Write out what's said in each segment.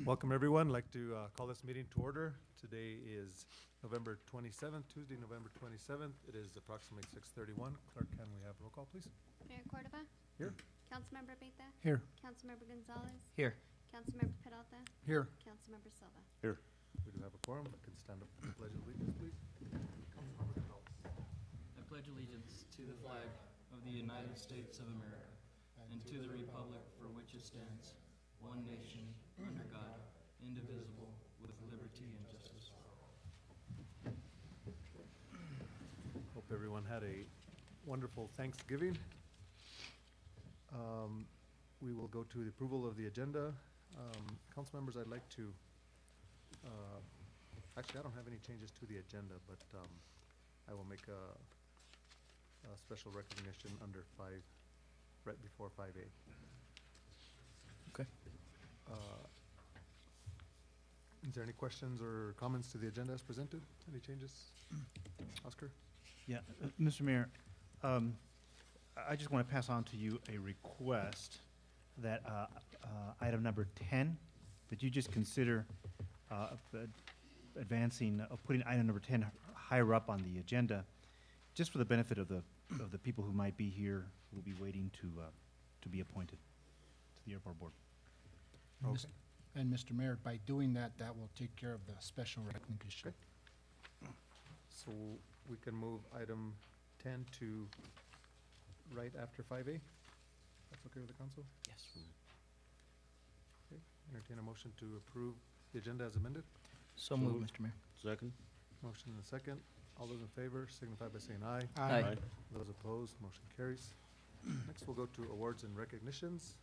Welcome, everyone. I'd like to call this meeting to order. Today is November 27th, Tuesday, November 27th. It is approximately 6:31. Clerk, can we have roll call, please? Mayor Cordova? Here. Councilmember Beta? Here. Councilmember Gonzalez? Here. Councilmember Peralta? Here. Councilmember Silva? Here. We do have a quorum. I can stand up for the pledge of allegiance, please. I pledge allegiance to the flag of the United States of America and to the republic for which it stands, one nation, under God, indivisible, with liberty and justice for all. Hope everyone had a wonderful Thanksgiving. We will go to the approval of the agenda. Council members, I'd like to, actually, I don't have any changes to the agenda, but I will make a special recognition under 5, right before 5A. Okay. Is there any questions or comments to the agenda as presented? Any changes? Oscar? Yeah, Mr. Mayor, I just want to pass on to you a request that item number 10, that you just consider advancing, putting item number 10 higher up on the agenda, just for the benefit of the people who might be here, who will be waiting to be appointed to the airport board. Okay. And Mr. Mayor, by doing that, that will take care of the special recognition. Okay. So we can move item 10 to right after 5A? That's okay with the council? Yes. Okay. Entertain a motion to approve the agenda as amended. So moved, Mr. Mayor. Second. Motion and a second. All those in favor signify by saying aye. Aye. Those opposed, motion carries. Next, we'll go to awards and recognitions.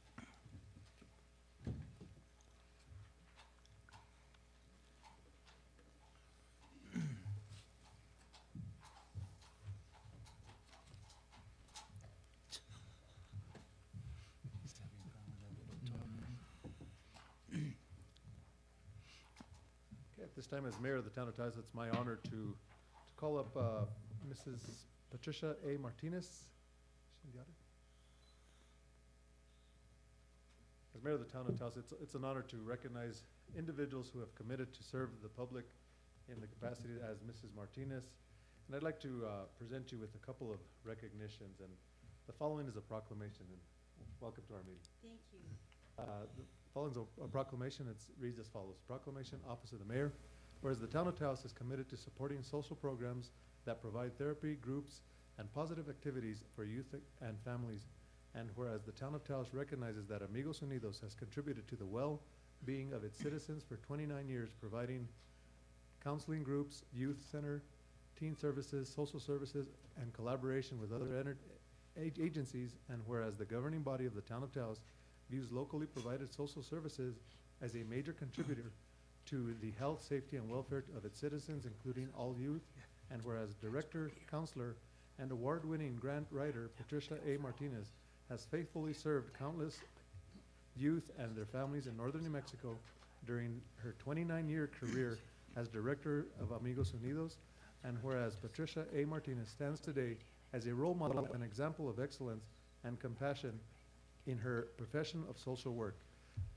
At this time, as mayor of the town of Taos, it's my honor to call up Mrs. Patricia A. Martinez. Is she in the audience? As mayor of the town of Taos, it's an honor to recognize individuals who have committed to serve the public in the capacity as Mrs. Martinez. And I'd like to present you with a couple of recognitions. And the following is a proclamation. And welcome to our meeting. Thank you. The following is a proclamation. It reads as follows. Proclamation, Office of the Mayor. Whereas the town of Taos is committed to supporting social programs that provide therapy, groups, and positive activities for youth and families. And whereas the town of Taos recognizes that Amigos Unidos has contributed to the well-being of its citizens for 29 years, providing counseling groups, youth center, teen services, social services, and collaboration with other agencies. And whereas the governing body of the town of Taos views locally provided social services as a major contributor to the health, safety, and welfare of its citizens, including all youth. And whereas director, counselor, and award-winning grant writer Patricia A. Martinez has faithfully served countless youth and their families in northern New Mexico during her 29-year career as director of Amigos Unidos. And whereas Patricia A. Martinez stands today as a role model and example of excellence and compassion in her profession of social work.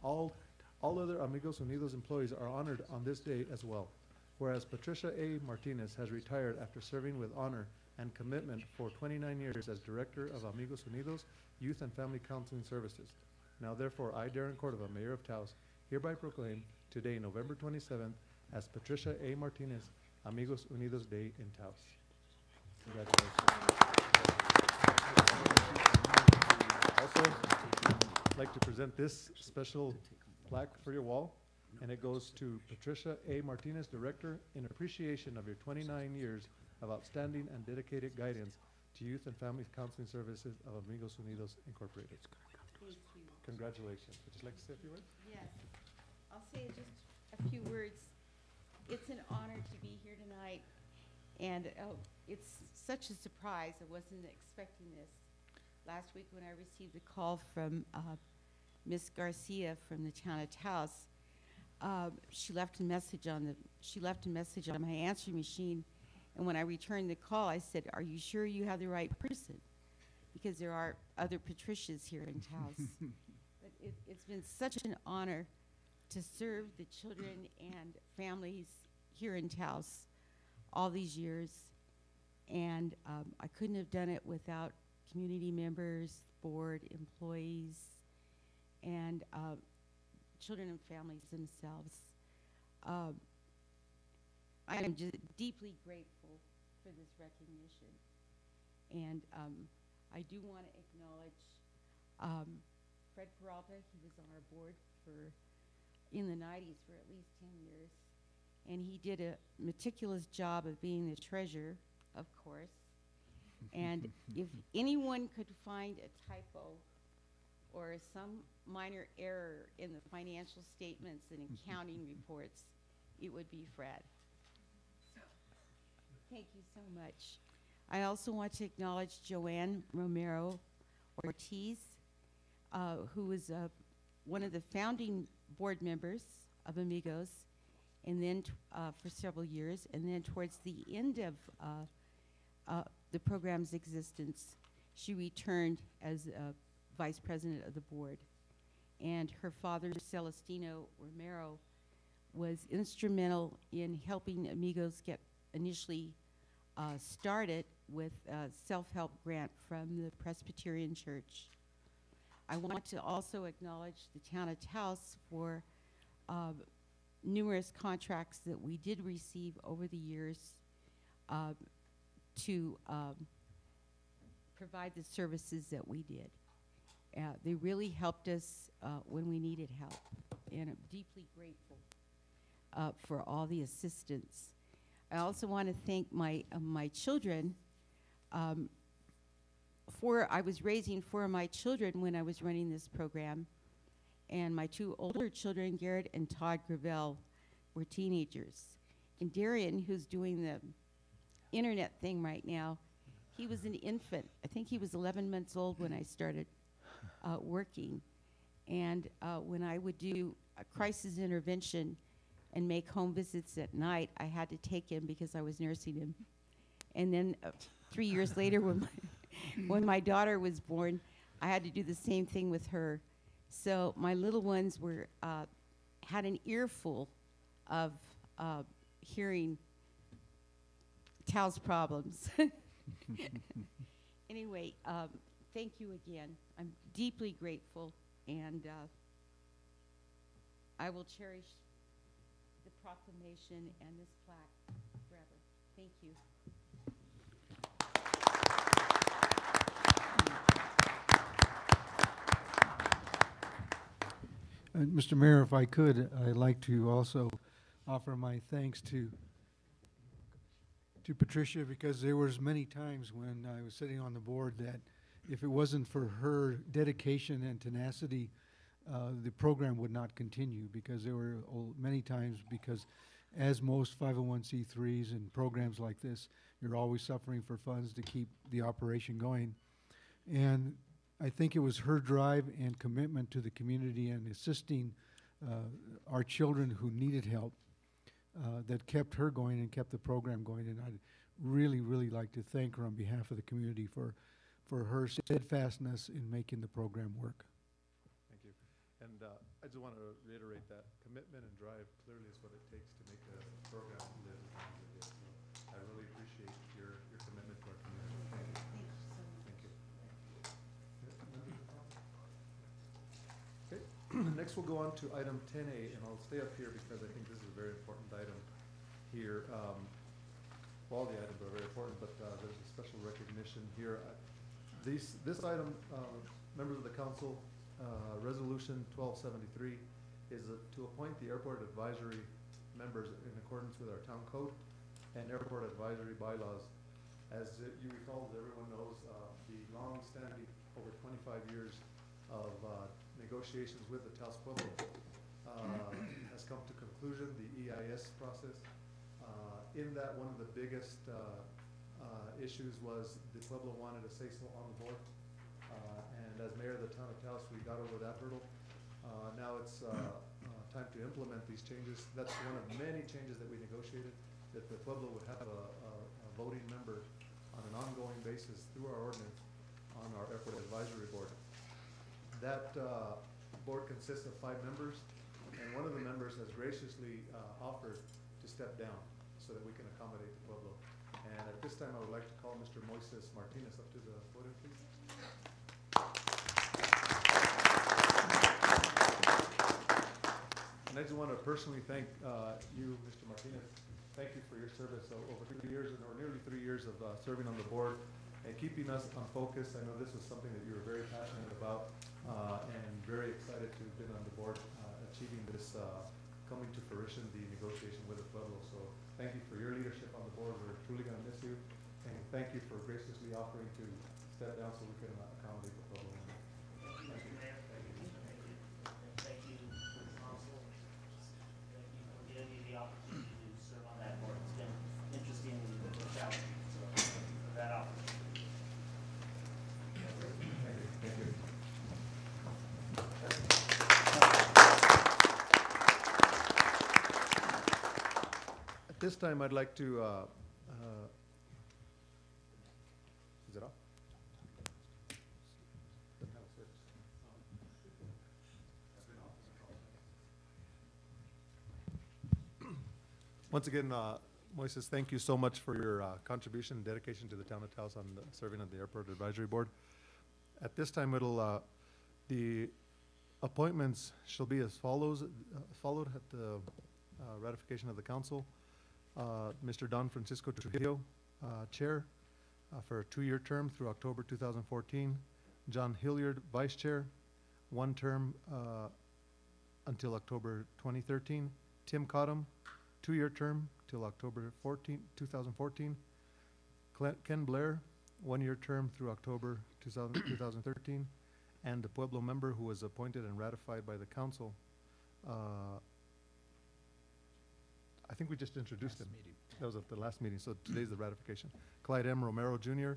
All other Amigos Unidos employees are honored on this day as well. Whereas Patricia A. Martinez has retired after serving with honor and commitment for 29 years as Director of Amigos Unidos Youth and Family Counseling Services. Now therefore, I, Darren Cordova, Mayor of Taos, hereby proclaim today, November 27th, as Patricia A. Martinez Amigos Unidos Day in Taos. Congratulations. Also, I'd like to present this special plaque for your wall, and it goes to Patricia A. Martinez, Director, in appreciation of your 29 years of outstanding and dedicated guidance to youth and family counseling services of Amigos Unidos Incorporated. Thank you. Congratulations. Would you like to say a few words? Yes, I'll say just a few words. It's an honor to be here tonight, and it's such a surprise. I wasn't expecting this. Last week when I received the call from Miss Garcia from the town of Taos, she left a message on my answering machine, and when I returned the call, I said, "Are you sure you have the right person?" Because there are other Patricias here in Taos. But it's been such an honor to serve the children and families here in Taos all these years. And I couldn't have done it without community members, board, employees, and children and families themselves. I am just deeply grateful for this recognition. And I do want to acknowledge Fred Peralta. He was on our board in the 90s for at least 10 years. And he did a meticulous job of being the treasurer, of course. And if anyone could find a typo or some minor error in the financial statements and accounting reports, it would be Fred. Thank you so much. I also want to acknowledge Joanne Romero Ortiz, who was one of the founding board members of Amigos, and then for several years, and then towards the end of the program's existence, she returned as vice president of the board. And her father, Celestino Romero, was instrumental in helping Amigos get initially started with a self-help grant from the Presbyterian Church. I want to also acknowledge the town of Taos for numerous contracts that we did receive over the years to provide the services that we did. They really helped us when we needed help, and I'm deeply grateful for all the assistance. I also want to thank my children. I was raising 4 of my children when I was running this program, and my 2 older children, Garrett and Todd Gravel, were teenagers. And Darian, who's doing the internet thing right now, he was an infant. I think he was 11 months old when I started working. And when I would do a crisis intervention and make home visits at night, I had to take him because I was nursing him. And then 3 years later, when my daughter was born, I had to do the same thing with her. So my little ones were had an earful of hearing Taos problems. Anyway, thank you again. I'm deeply grateful, and I will cherish the proclamation and this plaque forever. Thank you. Mr. Mayor, if I could, I'd like to also offer my thanks to Patricia, because there was many times when I was sitting on the board that if it wasn't for her dedication and tenacity, the program would not continue, because there were many times, because as most 501c3s and programs like this, you're always suffering for funds to keep the operation going. And I think it was her drive and commitment to the community and assisting our children who needed help that kept her going and kept the program going. And I'd really, really like to thank her on behalf of the community for her steadfastness in making the program work. Thank you. And I just want to reiterate that commitment and drive clearly is what it takes to make the program live as long as it is. So I really appreciate your commitment to our community. Thank you. Thank you. Okay. Next we'll go on to item 10A, and I'll stay up here because I think this is a very important item here. All the items are very important, but there's a special recognition here. This item, members of the council, Resolution 1273 is to appoint the airport advisory members in accordance with our town code and airport advisory bylaws. As you recall, as everyone knows, the long-standing, over 25 years of negotiations with the Taos Pueblo has come to conclusion, the EIS process. In that, one of the biggest issues was the Pueblo wanted a say-so on the board. And as mayor of the town of Taos, we got over that hurdle. Now it's time to implement these changes. That's one of many changes that we negotiated, that the Pueblo would have a voting member on an ongoing basis through our ordinance on our airport advisory board. That board consists of 5 members. and one of the members has graciously offered to step down so that we can accommodate the Pueblo. And at this time, I would like to call Mr. Moises Martinez up to the podium, please. And I just want to personally thank you, Mr. Martinez. Thank you for your service over 3 years, or nearly 3 years of serving on the board and keeping us on focus. I know this was something that you were very passionate about and very excited to have been on the board achieving this coming to fruition, the negotiation with the Pueblo. So thank you for your leadership on the board. We're truly going to miss you. And thank you for graciously offering to step down so we can accommodate the Pueblo. Thank you, Mayor. Thank you. Thank you, Council. Thank you for giving me the opportunity to serve on that board. It's been interesting and challenging, so thank you for that opportunity. Thank you. At this time, I'd like to, is it off? Doesn't have a switch. Once again, Moises, thank you so much for your contribution and dedication to the town of Taos on serving on the Airport Advisory Board. At this time, the appointments shall be as follows, followed at the ratification of the council. Mr. Don Francisco Trujillo, Chair, for a 2-year term through October 2014. John Hilliard, Vice Chair, 1 term until October 2013. Tim Cottom, 2-year term till October 2014. Ken Blair, 1-year term through October 2013. And the Pueblo member who was appointed and ratified by the council. I think we just introduced him. That was at the last meeting, so today's the ratification. Clyde M. Romero Jr.,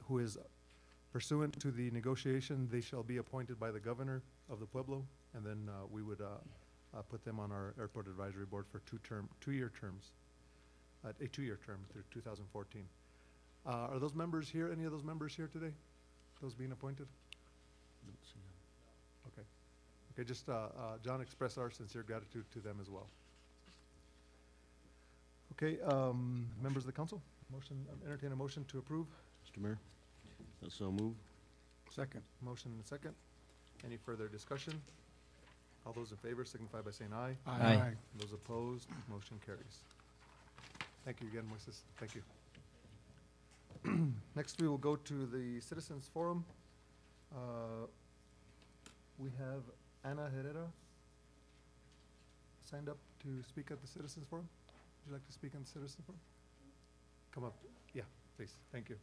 who is pursuant to the negotiation, they shall be appointed by the governor of the Pueblo, and then we would put them on our Airport Advisory Board for 2-year terms, a 2-year term through 2014. Are those members here, any of those members here today? Those being appointed? Okay. Okay, just John, express our sincere gratitude to them as well. Okay, members of the council, entertain a motion to approve. Mr. Mayor, so move. Second. Motion and a second. Any further discussion? All those in favor signify by saying aye. Aye. Those opposed, motion carries. Thank you again, Moises. Thank you. Next, we will go to the Citizens Forum. We have Ana Herrera signed up to speak at the Citizens Forum. Would you like to speak on the Citizens Forum? Come up. Yeah, please. Thank you.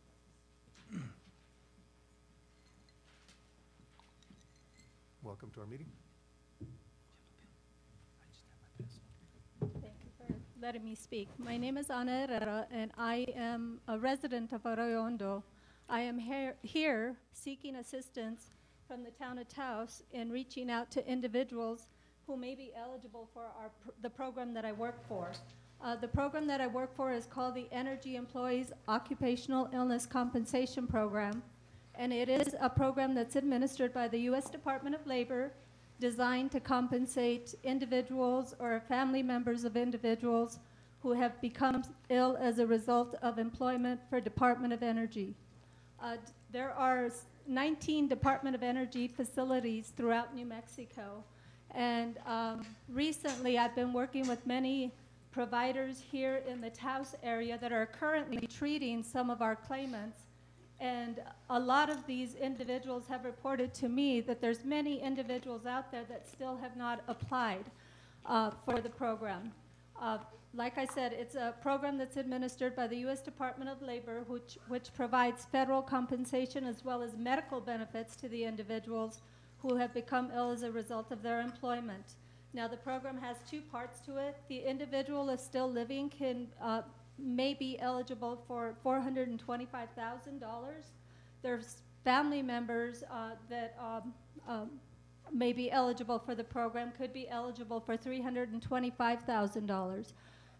Welcome to our meeting. Thank you for letting me speak. My name is Ana Herrera, and I am a resident of Arroyo Hondo. I am here seeking assistance from the town of Taos in reaching out to individuals who may be eligible for the program that I work for. The program that I work for is called the Energy Employees Occupational Illness Compensation Program, and it is a program that's administered by the U.S. Department of Labor, designed to compensate individuals or family members of individuals who have become ill as a result of employment for Department of Energy. There are 19 Department of Energy facilities throughout New Mexico, and recently I've been working with many providers here in the Taos area that are currently treating some of our claimants. And a lot of these individuals have reported to me that there's many individuals out there that still have not applied for the program. Like I said, it's a program that's administered by the U.S. Department of Labor, which provides federal compensation as well as medical benefits to the individuals who have become ill as a result of their employment. Now, the program has 2 parts to it. The individual is still living may be eligible for $425,000. There's family members that may be eligible for the program, could be eligible for $325,000.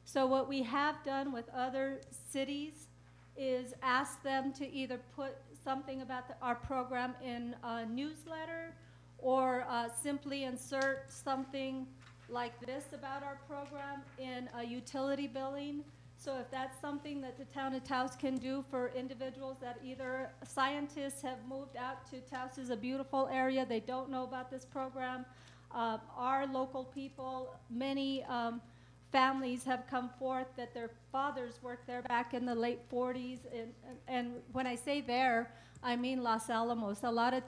So what we have done with other cities is ask them to either put something about our program in a newsletter or simply insert something like this about our program in a utility billing. So if that's something that the town of Taos can do for individuals that either scientists have moved out to Taos is a beautiful area, they don't know about this program. Our local people, many families have come forth that their fathers worked there back in the late 40s. And when I say there, I mean Los Alamos. A lot of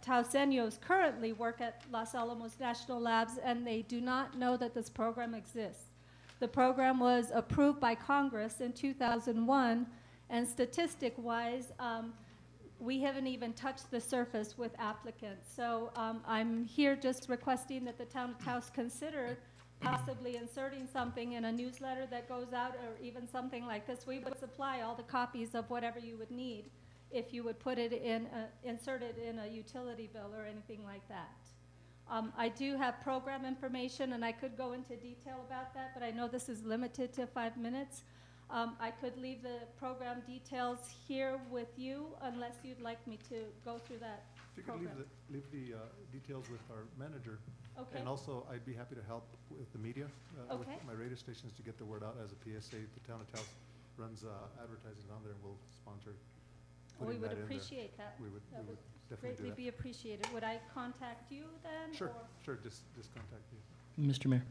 Taoseños currently work at Los Alamos National Labs, and they do not know that this program exists. The program was approved by Congress in 2001, and statistic-wise, we haven't even touched the surface with applicants. So I'm here just requesting that the town of Taos consider possibly inserting something in a newsletter that goes out, or even something like this. We would supply all the copies of whatever you would need if you would put it in, insert it in a utility bill or anything like that. I do have program information, and I could go into detail about that, but I know this is limited to 5 minutes. I could leave the program details here with you unless you'd like me to go through that If you could program. leave the details with our manager. Okay. And also, I'd be happy to help with the media, with Okay. my radio stations to get the word out as a PSA. The town of Taos runs advertising on there, and we'll sponsor We putting would that in there. appreciate that. We would That would definitely do greatly that. be appreciated. Would I contact you then? Sure, or- sure, just contact me. Mr. Mayor,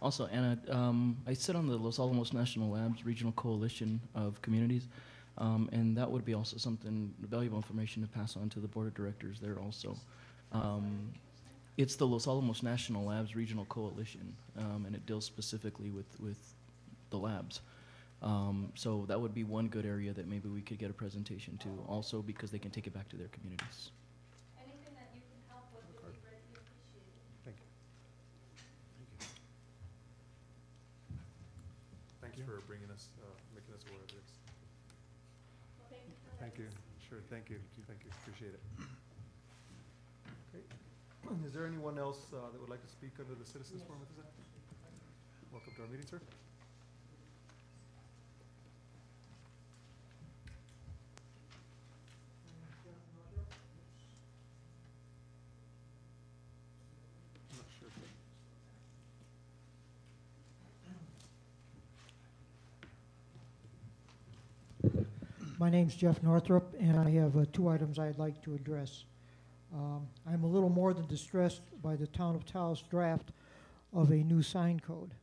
also, Anna, I sit on the Los Alamos National Labs Regional Coalition of Communities, and that would be also something, valuable information to pass on to the Board of Directors there also. It's the Los Alamos National Labs Regional Coalition, and it deals specifically with the labs. So that would be one good area that maybe we could get a presentation to, also because they can take it back to their communities. Anything that you can help with would be greatly appreciated. Thank you. Thanks for bringing us, making us aware of this. Well, thank you for Thank you, sure, thank you, appreciate it. Okay. Is there anyone else that would like to speak under the citizens forum at this time? Welcome to our meeting, sir. I'm not sure. My name's Jeff Northrup, and I have 2 items I'd like to address. I'm a little more than distressed by the town of Taos draft of a new sign code.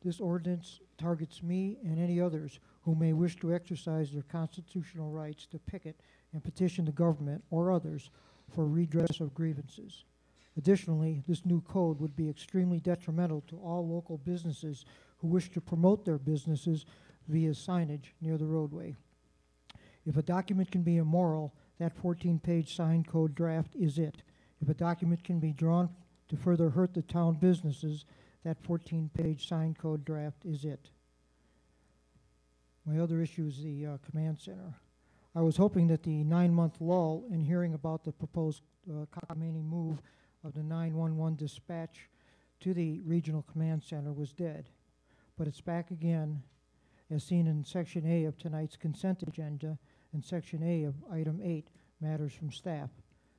This ordinance targets me and any others who may wish to exercise their constitutional rights to picket and petition the government or others for redress of grievances. Additionally, this new code would be extremely detrimental to all local businesses who wish to promote their businesses via signage near the roadway. If a document can be immoral, that 14-page sign code draft is it. If a document can be drawn to further hurt the town businesses, that 14-page sign code draft is it. My other issue is the command center. I was hoping that the 9-month lull in hearing about the proposed cockamamie move of the 911 dispatch to the regional command center was dead. But it's back again, as seen in Section A of tonight's consent agenda and Section A of Item 8, matters from staff.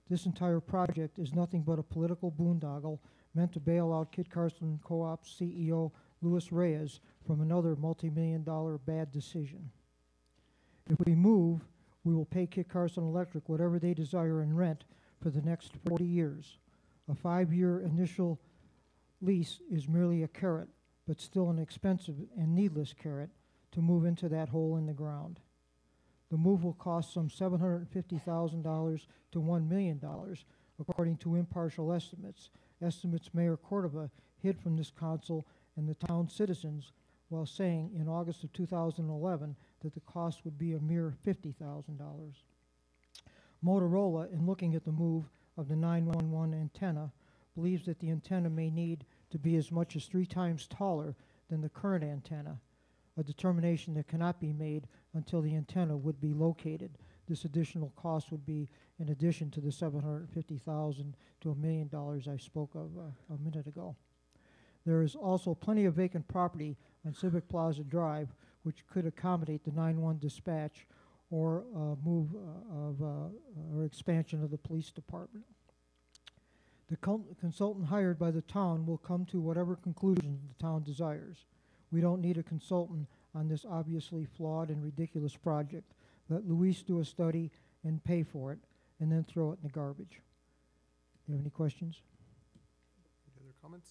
This entire project is nothing but a political boondoggle meant to bail out Kit Carson Co-op CEO Luis Reyes from another multi-million-dollar bad decision. If we move, we will pay Kit Carson Electric whatever they desire in rent for the next 40 years. A 5-year initial lease is merely a carrot, but still an expensive and needless carrot to move into that hole in the ground. The move will cost some $750,000 to $1 million, according to impartial estimates. Estimates Mayor Cordova hid from this council and the town citizens while saying in August of 2011 that the cost would be a mere $50,000. Motorola, in looking at the move of the 911 antenna, believes that the antenna may need to be as much as 3 times taller than the current antenna, a determination that cannot be made until the antenna would be located. This additional cost would be in addition to the $750,000 to $1 million I spoke of a minute ago. There is also plenty of vacant property on Civic Plaza Drive which could accommodate the 911 dispatch or move or expansion of the police department. The consultant hired by the town will come to whatever conclusion the town desires. We don't need a consultant on this obviously flawed and ridiculous project. Let Luis do a study and pay for it, and then throw it in the garbage. Do you have any questions? Any other comments?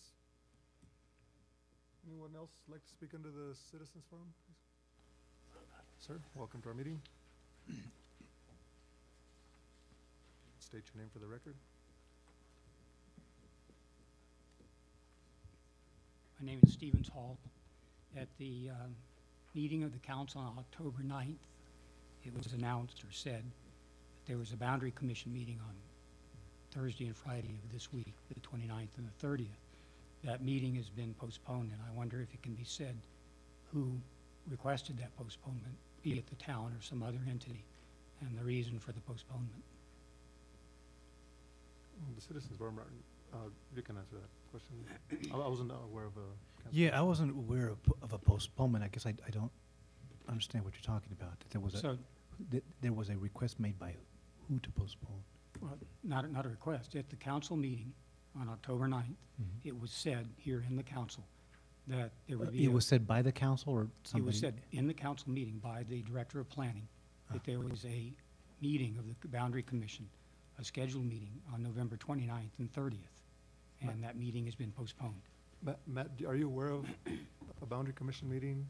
Anyone else like to speak under the citizens forum? Please? Sir, welcome to our meeting. State your name for the record. My name is Stevens Hall. At the meeting of the council on October 9th, it was announced or said that there was a boundary commission meeting on Thursday and Friday of this week, the 29th and the 30th. That meeting has been postponed, and I wonder if it can be said who requested that postponement, be it the town or some other entity, and the reason for the postponement. The citizens forum, Martin, you can answer that question. I wasn't aware of a. Yeah, I wasn't aware of a postponement. I guess I don't understand what you're talking about. There was a request made by who to postpone? Well, not a request. At the council meeting on October 9th, it was said here in the council that there would be It was said by the council or somebody? It was said in the council meeting by the director of planning that there was a meeting of the boundary commission, a scheduled meeting on November 29th and 30th, and that meeting has been postponed. Matt, are you aware of a boundary commission meeting?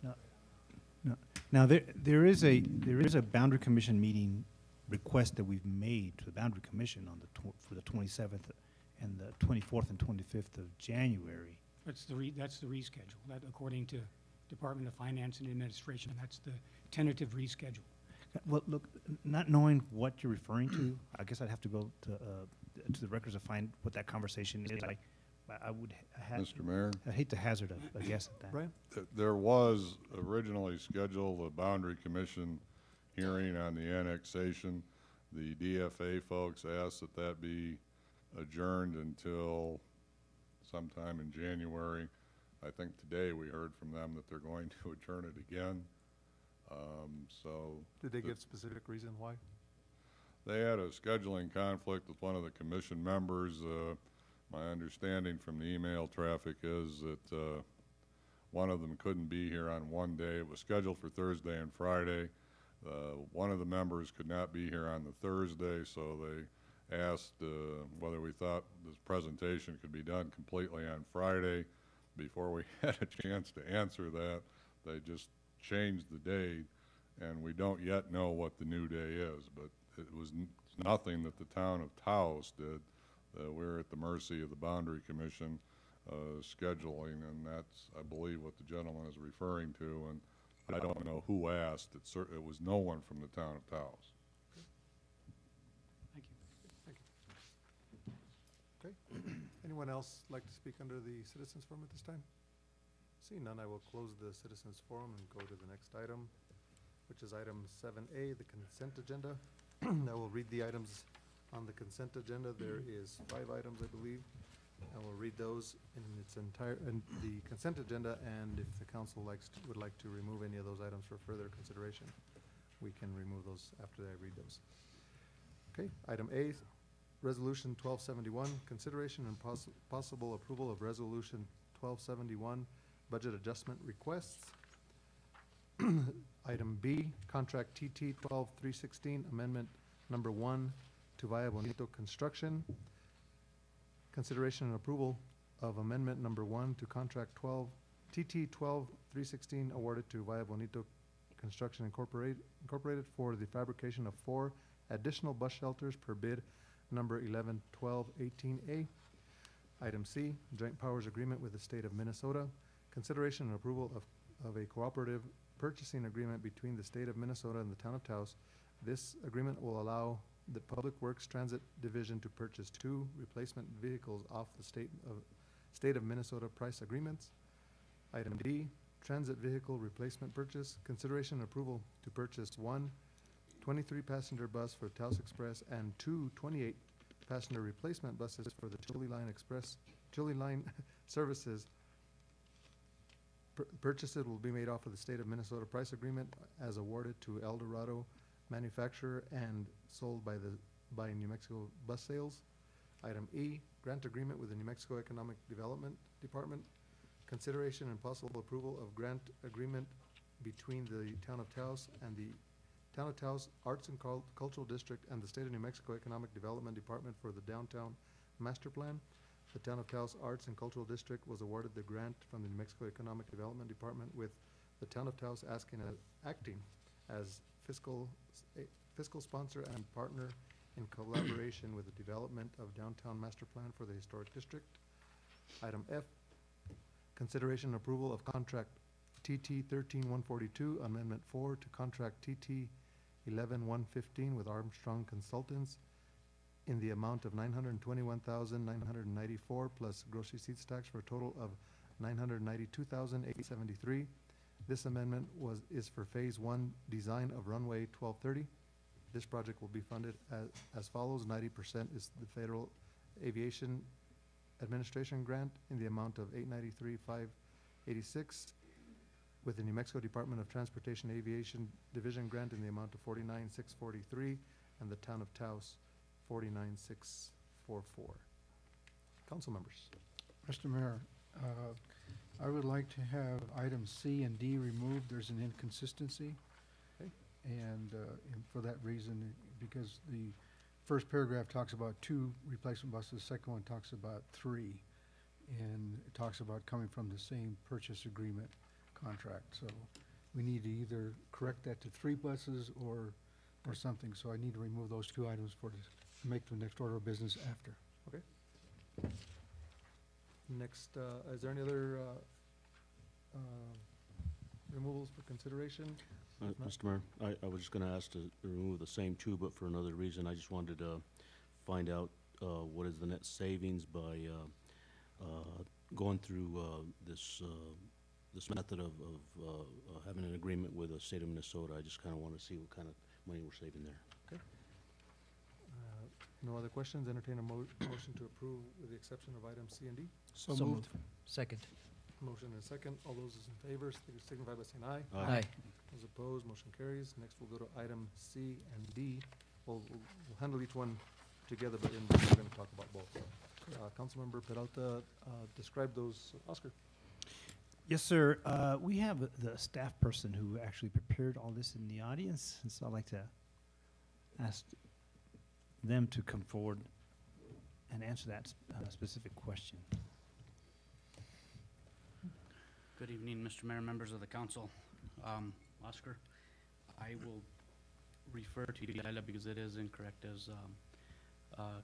No. Now, there is a boundary commission meeting request that we've made to the boundary commission on for the 27th and the 24th and 25th of January. That's the reschedule. That, according to Department of Finance and Administration, that's the tentative reschedule. Well, look, not knowing what you're referring to, I guess I'd have to go to the records to find what that conversation is. I would Mr. Mayor? I'd hate to hazard a guess at that. Brian? There was originally scheduled a boundary commission hearing on the annexation. The DFA folks asked that be adjourned until sometime in January. I think today we heard from them that they're going to adjourn it again. Did they give specific reason why? They had a scheduling conflict with one of the commission members. My understanding from the email traffic is that one of them couldn't be here on one day. It was scheduled for Thursday and Friday. One of the members could not be here on the Thursday, so they asked whether we thought this presentation could be done completely on Friday. Before we had a chance to answer that, they just changed the date, and we don't yet know what the new day is, but it was nothing that the town of Taos did. We're at the mercy of the Boundary Commission scheduling, and that's, I believe, what the gentleman is referring to, and I don't know who asked. It was no one from the town of Taos. Thank you. Thank you. Okay. Anyone else like to speak under the citizens forum at this time? Seeing none, I will close the citizens forum and go to the next item, which is item 7A, the consent agenda. I will read the items on the consent agenda. There is 5 items, I believe. I will read those in its in the consent agenda, and if the council would like to remove any of those items for further consideration, we can remove those after I read those. Okay, item A, Resolution 1271, consideration and possible approval of Resolution 1271, budget adjustment requests. Item B, contract TT 12316, amendment number 1 to Via Bonito Construction. Consideration and approval of amendment number 1 to contract TT 12316 awarded to Via Bonito Construction Incorporated for the fabrication of 4 additional bus shelters per bid number 111218A. Item C, joint powers agreement with the state of Minnesota. Consideration and approval of a cooperative purchasing agreement between the state of Minnesota and the town of Taos. This agreement will allow the Public Works Transit Division to purchase 2 replacement vehicles off the state of Minnesota price agreements. Item D, transit vehicle replacement purchase. Consideration and approval to purchase 1 23-passenger bus for Taos Express and 2 28-passenger replacement buses for the Chili Line services. Purchases will be made off of the state of Minnesota price agreement as awarded to El Dorado manufacturer and sold by New Mexico Bus Sales. Item E, grant agreement with the New Mexico Economic Development Department. Consideration and possible approval of grant agreement between the Town of Taos and the Town of Taos Arts and Cultural District and the State of New Mexico Economic Development Department for the Downtown Master Plan. The Town of Taos Arts and Cultural District was awarded the grant from the New Mexico Economic Development Department, with the Town of Taos acting as fiscal sponsor and partner in collaboration with the development of Downtown Master Plan for the Historic District. Item F, consideration and approval of contract TT 13142, Amendment 4 to contract TT 11115 with Armstrong Consultants in the amount of $921,994 plus gross receipts tax for a total of $992,873. This amendment is for Phase 1 design of runway 1230. This project will be funded as follows. 90% is the Federal Aviation Administration grant in the amount of $893,586, with the New Mexico Department of Transportation Aviation Division grant in the amount of $49,643, and the Town of Taos $49,644. Council members. Mr. Mayor, I would like to have items C and D removed. There's an inconsistency. Okay. And for that reason, because the first paragraph talks about 2 replacement buses, the second one talks about 3. And it talks about coming from the same purchase agreement contract. So we need to either correct that to 3 buses or something. So I need to remove those 2 items to make the next order of business after. Okay. Next, is there any other removals for consideration? Mr. Mayor, I was just gonna ask to remove the same 2, but for another reason. I just wanted to find out what is the net savings by going through this method of having an agreement with the state of Minnesota. I just kind of want to see what kind of money we're saving there. Okay. No other questions? Entertain a motion to approve with the exception of items C and D. So moved. Second. Motion and a second. All those in favor signify by saying aye. Aye. Those opposed, motion carries. Next, we'll go to item C and D. We'll handle each one together, but then we're going to talk about both. Councilmember Peralta, describe those. Oscar. Yes, sir. We have the staff person who actually prepared all this in the audience, and so I'd like to ask them to come forward and answer that specific question. Good evening, Mr. Mayor, members of the council. Oscar, I will refer to Delilah because it is incorrect as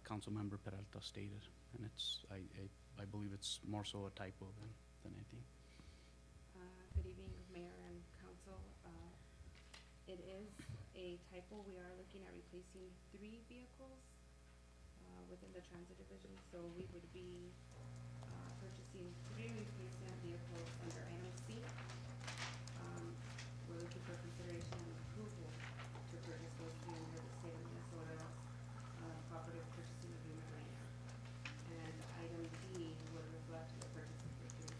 Councilmember Peralta stated, and I believe it's more so a typo than anything. Good evening, Mayor and Council. It is a typo. We are looking at replacing 3 vehicles within the transit division, so we would be purchasing 3 replacement vehicles under item C. We're looking for consideration and approval to purchase those 3 under the state of Minnesota's cooperative purchasing agreement right now. And item D would reflect the purchase of the 3.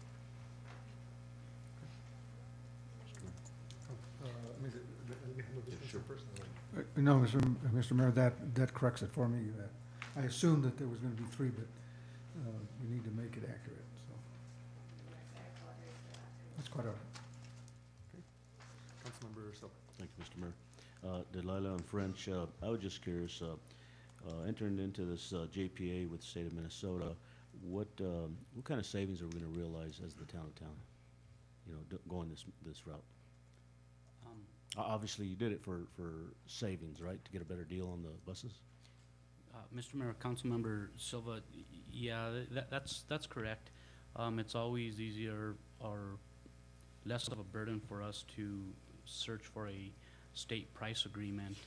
No, Mr. Mayor, that corrects it for me. I assumed that there was going to be 3, but we need to make it accurate, so. That's quite all right. Okay. Councilmember Silva. Thank you, Mr. Mayor. Delilah and French, I was just curious, entering into this JPA with the state of Minnesota, what kind of savings are we going to realize as the town of Town, going this route? Obviously, you did it for savings, right, to get a better deal on the buses? Mr. Mayor, Councilmember Silva, yeah, that's correct. It's always easier or less of a burden for us to search for a state price agreement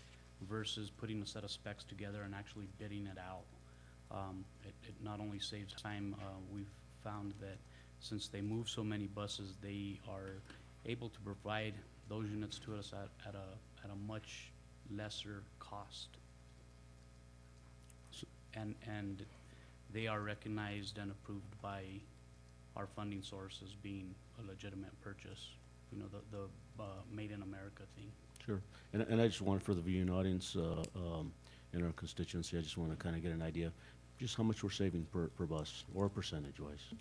versus putting a set of specs together and actually bidding it out. It not only saves time, we've found that since they move so many buses, they are able to provide those units to us at a much lesser cost. And they are recognized and approved by our funding sources being a legitimate purchase, the Made in America thing. Sure. And I just wanted, for the viewing audience in our constituency, I just want to kind of get an idea. Just how much we're saving per bus, or percentage-wise? Do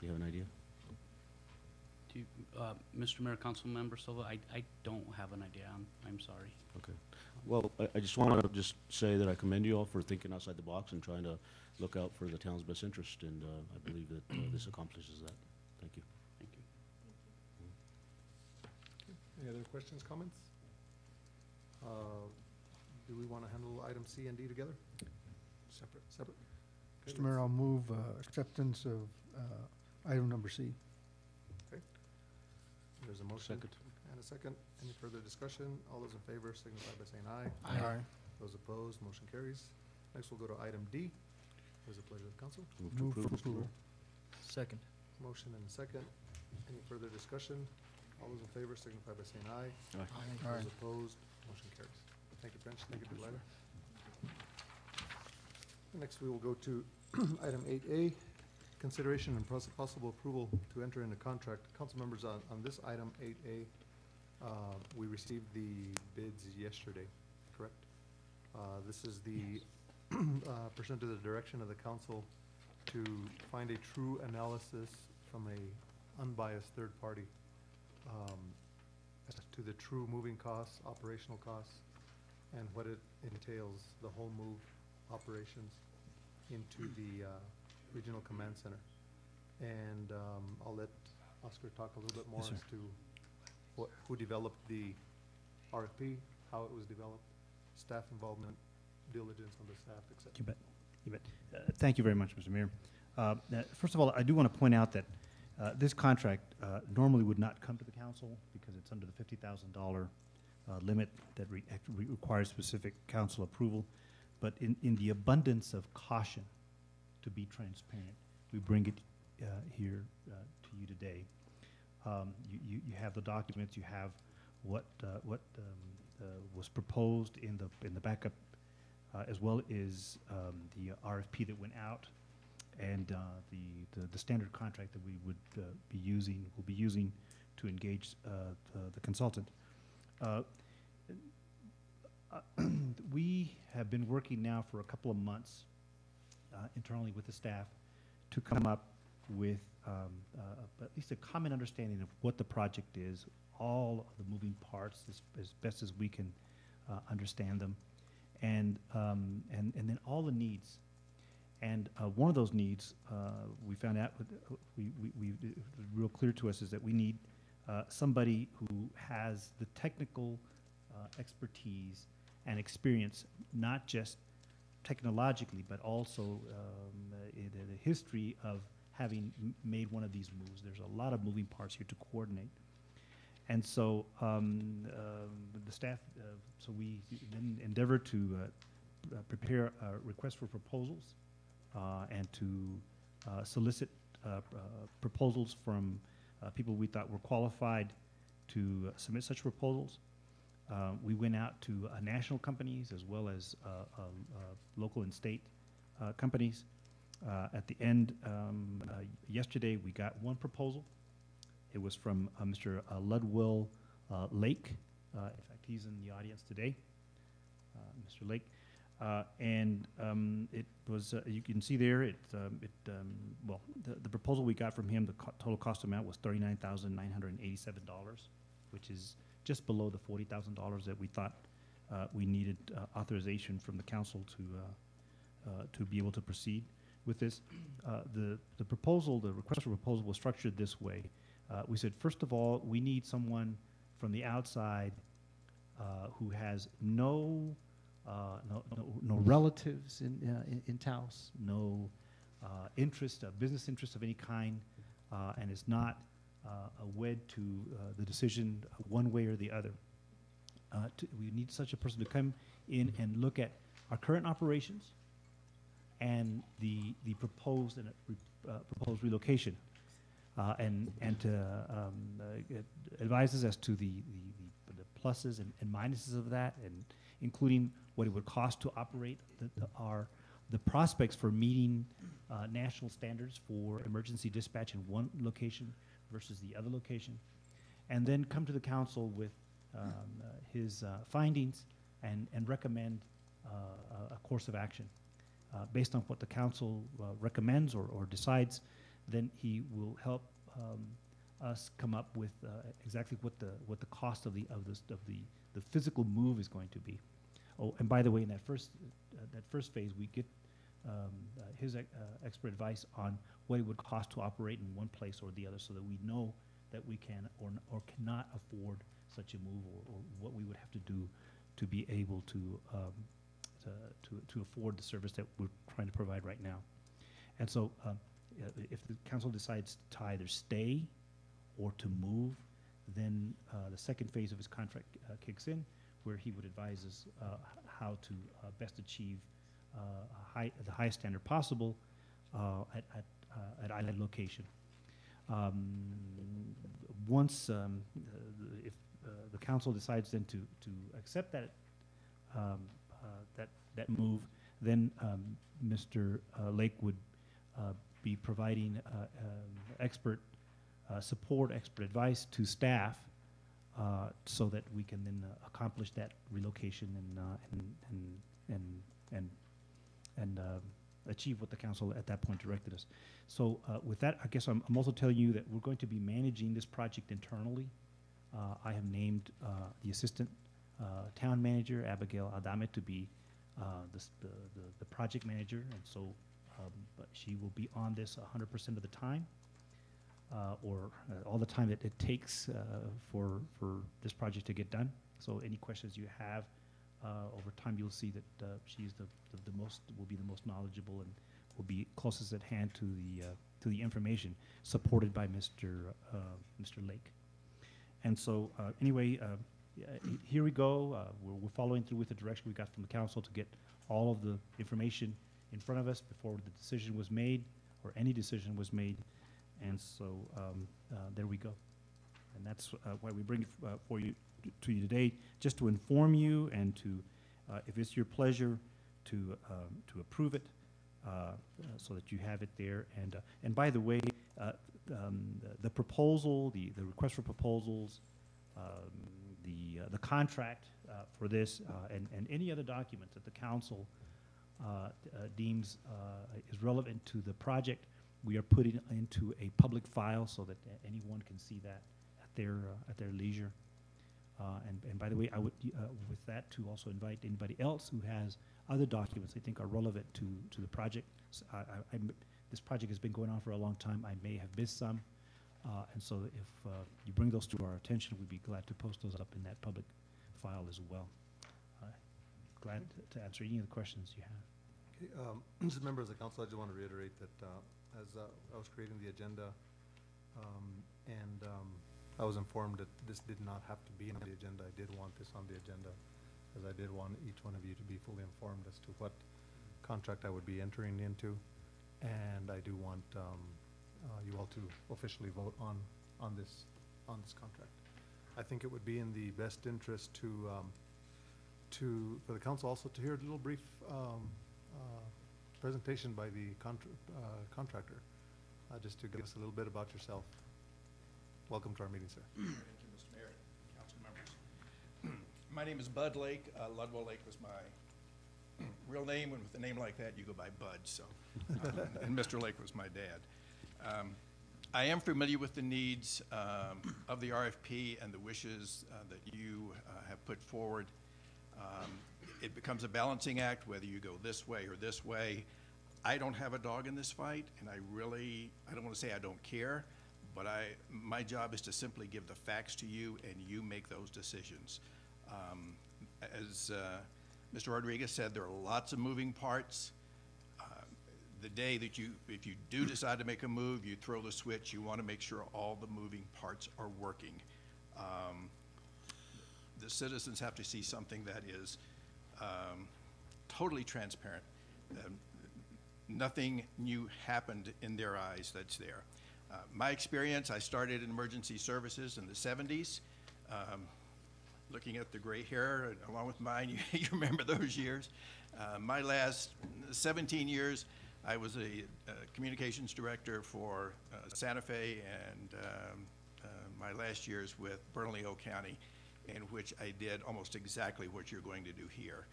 you have an idea? Do you, Mr. Mayor, Councilmember Silva, I don't have an idea. I'm sorry. Okay. Well, I just want to just say that I commend you all for thinking outside the box and trying to look out for the town's best interest, and I believe that this accomplishes that. Thank you. Thank you. Any other questions, comments? Do we want to handle item C and D together? Separate. Separate? Okay, Mr. Mayor, I'll move acceptance of item number C. There's a motion. Second. And a second. Any further discussion? All those in favor signify by saying aye. Aye. Those opposed, motion carries. Next, we'll go to item D. What is the pleasure of the council? Move to Move for approve, Mr. Mayor. approval. Second. Motion and a second. Any further discussion? All those in favor signify by saying aye. Aye. Those opposed, motion carries. Thank you, French. Thank you, Delilah. Next, we will go to item 8A, consideration and possible approval to enter into contract. Council members, on this item 8A, we received the bids yesterday, correct? This is the pursuant to the direction of the council to find a true analysis from a unbiased third party as to the true moving costs, operational costs, and what it entails, the whole move operations into the regional command center. And I'll let Oscar talk a little bit more Yes, sir. as to who developed the RFP, how it was developed, staff involvement, diligence on the staff, et cetera. You bet. You bet. Thank you very much, Mr. Mayor. First of all, I do want to point out that this contract normally would not come to the council because it's under the $50,000 limit that requires specific council approval. But in the abundance of caution, to be transparent, we bring it here to you today. You have the documents, you have what was proposed in the backup, as well as the RFP that went out, and the standard contract that we would will be using to engage the consultant. We have been working now for a couple of months internally with the staff to come up with at least a common understanding of what the project is, all of the moving parts as best as we can understand them, and then all the needs. And one of those needs we found out, it was real clear to us, is that we need somebody who has the technical expertise and experience, not just technologically, but also the history of having made one of these moves. There's a lot of moving parts here to coordinate. And so the staff, so we then endeavored to prepare a request for proposals and to solicit proposals from people we thought were qualified to submit such proposals. We went out to national companies as well as local and state companies. At the end, yesterday, we got one proposal. It was from Mr. Ludwell Lake. In fact, he's in the audience today, Mr. Lake. And it was, you can see there, well, the proposal we got from him, the total cost amount was $39,987, which is just below the $40,000 that we thought we needed authorization from the council to be able to proceed with this. The proposal, the request for proposal was structured this way. We said, first of all, we need someone from the outside who has no relatives in Taos, no interest, business interest of any kind, and is not wed to the decision one way or the other. We need such a person to come in and look at our current operations and the proposed proposed relocation, and to advise us as to the pluses and minuses of that, and including what it would cost to operate the prospects for meeting national standards for emergency dispatch in one location versus the other location, and then come to the council with his findings and recommend a course of action. based on what the council recommends or decides, then he will help us come up with exactly what the cost of the physical move is going to be. Oh, and by the way, in that first phase, we get his expert advice on what it would cost to operate in one place or the other, so that we know that we can or cannot afford such a move, or what we would have to do to be able to afford the service that we're trying to provide right now. And so, if the council decides to either stay or to move, then the second phase of his contract kicks in, where he would advise us how to best achieve the highest standard possible at either location. Once, if the council decides then to accept that that move, then Mr. Lake would be providing expert support, expert advice to staff, so that we can then accomplish that relocation and achieve what the council at that point directed us. So with that, I guess I'm also telling you that we're going to be managing this project internally. I have named the assistant town manager, Abigail Adame, to be the project manager, and so but she will be on this 100% of the time, or all the time that it takes for this project to get done. So any questions you have over time, you'll see that she's will be the most knowledgeable and will be closest at hand to the information, supported by Mr. Lake. And so anyway, here we go. We're following through with the direction we got from the council to get all of the information in front of us before the decision was made, or any decision was made. And so there we go. And that's why we bring it to you today, just to inform you and to, if it's your pleasure, to approve it, so that you have it there. And by the way, the proposal, the request for proposals, the contract for this, and any other document that the council deems is relevant to the project, we are putting into a public file so that anyone can see that at their leisure. And by the way, I would, with that, to also invite anybody else who has other documents they think are relevant to the project. So this project has been going on for a long time. I may have missed some. And so if you bring those to our attention, we'd be glad to post those up in that public file as well. Glad to answer any of the questions you have. Okay, as members of the council, I just want to reiterate that as I was creating the agenda, I was informed that this did not have to be on the agenda. I did want this on the agenda, as I did want each one of you to be fully informed as to what contract I would be entering into, and I do want you all to officially vote on this contract. I think it would be in the best interest for the council also to hear a little brief presentation by the contractor, just to give us a little bit about yourself. Welcome to our meeting, sir. Thank you, Mr. Mayor, council members. My name is Bud Lake. Ludwell Lake was my real name, and with a name like that, you go by Bud. So, and Mr. Lake was my dad. I am familiar with the needs of the RFP and the wishes that you have put forward. It becomes a balancing act whether you go this way or this way. I don't have a dog in this fight, and I don't want to say I don't care, but my job is to simply give the facts to you, and you make those decisions. As Mr. Rodriguez said, there are lots of moving parts. The day that if you do decide to make a move, you throw the switch, you want to make sure all the moving parts are working. The citizens have to see something that is totally transparent. Nothing new happened in their eyes that's there. My experience, I started in emergency services in the 70s. Looking at the gray hair, along with mine, you remember those years. My last 17 years, I was a communications director for Santa Fe, and my last years with Bernalillo County, in which I did almost exactly what you're going to do here.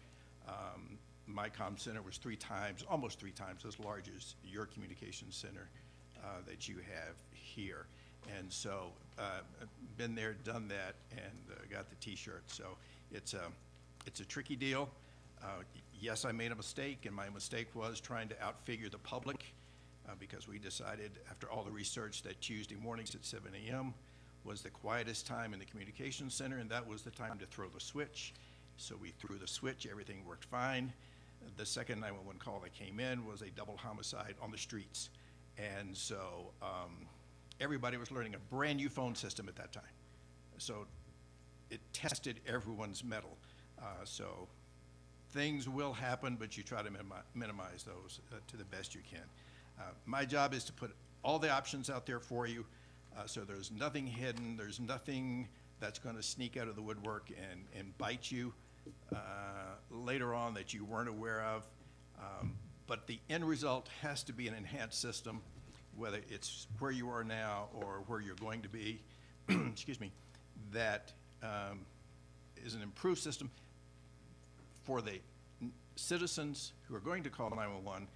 my comm center was almost three times as large as your communications center that you have here. And so, been there, done that, and got the T-shirt. So it's a tricky deal. Yes, I made a mistake, and my mistake was trying to outfigure the public because we decided after all the research that Tuesday mornings at 7 a.m. was the quietest time in the communications center, and that was the time to throw the switch. So we threw the switch, everything worked fine. The second 911 call that came in was a double homicide on the streets. And so everybody was learning a brand new phone system at that time. So it tested everyone's mettle. So things will happen, but you try to minimize those to the best you can. My job is to put all the options out there for you, so there's nothing hidden, there's nothing that's going to sneak out of the woodwork and bite you later on that you weren't aware of. But the end result has to be an enhanced system, whether it's where you are now or where you're going to be, excuse me, that is an improved system for the citizens who are going to call 911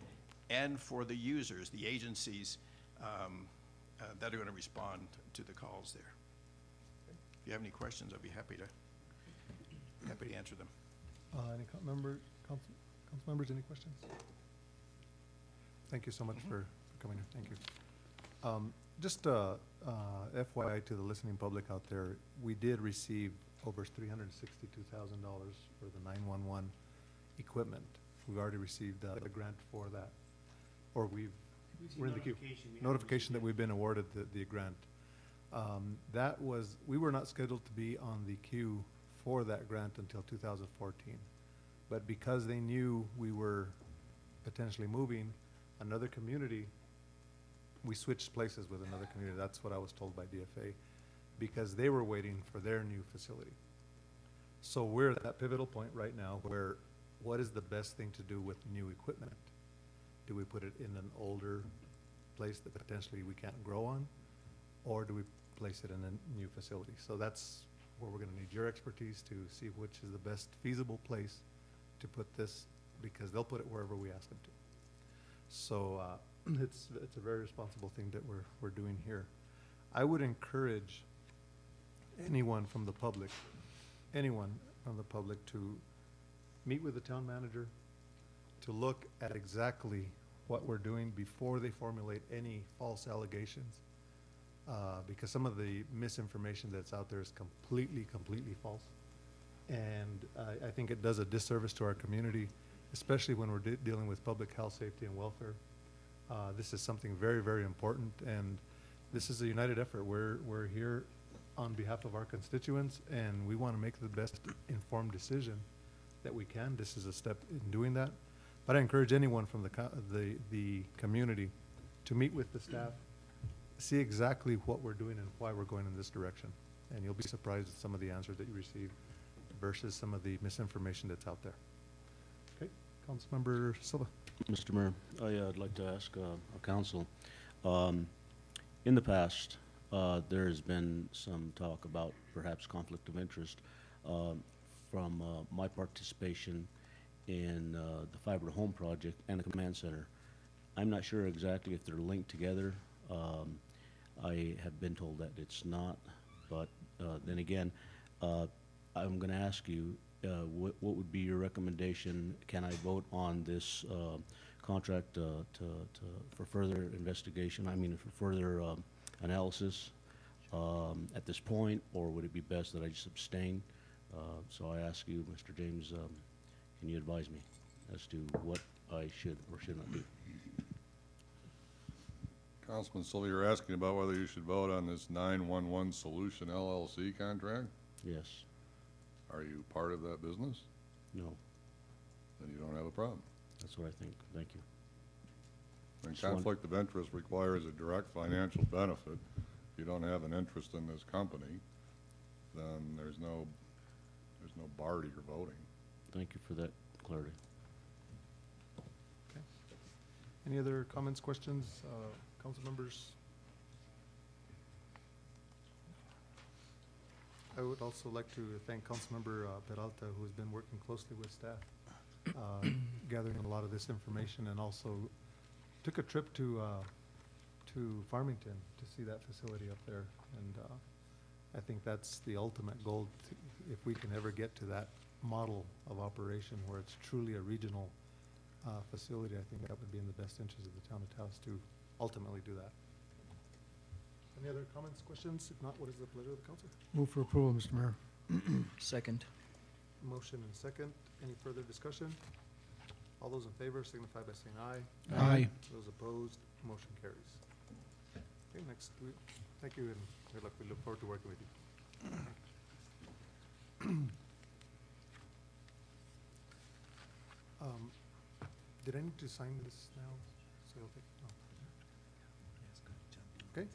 and for the users, the agencies that are going to respond to the calls there. If you have any questions, I'd be happy to answer them. Any council members, any questions? Thank you so much for coming here. Thank you. Just FYI to the listening public out there, we did receive over $362,000 for the 911 equipment. We've already received a grant for that, or we're in the queue. Notification that we've been awarded the grant. We were not scheduled to be on the queue for that grant until 2014, but because they knew we were potentially moving another community, we switched places with another community. That's what I was told by DFA, because they were waiting for their new facility. So we're at that pivotal point right now where what is the best thing to do with new equipment? Do we put it in an older place that potentially we can't grow on, or do we place it in a new facility? So that's where we're going to need your expertise to see which is the best feasible place to put this, because they'll put it wherever we ask them to. So it's a very responsible thing that we're doing here. I would encourage anyone from the public to meet with the town manager, to look at exactly what we're doing before they formulate any false allegations, because some of the misinformation that's out there is completely false. And I think it does a disservice to our community, especially when we're dealing with public health, safety, and welfare. This is something very important, and this is a united effort. We're here on behalf of our constituents, and we want to make the best informed decision that we can. This is a step in doing that. But I encourage anyone from the community to meet with the staff, see exactly what we're doing and why we're going in this direction. And you'll be surprised at some of the answers that you receive versus some of the misinformation that's out there. Okay, Councilmember Silva. Mr. Mayor, I'd like to ask council. In the past, there has been some talk about perhaps conflict of interest from my participation in the Fiber to Home project and the command center. I'm not sure exactly if they're linked together. I have been told that it's not, but then again, I'm going to ask you, what would be your recommendation? Can I vote on this contract for further investigation? I mean, for further analysis at this point, or would it be best that I just abstain? So I ask you, Mr. James, can you advise me as to what I should or should not do? Councilman Silva, you're asking about whether you should vote on this 911 Solution LLC contract? Yes. Are you part of that business? No. Then you don't have a problem. That's what I think. Thank you. When conflict of interest requires a direct financial benefit, if you don't have an interest in this company, then there's no bar to your voting. Thank you for that clarity. Okay. Any other comments, questions, council members? I would also like to thank Councilmember Peralta, who has been working closely with staff gathering a lot of this information, and also took a trip to Farmington to see that facility up there. And I think that's the ultimate goal. If we can ever get to that model of operation where it's truly a regional facility, I think that would be in the best interest of the town of Taos to ultimately do that. Any other comments, questions? If not, what is the pleasure of the council? Move for approval, Mr. Mayor. Second. Motion and second. Any further discussion? All those in favor signify by saying aye. Aye. Those opposed, motion carries. Okay, next, thank you, and good luck. We look forward to working with you. Did I need to sign this now? So I'll take, no. Okay.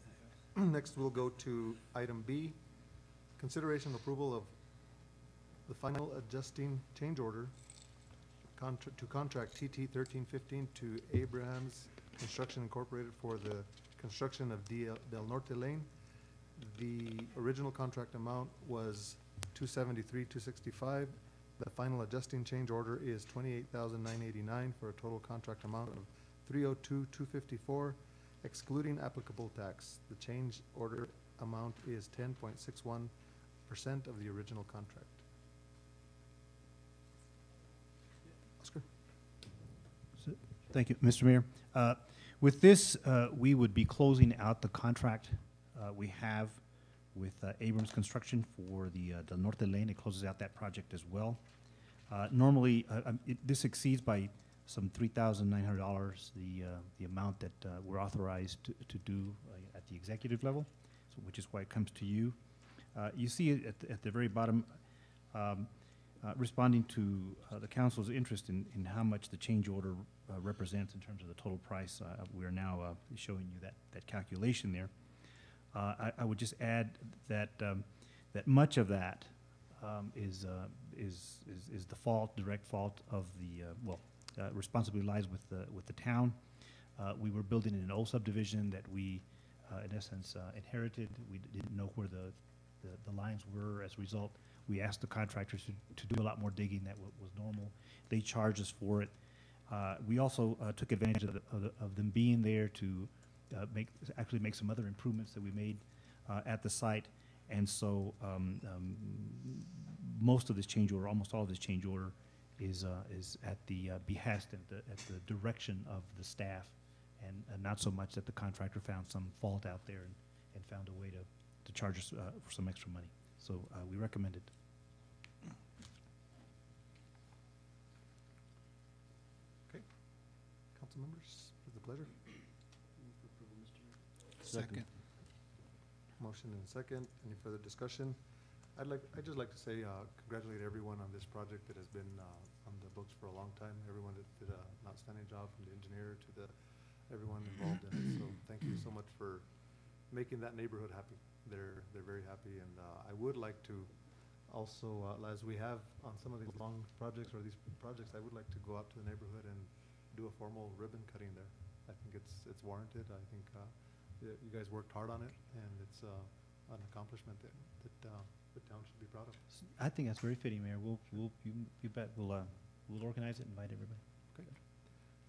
Next, we'll go to item B, consideration and approval of the final adjusting change order to contract TT 1315 to Abrahams Construction Incorporated for the construction of Del Norte Lane. The original contract amount was $273,265. The final adjusting change order is $28,989 for a total contract amount of $302,254, excluding applicable tax. The change order amount is 10.61% of the original contract. Oscar? Thank you, Mr. Mayor. With this, we would be closing out the contract we have with Abrams Construction for the Del Norte Lane. It closes out that project as well. Normally, this exceeds by some $3,900 the amount that we're authorized to do at the executive level, so which is why it comes to you. You see it at the very bottom, responding to the council's interest in how much the change order represents in terms of the total price. We are now showing you that calculation there. I would just add that that much of that is the direct fault of the responsibility lies with the town. We were building an old subdivision that we, in essence, inherited. We didn't know where the lines were. As a result, we asked the contractors to do a lot more digging than was normal. They charged us for it. We also took advantage of them being there to actually make some other improvements that we made at the site. And so most of this change order, almost all of this change order, is at the behest and at the direction of the staff, and not so much that the contractor found some fault out there and found a way to charge us for some extra money. So we recommend it. Okay. Council members, with the pleasure. Second. Motion and second. Any further discussion? I'd just like to say congratulate everyone on this project that has been on the books for a long time. Everyone that did an outstanding job, from the engineer to everyone involved in it. So thank you so much for making that neighborhood happy. They're very happy, and I would like to also, as we have on some of these long projects or these projects, I would like to go out to the neighborhood and do a formal ribbon cutting there. I think it's warranted. I think you guys worked hard on it, and it's an accomplishment that the town should be proud of. I think that's very fitting, Mayor. You bet. We'll organize it and invite everybody. Okay.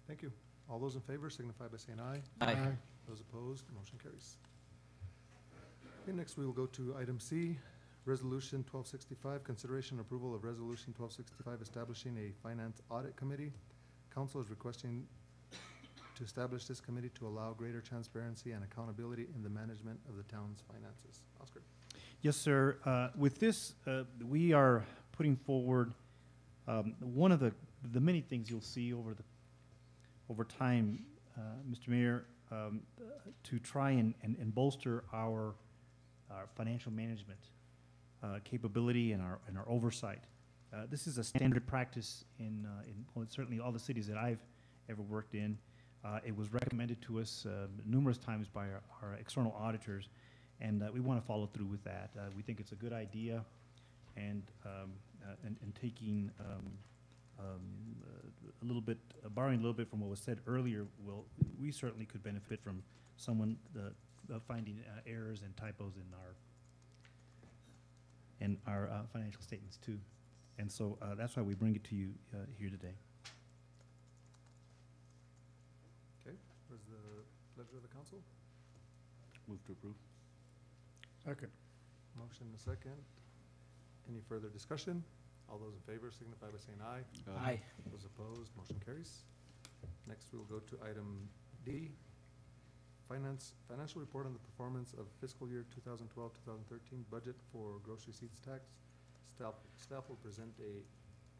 Thank you. All those in favor signify by saying aye. Aye. Those opposed, motion carries. Okay, next we will go to item C, Resolution 1265, consideration and approval of Resolution 1265 establishing a finance audit committee. Council is requesting to establish this committee to allow greater transparency and accountability in the management of the town's finances. Oscar. Yes, sir. With this, we are putting forward one of the many things you'll see over time, Mr. Mayor, to try and bolster our financial management capability and our oversight. This is a standard practice in certainly all the cities that I've ever worked in. It was recommended to us numerous times by our external auditors, and we want to follow through with that. We think it's a good idea, and taking a little bit, borrowing a little bit from what was said earlier, we certainly could benefit from someone finding errors and typos in our financial statements too. And so that's why we bring it to you here today. What is the pleasure of the council? Move to approve. Second. Motion and a second. Any further discussion? All those in favor signify by saying aye. Aye. Those opposed, motion carries. Next, we'll go to item D, financial report on the performance of fiscal year 2012-2013 budget for grocery receipts tax. Staff will present a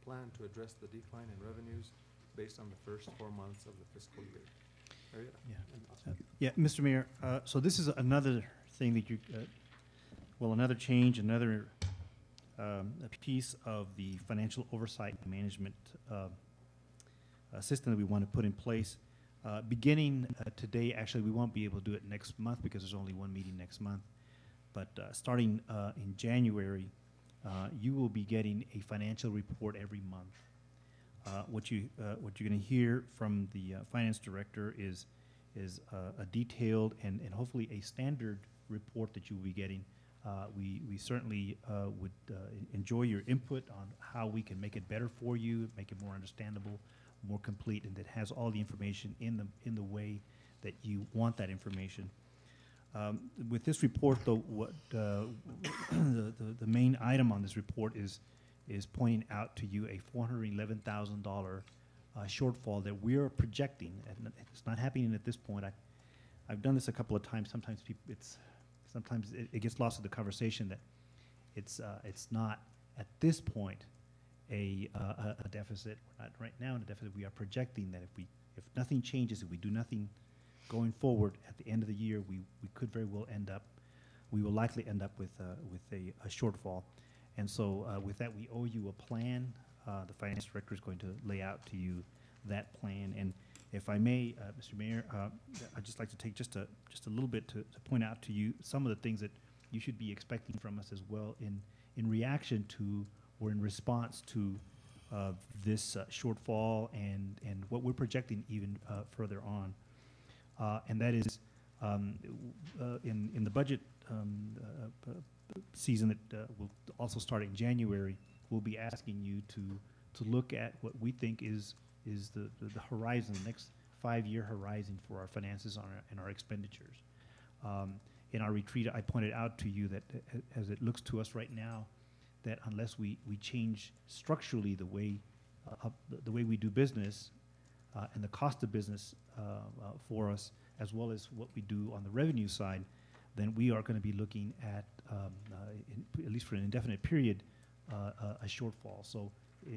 plan to address the decline in revenues based on the first 4 months of the fiscal year. Marietta? Yeah. And Oscar. Yeah, Mr. Mayor, so this is another thing that you, well, another change, another a piece of the financial oversight and management system that we want to put in place. Beginning today, actually, we won't be able to do it next month because there's only one meeting next month. But starting in January, you will be getting a financial report every month. What you're going to hear from the finance director is a detailed and hopefully a standard report that you will be getting. We certainly would enjoy your input on how we can make it better for you, make it more understandable, more complete, and that has all the information in the way that you want that information. With this report, though, what the main item on this report is pointing out to you a $411,000 shortfall that we are projecting, and it's not happening at this point. I've done this a couple of times. Sometimes it gets lost in the conversation that it's not at this point a deficit. We're not right now in a deficit. We are projecting that if nothing changes, if we do nothing going forward at the end of the year, we could very well we will likely end up with a shortfall. And so with that, we owe you a plan. The finance director is going to lay out to you that plan. And if I may, Mr. Mayor, I'd just like to take just a little bit to point out to you some of the things that you should be expecting from us as well in reaction to or in response to this shortfall and what we're projecting even further on. And that is in the budget season that will also start in January, we'll be asking you to look at what we think is the horizon, the next 5-year horizon for our finances and our expenditures. In our retreat, I pointed out to you that as it looks to us right now, that unless we change structurally the way we do business and the cost of business for us, as well as what we do on the revenue side, then we are going to be looking at least for an indefinite period, a shortfall. So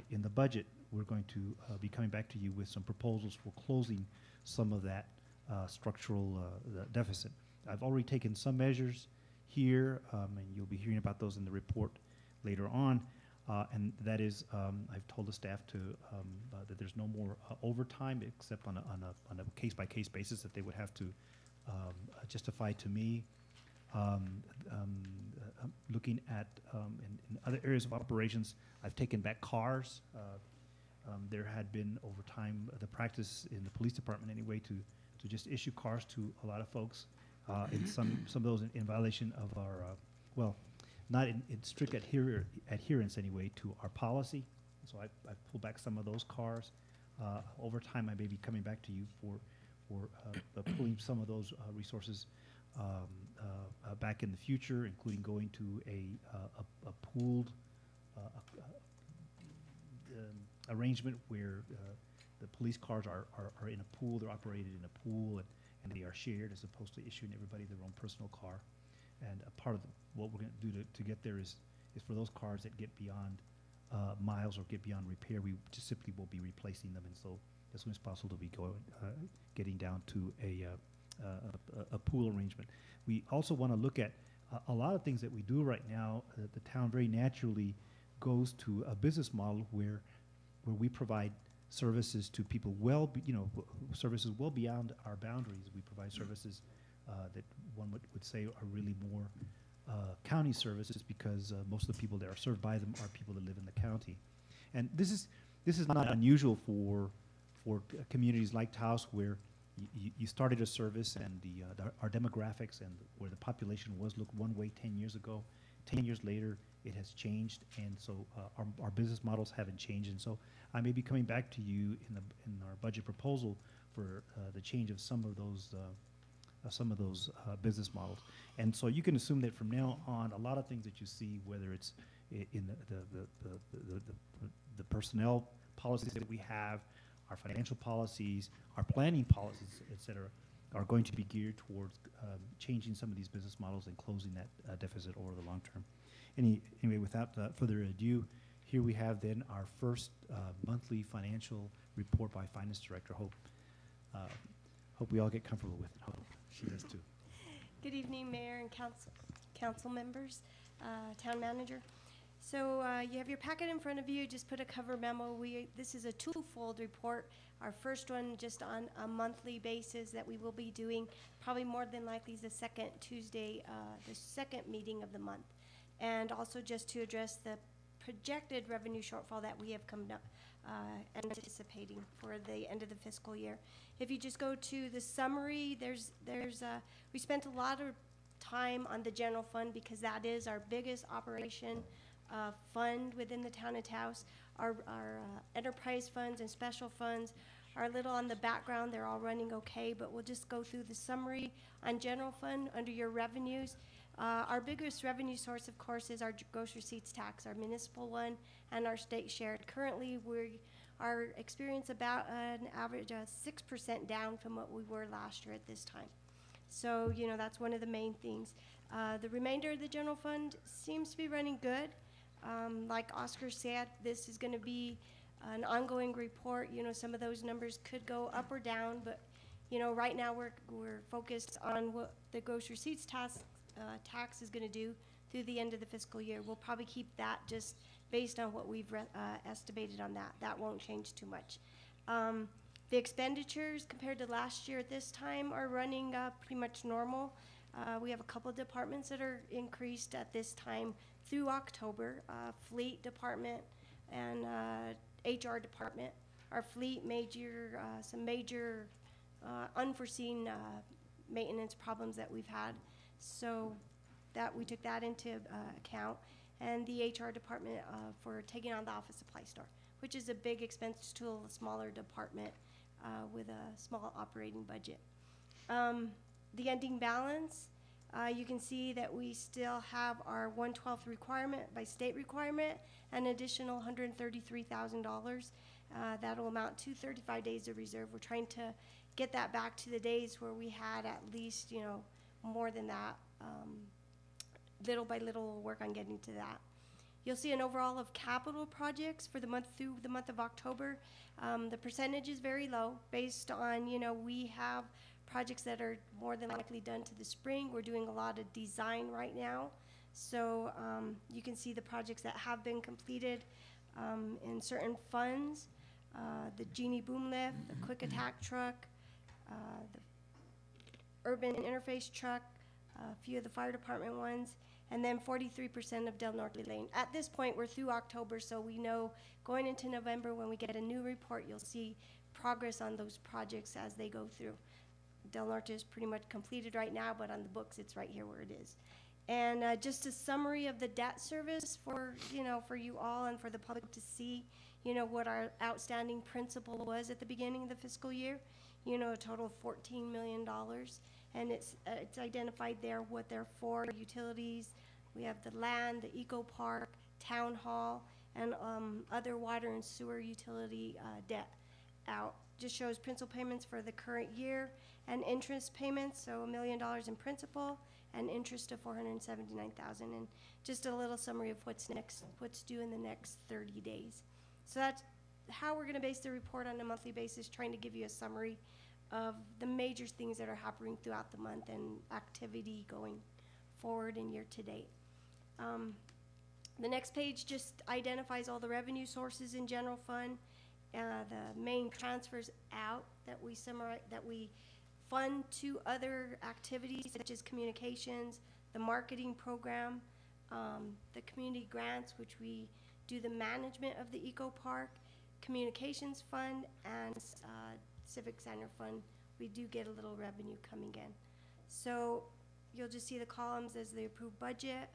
in the budget, we're going to be coming back to you with some proposals for closing some of that structural deficit. I've already taken some measures here, and you'll be hearing about those in the report later on. And that is, I've told the staff that there's no more overtime except on a case-by-case basis that they would have to justify to me. Looking at in other areas of operations, I've taken back cars. There had been over time the practice in the police department anyway to just issue cars to a lot of folks, and some of those in violation of our not in strict adherence anyway to our policy. So I pulled back some of those cars. Over time, I may be coming back to you for pulling some of those resources back in the future, including going to a pooled arrangement where the police cars are in a pool, they're operated in a pool, and they are shared as opposed to issuing everybody their own personal car. And a part of what we're going to do to get there is for those cars that get beyond miles or get beyond repair, we just simply will be replacing them. And so as soon as possible, we'll be getting down to a pool arrangement. We also want to look at a lot of things that we do right now. The town very naturally goes to a business model where we provide services to people services well beyond our boundaries. We provide services that one would say are really more county services because most of the people that are served by them are people that live in the county. And this is not unusual for communities like Taos, where you started a service and our demographics and where the population was looked one way 10 years ago 10 years later, it has changed, and so our business models haven't changed. And so I may be coming back to you in our budget proposal for the change of some of those business models. And so you can assume that from now on, a lot of things that you see, whether it's in the personnel policies that we have, our financial policies, our planning policies, et cetera, are going to be geared towards changing some of these business models and closing that deficit over the long term. Anyway, without further ado, here we have then our first monthly financial report by Finance Director Hope. Hope we all get comfortable with it. Hope she does too. Good evening, Mayor and council members, Town Manager. So you have your packet in front of you. Just put a cover memo. This is a twofold report. Our first one just on a monthly basis that we will be doing, probably more than likely is the second Tuesday, the second meeting of the month. And also just to address the projected revenue shortfall that we have come up anticipating for the end of the fiscal year. If you just go to the summary, we spent a lot of time on the general fund because that is our biggest operation fund within the town of Taos. Our enterprise funds and special funds are a little on the background. They're all running okay, but we'll just go through the summary on general fund under your revenues. Our biggest revenue source, of course, is our gross receipts tax, our municipal one, and our state shared. Currently, we are experiencing about an average of 6% down from what we were last year at this time. So, you know, that's one of the main things. The remainder of the general fund seems to be running good. Like Oscar said, this is going to be an ongoing report. You know, some of those numbers could go up or down, but, you know, right now we're focused on what the gross receipts tax is going to do through the end of the fiscal year. We'll probably keep that just based on what we've estimated on that. That won't change too much. The expenditures compared to last year at this time are running pretty much normal. We have a couple of departments that are increased at this time through October. Fleet department and HR department. Our fleet some major unforeseen maintenance problems that we've had. So that we took that into account. And the HR department for taking on the office supply store, which is a big expense to a smaller department with a small operating budget. The ending balance, you can see that we still have our 1/12 requirement by state requirement, an additional $133,000. That'll amount to 35 days of reserve. We're trying to get that back to the days where we had at least, you know, more than that. Little by little, we'll work on getting to that. You'll see an overall of capital projects for the month through the month of October. The percentage is very low based on, you know, we have projects that are more than likely done to the spring. We're doing a lot of design right now. So you can see the projects that have been completed in certain funds. The Genie boom lift, the quick attack truck, the urban interface truck, a few of the fire department ones, and then 43% of Del Norte Lane. At this point, we're through October, so we know going into November when we get a new report, you'll see progress on those projects as they go through. Del Norte is pretty much completed right now, but on the books, it's right here where it is. And just a summary of the debt service for, you know, for you all and for the public to see, you know, what our outstanding principal was at the beginning of the fiscal year. You know, a total of $14 million. And it's identified there what they're for, utilities. We have the land, the eco park, town hall, and other water and sewer utility debt out. Just shows principal payments for the current year and interest payments, so $1 million in principal and interest of $479,000. And just a little summary of what's due in the next 30 days. So that's how we're going to base the report on a monthly basis, trying to give you a summary of the major things that are happening throughout the month and activity going forward and year to date. The next page just identifies all the revenue sources in general fund, the main transfers out that we fund to other activities such as communications, the marketing program, the community grants, which we do the management of the eco park, communications fund, and Civic Center Fund. We do get a little revenue coming in. So you'll just see the columns as the approved budget,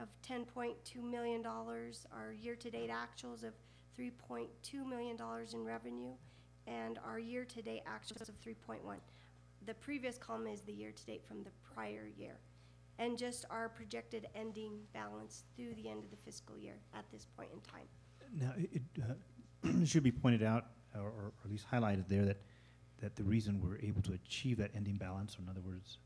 of $10.2 million, our year-to-date actuals of $3.2 million in revenue, and our year-to-date actuals of 3.1. The previous column is the year-to-date from the prior year, and just our projected ending balance through the end of the fiscal year at this point in time. Now, it should be pointed out, or at least highlighted there, that the reason we're able to achieve that ending balance, or in other words,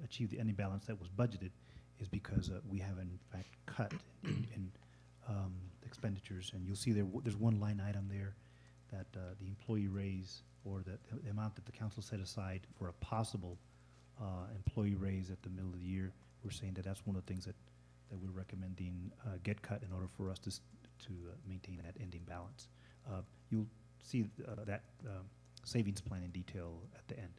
achieve the ending balance that was budgeted, is because we have in fact cut in expenditures, and you'll see there's one line item there that the employee raise, or the amount that the council set aside for a possible employee raise at the middle of the year. We're saying that that's one of the things that we're recommending get cut in order for us to maintain that ending balance. You'll see that savings plan in detail at the end.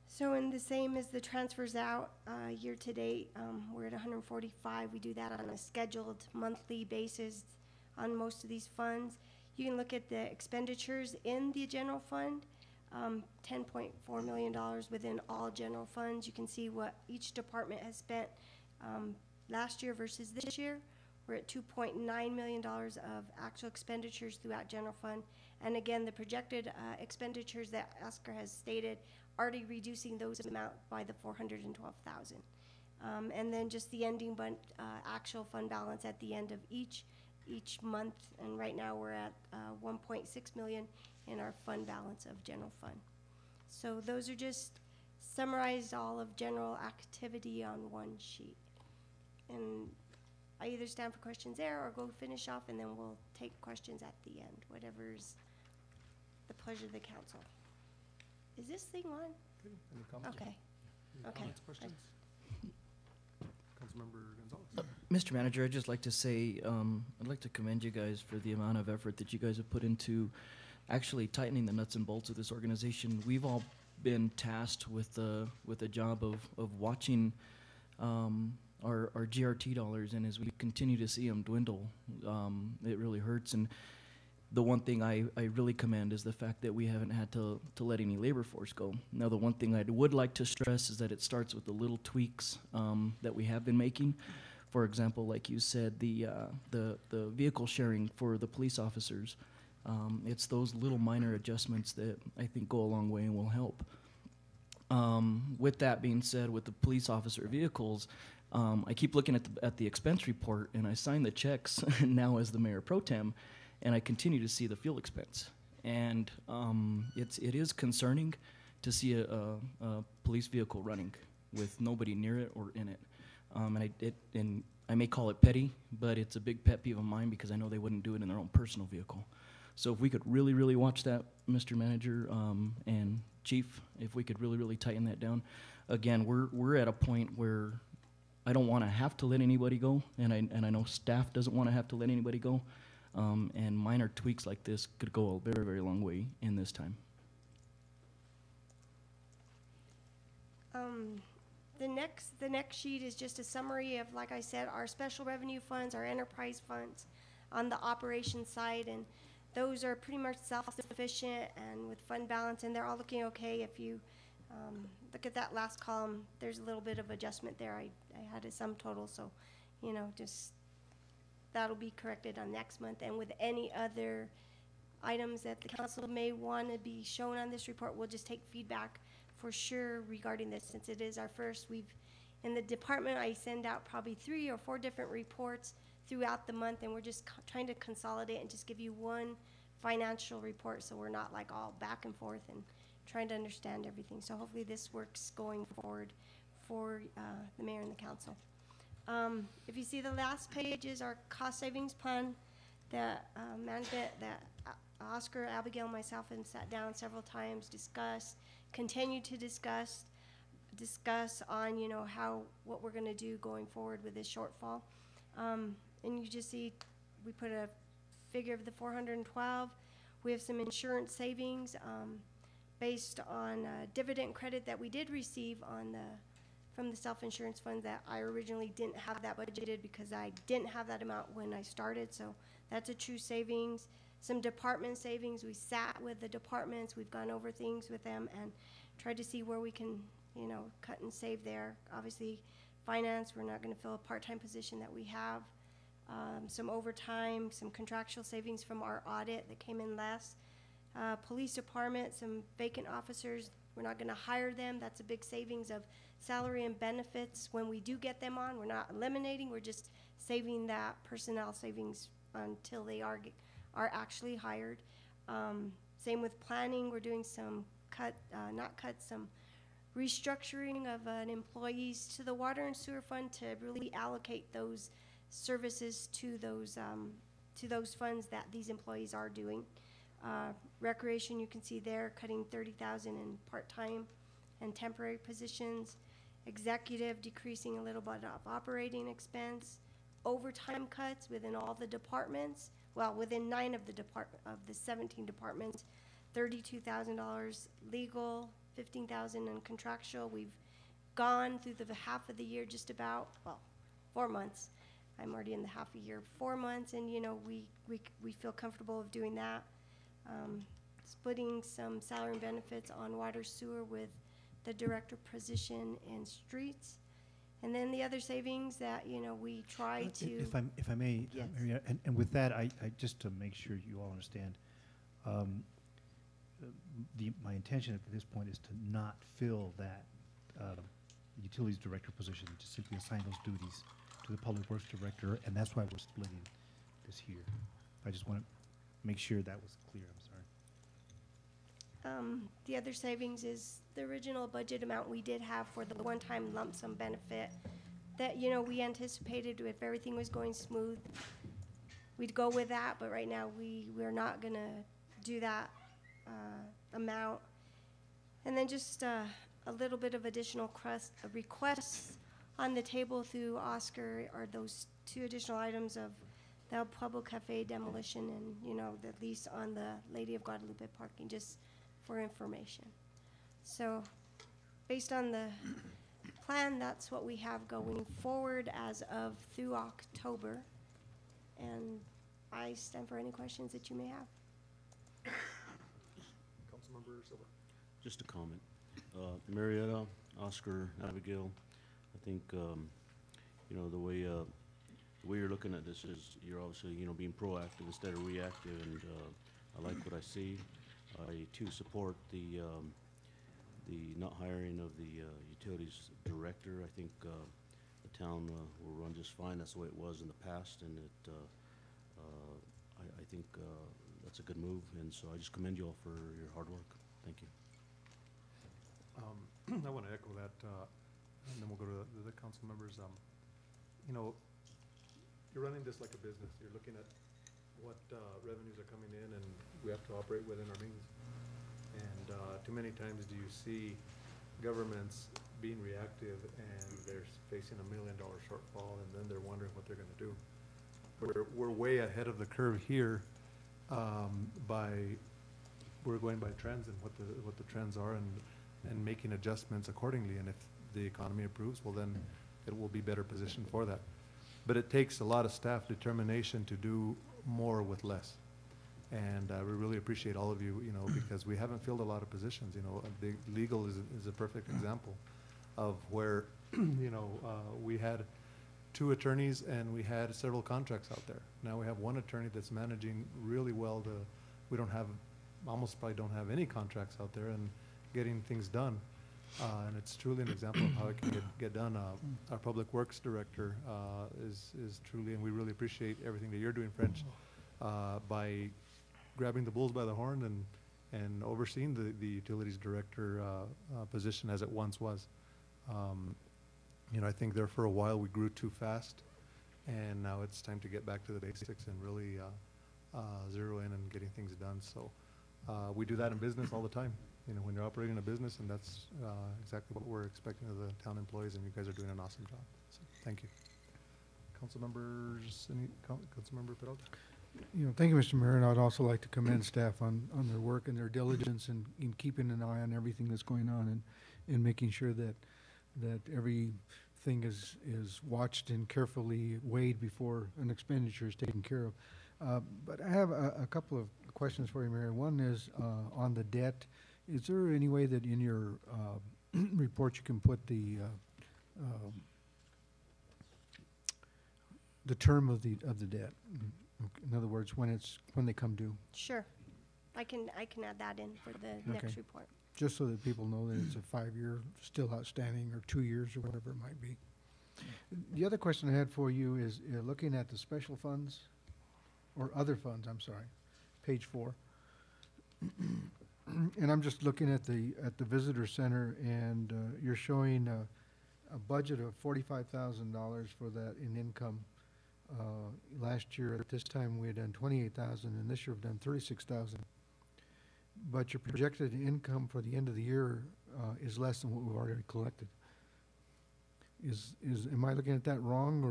So in the same as the transfers out, year to date, we're at 145. We do that on a scheduled monthly basis on most of these funds. You can look at the expenditures in the general fund, $10.4 million within all general funds. You can see what each department has spent last year versus this year. We're at $2.9 million of actual expenditures throughout general fund. And again, the projected expenditures that Oscar has stated, already reducing those amount by the $412,000. And then just the ending actual fund balance at the end of each month. And right now we're at 1.6 million in our fund balance of general fund. So those are just summarized all of general activity on one sheet. And I either stand for questions there or go finish off, and then we'll take questions at the end, whatever's the pleasure of the council. Is this thing on? Any comments? Okay. Any Okay. comments, questions? Councilmember Gonzalez. Mr. Manager, I'd just like to say, I'd like to commend you guys for the amount of effort that you guys have put into actually tightening the nuts and bolts of this organization. We've all been tasked with the job of watching our GRT dollars, and as we continue to see them dwindle, it really hurts. And the one thing I really commend is the fact that we haven't had to let any labor force go. Now, the one thing I would like to stress is that it starts with the little tweaks that we have been making. For example, like you said, the vehicle sharing for the police officers. It's those little minor adjustments that I think go a long way and will help. With that being said, with the police officer vehicles, I keep looking at the expense report, and I sign the checks now as the mayor pro tem, and I continue to see the fuel expense. And it is concerning to see a police vehicle running with nobody near it or in it. And I may call it petty, but it's a big pet peeve of mine because I know they wouldn't do it in their own personal vehicle. So if we could really, really watch that, Mr. Manager and Chief, if we could really, really tighten that down. Again, we're at a point where I don't want to have to let anybody go, and I know staff doesn't want to have to let anybody go. And minor tweaks like this could go a very, very long way in this time. The next sheet is just a summary of, like I said, our special revenue funds, our enterprise funds on the operations side, and those are pretty much self-sufficient and with fund balance, and they're all looking okay. If you look at that last column, there's a little bit of adjustment there. I had a sum total, so just that'll be corrected on next month. And with any other items that the council may want to be shown on this report, we'll just take feedback for sure regarding this, since it is our first. In the department, I send out probably 3 or 4 different reports throughout the month, and we're just trying to consolidate and just give you one financial report, so we're not like all back and forth and trying to understand everything. So hopefully this works going forward for the mayor and the council. If you see the last page is our cost savings plan that management, that Oscar, Abigail, myself, and sat down several times, discussed, continue to discuss on, what we're going to do going forward with this shortfall. And you just see we put a figure of the 412. We have some insurance savings based on dividend credit that we did receive from the self-insurance fund that I originally didn't have that budgeted because I didn't have that amount when I started. So that's a true savings. Some department savings. We sat with the departments. We've gone over things with them and tried to see where we can, cut and save there. Obviously, Finance, we're not gonna fill a part-time position that we have. Some overtime, some contractual savings from our audit that came in less. Police department, some vacant officers, we're not gonna hire them. That's a big savings of salary and benefits. When we do get them on, we're not eliminating, we're just saving that personnel savings until they are actually hired. Same with planning, we're doing some some restructuring of an employees to the water and sewer fund to really allocate those services to those funds that these employees are doing. Recreation, you can see there, cutting 30,000 in part-time and temporary positions. Executive, decreasing a little bit of operating expense. Overtime cuts within all the departments, well, within 9 of the 17 departments. $32,000 legal, 15,000 in contractual. We've gone through the half of the year just about, well, 4 months. I'm already in the half a year, 4 months, and you know, we feel comfortable of doing that. Splitting some salary and benefits on water sewer with the director position in streets. And then the other savings that, you know, we try to. If I may, Yes. Maria, and with that, I just to make sure you all understand, my intention at this point is to not fill that utilities director position, just simply assign those duties to the public works director, and that's why we're splitting this here. I just want to make sure that was clear. I'm sorry. The other savings is the original budget amount we did have for the one-time lump sum benefit that, you know, we anticipated if everything was going smooth, we'd go with that, but right now we're not gonna do that amount. And then just a little bit of additional requests on the table through Oscar are those 2 additional items of the Pueblo Cafe demolition and, you know, the lease on the Lady of Guadalupe parking, just for information. So based on the plan, that's what we have going forward as of through October. And I stand for any questions that you may have. Councilmember Silva. Just a comment. Marietta, Oscar, Abigail, I think, you know, the way you're looking at this is you're obviously, you know, being proactive instead of reactive, and I like what I see. I too support the not hiring of the utilities director. I think the town will run just fine. That's the way it was in the past, and I think that's a good move, and so I just commend you all for your hard work. Thank you. I want to echo that, and then we'll go to the other council members. You know, you're running this like a business. You're looking at what revenues are coming in, and we have to operate within our means. And too many times do you see governments being reactive and they're facing $1 million shortfall, and then they're wondering what they're going to do. We're way ahead of the curve here we're going by trends and what the trends are, and making adjustments accordingly. And if the economy improves, well, then it will be better positioned for that. But it takes a lot of staff determination to do more with less. And we really appreciate all of you, you know, because we haven't filled a lot of positions. You know, the legal is a perfect example of where, you know, we had 2 attorneys and we had several contracts out there. Now we have 1 attorney that's managing really well. We don't have, almost probably don't have any contracts out there and getting things done. And it's truly an example of how it can get done. Our public works director is truly, and we really appreciate everything that you're doing, French, by grabbing the bulls by the horn and overseeing the utilities director position as it once was. You know, I think there for a while we grew too fast, and now it's time to get back to the basics and really zero in and getting things done. So we do that in business all the time. You know, when you're operating a business, and that's exactly what we're expecting of the town employees, and you guys are doing an awesome job. So thank you. Council members, Councilmember Peralta. You know, thank you, Mr. Mayor, and I'd also like to commend staff on their work and their diligence and in keeping an eye on everything that's going on and making sure that everything is watched and carefully weighed before an expenditure is taken care of. But I have a couple of questions for you, Mayor. One is on the debt. Is there any way that in your report you can put the the term of the debt. In other words, when they come due, Sure. I can add that in for the next Okay. report. just so that people know that it's a 5-year still outstanding, or 2 years, or whatever it might be. The other question I had for you is, looking at the special funds, or other funds, I'm sorry, page 4. And I'm just looking at the visitor center, and you're showing a budget of $45,000 for that in income. Last year at this time we had done 28,000, and this year we've done 36,000. But your projected income for the end of the year is less than what we've already collected. Am I looking at that wrong,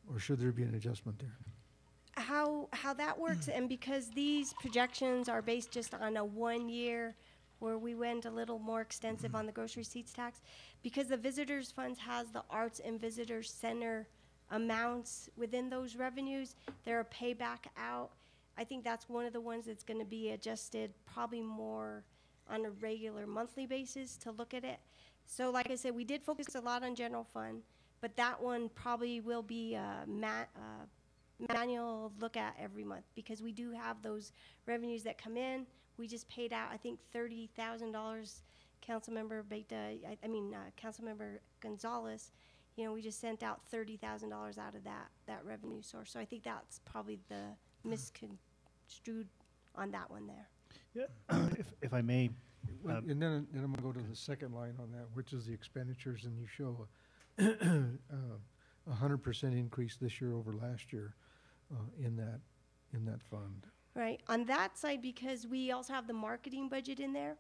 or should there be an adjustment there? How that works, and because these projections are based just on a 1 year, where we went a little more extensive on the grocery receipts tax, because the visitors funds has the arts and visitor center amounts within those revenues, they're a payback out. I think that's one of the ones that's going to be adjusted probably more on a regular monthly basis to look at it. So like I said, we did focus a lot on general fund, but that one probably will be a manual look at every month, because we do have those revenues that come in. We just paid out, I think, $30,000. Councilmember Beta, Councilmember Gonzalez, we just sent out $30,000 out of that revenue source. So I think that's probably the misconstrued on that one there. Yeah, if I may. And then I'm gonna go to the second line on that, which is the expenditures, and you show a 100% increase this year over last year in that fund. Right, on that side, because we also have the marketing budget in there,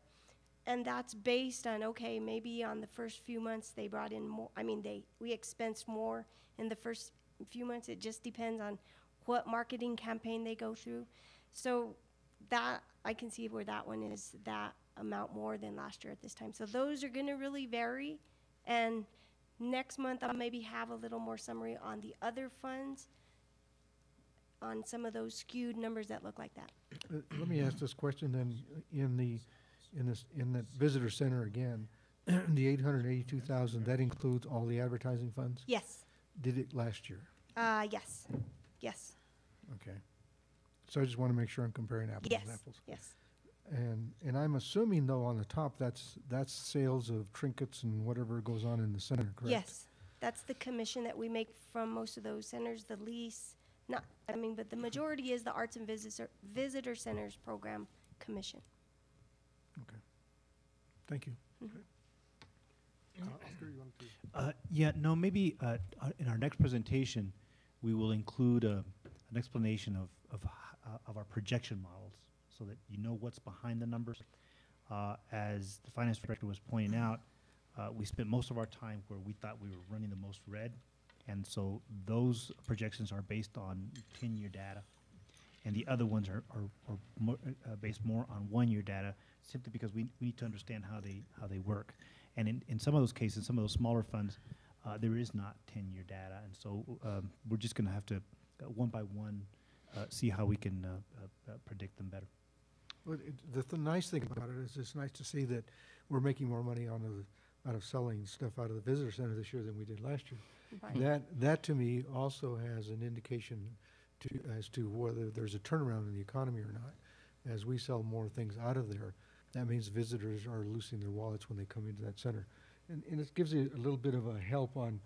and that's based on, okay, maybe on the first few months they brought in more, we expensed more in the first few months. It just depends on what marketing campaign they go through. So that, I can see where that one is that amount more than last year at this time. So those are gonna really vary, and next month I'll maybe have a little more summary on the other funds, on some of those skewed numbers that look like that. Let me ask this question then. In that visitor center again, the 882,000, that includes all the advertising funds? Yes. Did it last year? Yes. Okay. So I just want to make sure I'm comparing apples Yes. and apples. Yes. And I'm assuming, though, on the top, that's sales of trinkets and whatever goes on in the center, correct? Yes, that's the commission that we make from most of those centers, the lease, but the majority is the Arts and Visitor Centers Program Commission. Okay. Thank you. Oscar, you want to? Yeah, no, maybe in our next presentation, we will include an explanation of our projection models, so that you know what's behind the numbers. As the finance director was pointing out, we spent most of our time where we thought we were running the most red, and so those projections are based on 10-year data, and the other ones are more, based more on 1-year data, simply because we need to understand how they work. And in some of those cases, some of those smaller funds, there is not 10-year data, and so we're just going to have to one by one see how we can predict them better. Well, the nice thing about it is it's nice to see that we're making more money out of selling stuff out of the visitor center this year than we did last year. Right. That to me also has an indication as to whether there's a turnaround in the economy or not. As we sell more things out of there, that means visitors are loosening their wallets when they come into that center. And it gives you a little bit of a help on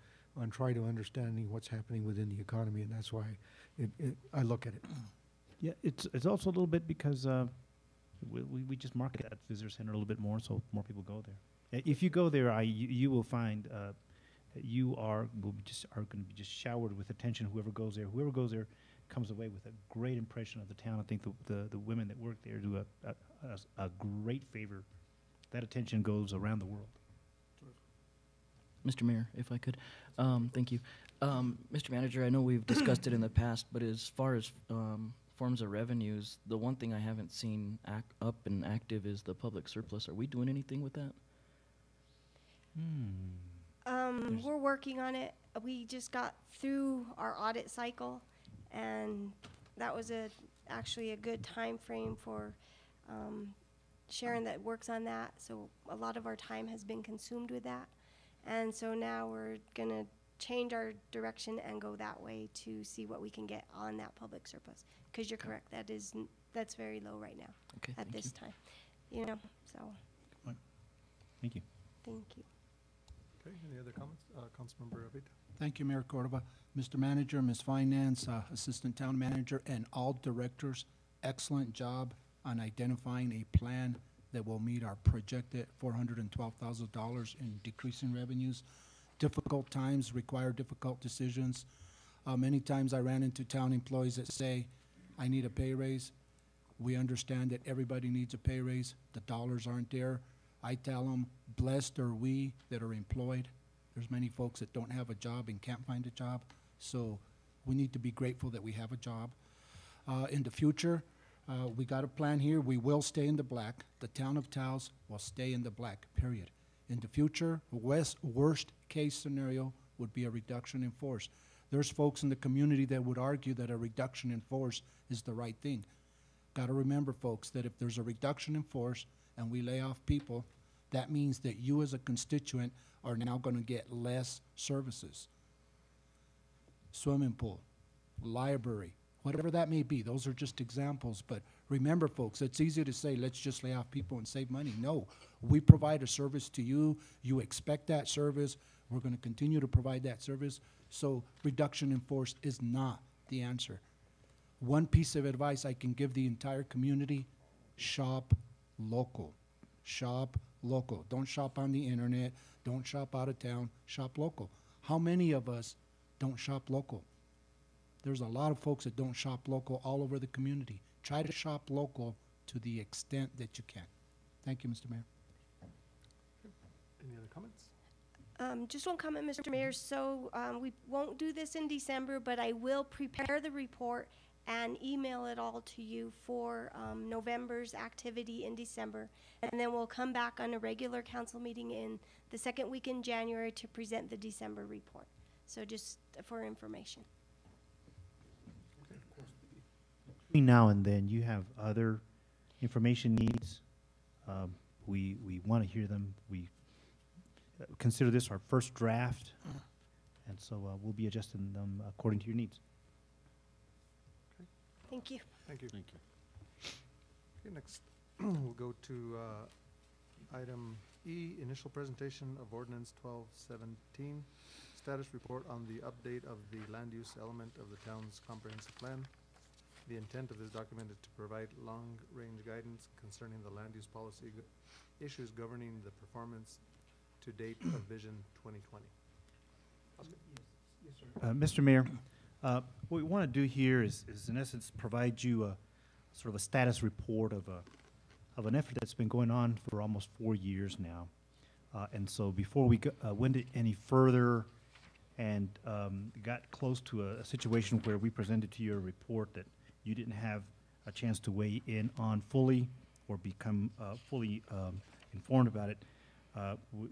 trying to understanding what's happening within the economy, and that's why I look at it. Yeah, it's also a little bit because we just market that visitor center a little bit more, so more people go there. If you go there, you will find that you are going to be just showered with attention. Whoever goes there comes away with a great impression of the town. I think the women that work there do a great favor. That attention goes around the world. Mr. Mayor, if I could, thank you. Mr. Manager, I know we've discussed it in the past, but as far as forms of revenues, the one thing I haven't seen up and active is the public surplus. Are we doing anything with that? We're working on it. We just got through our audit cycle, and that was actually a good time frame for Sharon that works on that. So a lot of our time has been consumed with that. And so now we're gonna change our direction and go that way to see what we can get on that public surplus. Because you're correct, that's very low right now Okay, at thank this you. time. You know, so, Thank you. thank you. Okay, any other comments? Councilmember Abita? Thank you, Mayor Cordova. Mr. Manager, Ms. Finance, Assistant Town Manager, and all directors, excellent job on identifying a plan that will meet our projected $412,000 in decreasing revenues. Difficult times require difficult decisions. Many times I ran into town employees that say, I need a pay raise. We understand that everybody needs a pay raise. The dollars aren't there. I tell them, blessed are we that are employed. There's many folks that don't have a job and can't find a job. So we need to be grateful that we have a job. In the future, we got a plan here. We will stay in the black. The town of Taos will stay in the black, period. In the future, worst case scenario would be a reduction in force. There's folks in the community that would argue that a reduction in force is the right thing. Got to remember, folks, that if there's a reduction in force and we lay off people, that means that you as a constituent are now going to get less services. Swimming pool, library, whatever that may be. Those are just examples. But remember, folks, it's easy to say, let's just lay off people and save money. No, we provide a service to you. You expect that service. We're going to continue to provide that service. So reduction in force is not the answer. One piece of advice I can give the entire community, shop local. Shop local. Don't shop on the internet. Don't shop out of town. Shop local. How many of us don't shop local? There's a lot of folks that don't shop local all over the community. Try to shop local to the extent that you can. Thank you, Mr. Mayor. Any other comments? Just one comment, Mr. Mayor. So we won't do this in December, but I will prepare the report and email it all to you for November's activity in December. And then we'll come back on a regular council meeting in the second week in January to present the December report. So just for information. Between now and then, you have other information needs. We want to hear them. We consider this our first draft, and so we'll be adjusting them according to your needs. Thank you. Thank you. Thank you. Okay, next, we'll go to item E, initial presentation of ordinance 1217, status report on the update of the land use element of the town's comprehensive plan. The intent of this document is to provide long-range guidance concerning the land use policy issues governing the performance to date of Vision 2020. Mr. Mayor, what we want to do here is in essence provide you a sort of a status report of an effort that's been going on for almost 4 years now. And so before we went any further and got close to a situation where we presented to you a report that you didn't have a chance to weigh in on fully or become fully informed about it,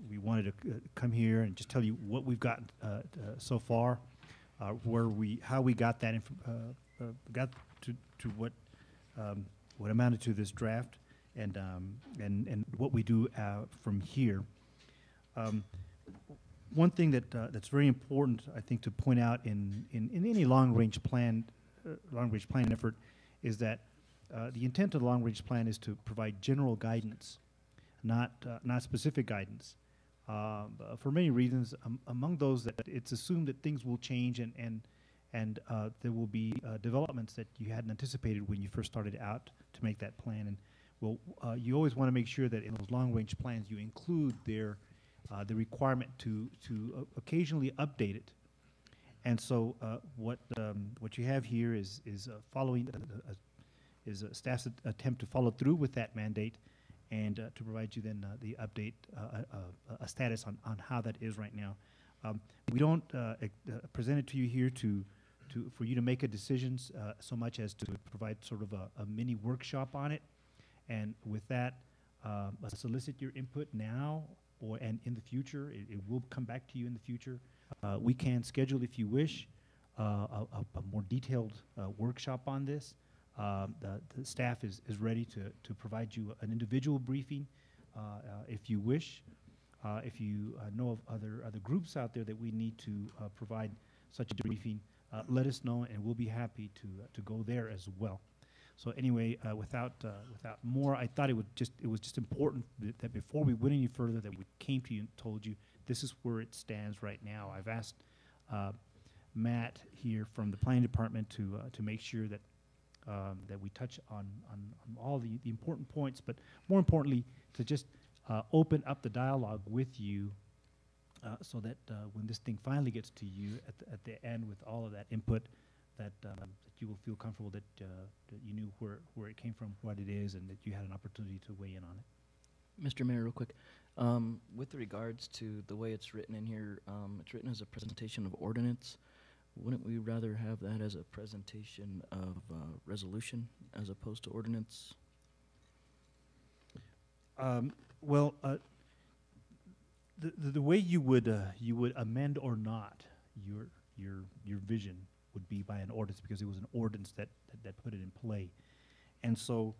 we wanted to come here and just tell you what we've got so far, how we got that got to what amounted to this draft, and what we do from here. One thing that's very important, I think, to point out in any long-range plan effort is that the intent of the long-range plan is to provide general guidance, not specific guidance, for many reasons. Among those, that it's assumed that things will change and there will be developments that you hadn't anticipated when you first started out to make that plan. And well, you always want to make sure that in those long-range plans you include the requirement to occasionally update it. And so what you have here is following is a staff's attempt to follow through with that mandate, and to provide you then the update, a status on how that is right now. We don't present it to you here for you to make a decision so much as to provide sort of a mini workshop on it, and with that solicit your input now and in the future. It will come back to you in the future. We can schedule, if you wish, a more detailed workshop on this. The staff is ready to provide you an individual briefing if you wish. If you know of other groups out there that we need to provide such a briefing, let us know, and we'll be happy to go there as well. So anyway, without more, I thought it was just important that before we went any further, that we came to you and told you this is where it stands right now. I've asked Matt here from the planning department to make sure that that we touch on all the important points, but more importantly, to just open up the dialogue with you so that when this thing finally gets to you at the end with all of that input, that you will feel comfortable that you knew where it came from, what it is, and that you had an opportunity to weigh in on it. Mr. Mayor, real quick, with regards to the way it's written in here, it's written as a presentation of ordinance. Wouldn't we rather have that as a presentation of resolution as opposed to ordinance? Well, the way you would amend or not your vision would be by an ordinance, because it was an ordinance that put it in play, and so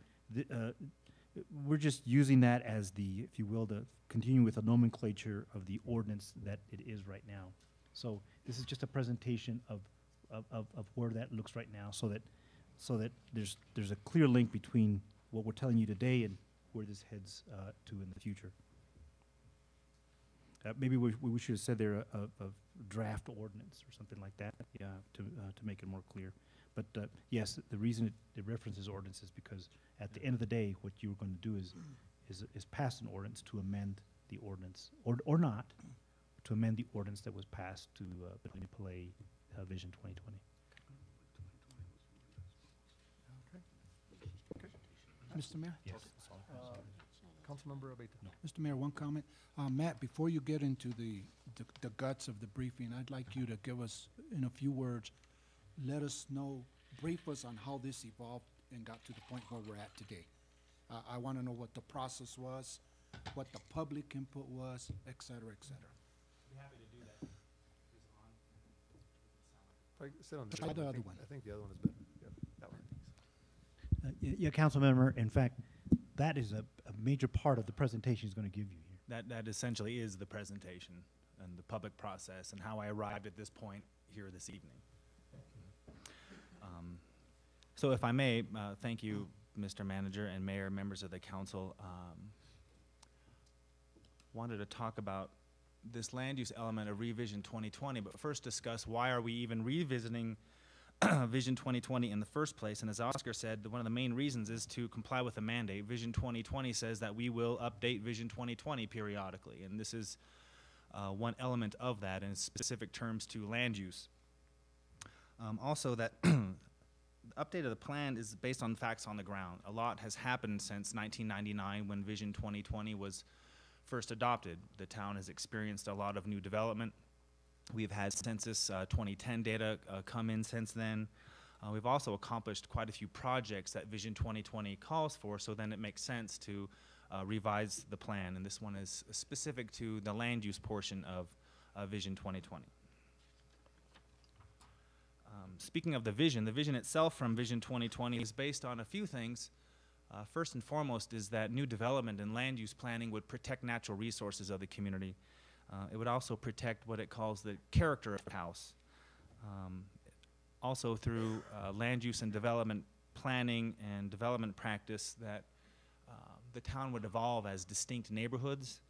we're just using that as the, if you will, to continue with the nomenclature of the ordinance that it is right now. So this is just a presentation of where that looks right now, so that there's a clear link between what we're telling you today and where this heads to in the future. Maybe we should have said there a draft ordinance or something like that, yeah, to make it more clear. But yes, the reason it references ordinance is because at the end of the day, what you're going to do is pass an ordinance to amend the ordinance, or not, to amend the ordinance that was passed to put into play Vision 2020. Mr. Mayor? Yes. Councilmember Abeyta. No. Mr. Mayor, one comment. Matt, before you get into the guts of the briefing, I'd like you to give us, in a few words, let us know, brief us on how this evolved and got to the point where we're at today. I want to know what the process was, what the public input was, et cetera, et cetera. Be happy to do that. If I sit on this Try the I other think- one. I think the other one is better. Yeah, that one. Yeah, council member, in fact, that is a major part of the presentation he's going to give you here. That essentially is the presentation and the public process and how I arrived at this point here this evening. So if I may, thank you, Mr. Manager and Mayor, members of the council. Wanted to talk about this land use element of Revision 2020, but first discuss why are we even revisiting Vision 2020 in the first place. And as Oscar said, one of the main reasons is to comply with the mandate. Vision 2020 says that we will update Vision 2020 periodically, and this is one element of that in specific terms to land use. Also, that the update of the plan is based on facts on the ground. A lot has happened since 1999 when Vision 2020 was first adopted. The town has experienced a lot of new development. We've had Census 2010 data come in since then. We've also accomplished quite a few projects that Vision 2020 calls for, so then it makes sense to revise the plan, and this one is specific to the land use portion of Vision 2020. Speaking of the vision itself from Vision 2020 is based on a few things. First and foremost is that new development and land use planning would protect natural resources of the community. It would also protect what it calls the character of Taos. Also through land use and development planning and development practice, that the town would evolve as distinct neighborhoods,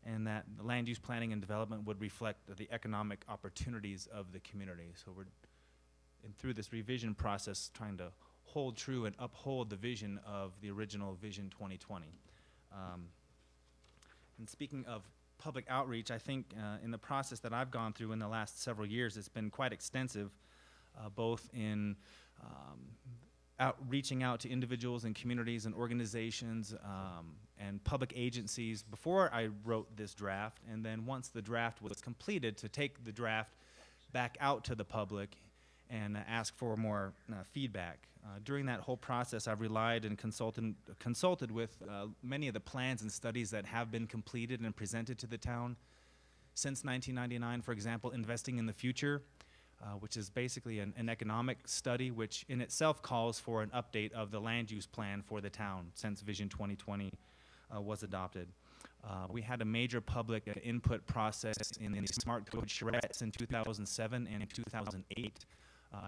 and that the land use planning and development would reflect the economic opportunities of the community. So we're, and through this revision process, trying to hold true and uphold the vision of the original Vision 2020. And speaking of public outreach, I think in the process that I've gone through in the last several years, it's been quite extensive, both in reaching out to individuals and communities and organizations and public agencies before I wrote this draft, and then once the draft was completed, to take the draft back out to the public and ask for more feedback. During that whole process, I've relied and consulted with many of the plans and studies that have been completed and presented to the town since 1999. For example, Investing in the Future, which is basically an economic study, which in itself calls for an update of the land use plan for the town since Vision 2020. was adopted. We had a major public input process in the smart code charrettes in 2007 and in 2008.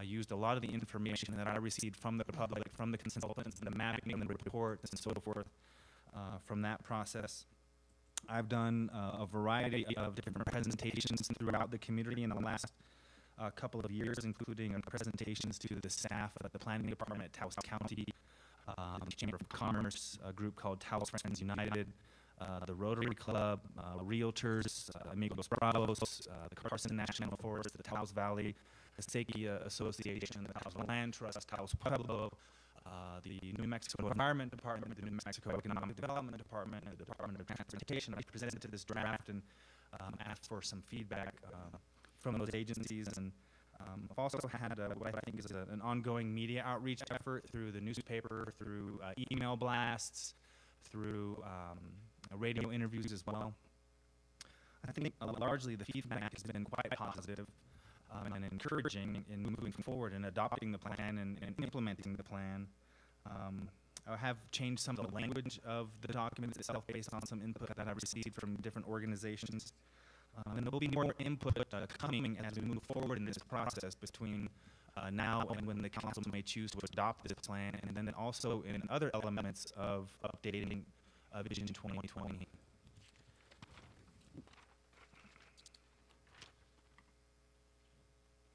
Used a lot of the information that I received from the public, from the consultants, the mapping, the reports, and so forth from that process. I've done a variety of different presentations throughout the community in the last couple of years, including presentations to the staff at the Planning Department at Taos County, the Chamber of Commerce, a group called Taos Friends United, the Rotary Club, Realtors, Amigos Bravos, the Carson National Forest, the Taos Valley, the Sequia Association, the Taos Land Trust, Taos Pueblo, the New Mexico Environment Department, the New Mexico Economic Development Department, and the Department of Transportation. I presented this draft and asked for some feedback from those agencies, and I've also had what I think is an ongoing media outreach effort through the newspaper, through email blasts, through radio interviews as well. I think largely the feedback has been quite positive and encouraging in moving forward and adopting the plan and implementing the plan. I have changed some of the language of the document itself based on some input that I've received from different organizations. And there will be more input coming as we move forward in this process between now and when the council may choose to adopt this plan, and then also in other elements of updating Vision 2020.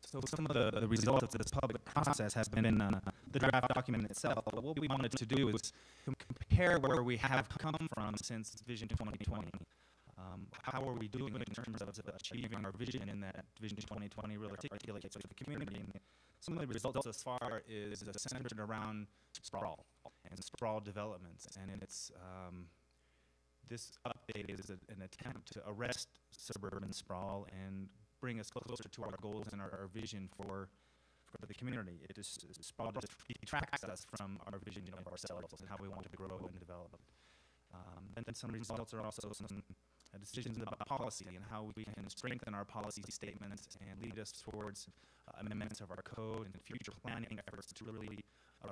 So some of the results of this public process has been in the draft document itself, but what we wanted to do is compare where we have come from since Vision 2020. How are we doing in terms of achieving our vision in that Vision 2020 really articulates for the community? And some of the results thus far is centered around sprawl and sprawl developments, and it's this update is an attempt to arrest suburban sprawl and bring us closer to our goals and our vision for the community. It is sprawl just detracts us from our vision of ourselves and how we want to grow and develop. And then some results are also some decisions about policy and how we can strengthen our policy statements and lead us towards amendments of our code and future planning efforts to really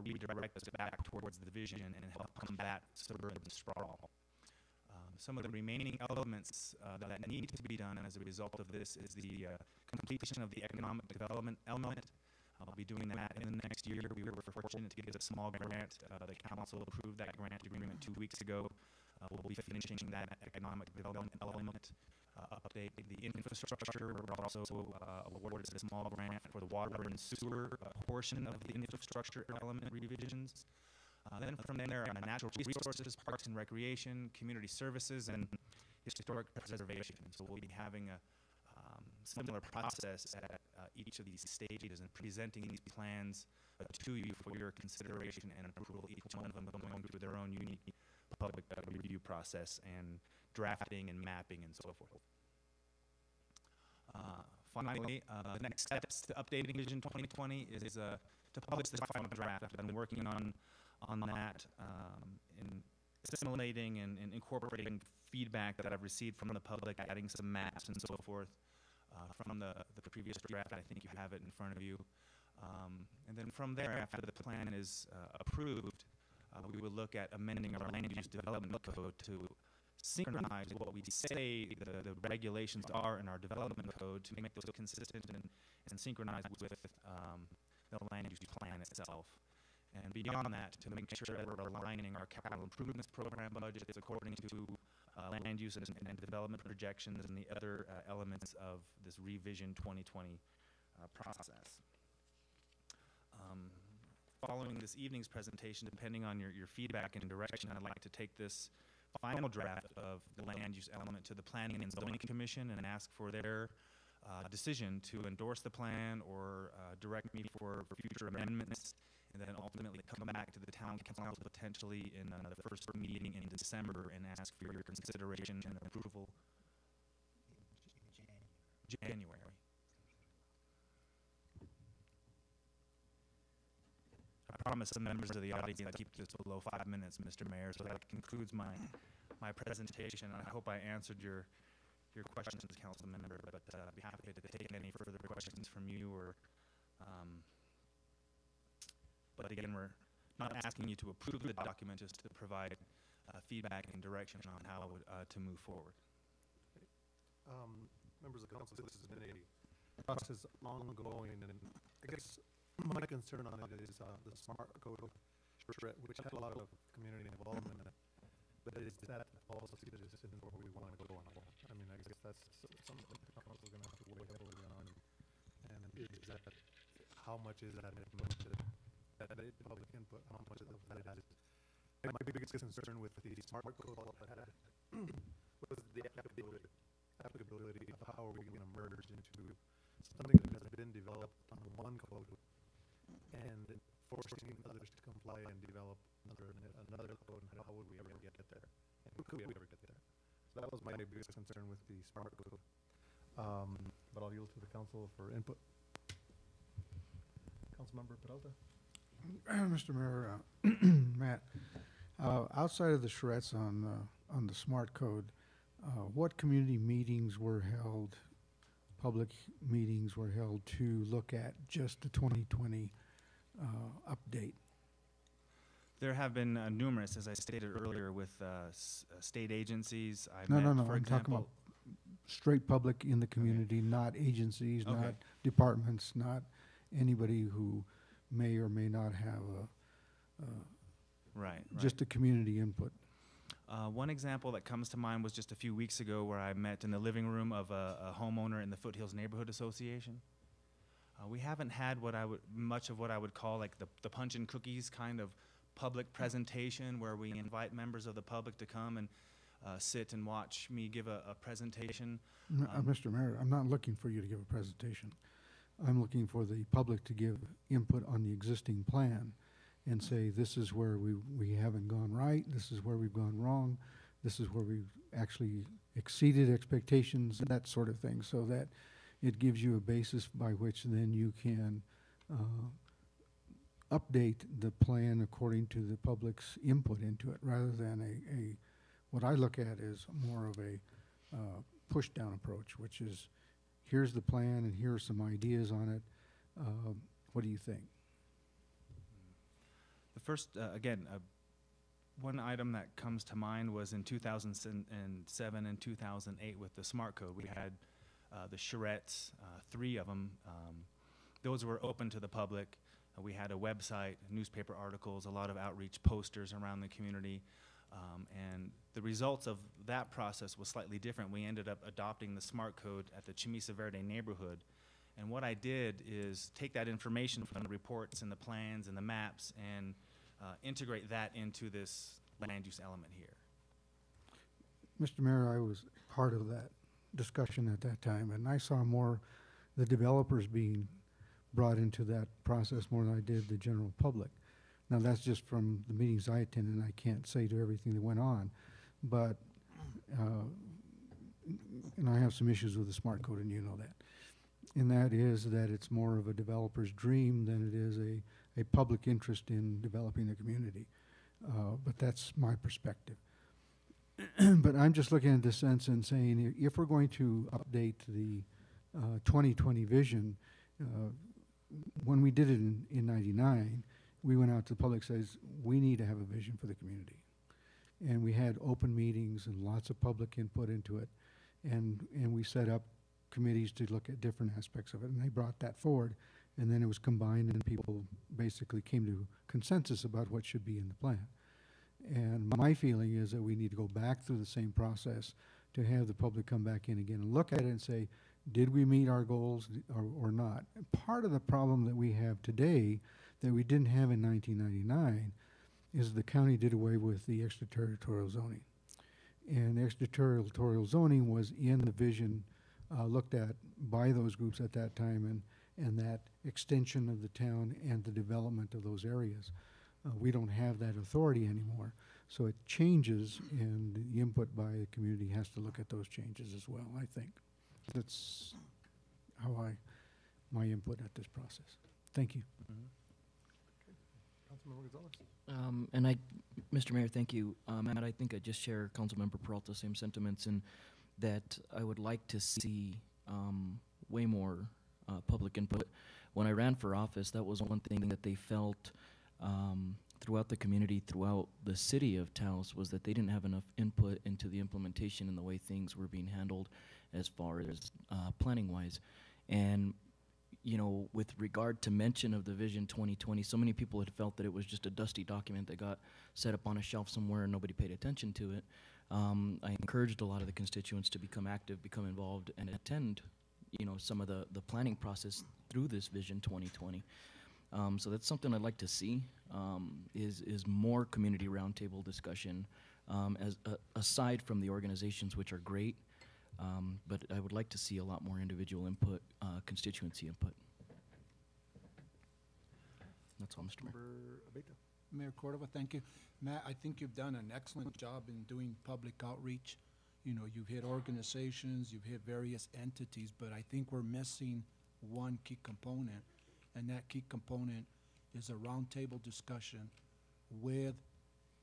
redirect us back towards the vision and help combat suburban sprawl. Some of the remaining elements that need to be done as a result of this is the completion of the economic development element. I'll be doing that in the next year. We were fortunate to get a small grant. The council approved that grant agreement 2 weeks ago. We'll be finishing that economic development element, update the infrastructure. We're also awarded a small grant for the water and sewer portion of the infrastructure element revisions. Then from there, natural resources, parks and recreation, community services, and historic preservation. So we'll be having a similar process at each of these stages and presenting these plans to you for your consideration and approval, each one of them going through their own unique public review process and drafting and mapping and so forth. Finally, the next steps to updating Vision 2020 is to publish this final draft. I've been working on that, in assimilating and incorporating feedback that I've received from the public, adding some maps and so forth from the previous draft. I think you have it in front of you. And then from there, after the plan is approved, we will look at amending our land use development code to synchronize what we say the regulations are in our development code to make those consistent and synchronized with the land use plan itself. And beyond that, to make sure that we're aligning our capital improvements program budgets according to land use and development projections and the other elements of this revision 2020 process. Following this evening's presentation, depending on your feedback and direction, I'd like to take this final draft of the land use element to the Planning and Zoning Commission and ask for their decision to endorse the plan or direct me for future amendments, and then ultimately come back to the town council potentially in the first meeting in December and ask for your consideration and approval. January. I promise the members of the audience I keep this below 5 minutes, Mr. Mayor, so that concludes my presentation. I hope I answered your questions, council member, but I'd be happy to take any further questions from you or but again, we're not asking you to approve the document, just to provide feedback and direction on how to move forward. Members of council, this has been a process ongoing, and I guess my concern on it is the smart code charrette, which had a lot of community involvement in it. But is that policy that is in where we want to go on? I mean, I guess that's something the council is going to have to weigh heavily on. And is that, how much is that implemented? That public input, how much of that is? My biggest concern with the smart code that had was the applicability of how are we going to merge into something that has been developed on one code and forcing others to comply and develop another code, and how would we ever get there? And could we ever get there? So that was my biggest concern with the smart code. But I'll yield to the council for input. Councilmember Peralta. Mr. Mayor, Matt, outside of the charrettes on the smart code, what community meetings were held, public meetings were held to look at just the 2020 update? There have been numerous, as I stated earlier, with state agencies. No, for I'm talking example, about straight public in the community, not agencies, Okay. not departments, not anybody who may or may not have right. just a community input. One example that comes to mind was just a few weeks ago where I met in the living room of a homeowner in the Foothills Neighborhood Association. We haven't had much of what I would call like the punch and cookies kind of public presentation where we invite members of the public to come and sit and watch me give a presentation. Mr. Mayor, I'm not looking for you to give a presentation. I'm looking for the public to give input on the existing plan and say, this is where we haven't gone right, this is where we've gone wrong, this is where we've actually exceeded expectations, that sort of thing, so that it gives you a basis by which then you can update the plan according to the public's input into it, rather than what I look at is more of a push-down approach, which is, here's the plan and here are some ideas on it. What do you think? The first, one item that comes to mind was in 2007 and 2008 with the smart code. We had the charrettes, 3 of them. Those were open to the public. We had a website, newspaper articles, a lot of outreach posters around the community. And the results of that process was slightly different. We ended up adopting the smart code at the Chimisa Verde neighborhood. And what I did is take that information from the reports and the plans and the maps and integrate that into this land use element here. Mr. Mayor, I was part of that discussion at that time, and I saw more the developers being brought into that process more than I did the general public. Now, that's just from the meetings I attended, and I can't say to everything that went on, but, and I have some issues with the smart code, and you know that. And that is that it's more of a developer's dream than it is a public interest in developing the community. But that's my perspective. But I'm just looking at this sense and saying, if we're going to update the 2020 vision, when we did it in 99, we went out to the public, says, we need to have a vision for the community. And we had open meetings and lots of public input into it. And we set up committees to look at different aspects of it, and they brought that forward, and then it was combined, and people basically came to consensus about what should be in the plan. And my feeling is that we need to go back through the same process to have the public come back in again and look at it and say, did we meet our goals or not? And part of the problem that we have today that we didn't have in 1999 is the county did away with the extraterritorial zoning. And the extraterritorial zoning was in the vision looked at by those groups at that time, and that extension of the town and the development of those areas. We don't have that authority anymore, so it changes, and the input by the community has to look at those changes as well, I think. That's how my input at this process. Thank you. Councilmember Gonzalez. Mr. Mayor, thank you. And I think I just share Councilmember Peralta's same sentiments in that I would like to see way more public input. When I ran for office, that was one thing that they felt throughout the community, throughout the city of Taos, was that they didn't have enough input into the implementation and the way things were being handled as far as planning-wise. And you know, with regard to mention of the Vision 2020, so many people had felt that it was just a dusty document that got set up on a shelf somewhere and nobody paid attention to it. I encouraged a lot of the constituents to become active, become involved, and attend, you know, some of the planning process through this Vision 2020. So that's something I'd like to see, is more community roundtable discussion, aside from the organizations, which are great. But I would like to see a lot more individual input, constituency input. That's all, Mr. Mayor. Mayor Cordova, thank you. Matt, I think you've done an excellent job in doing public outreach. You know, you've hit organizations, you've hit various entities, but I think we're missing one key component, and that key component is a roundtable discussion with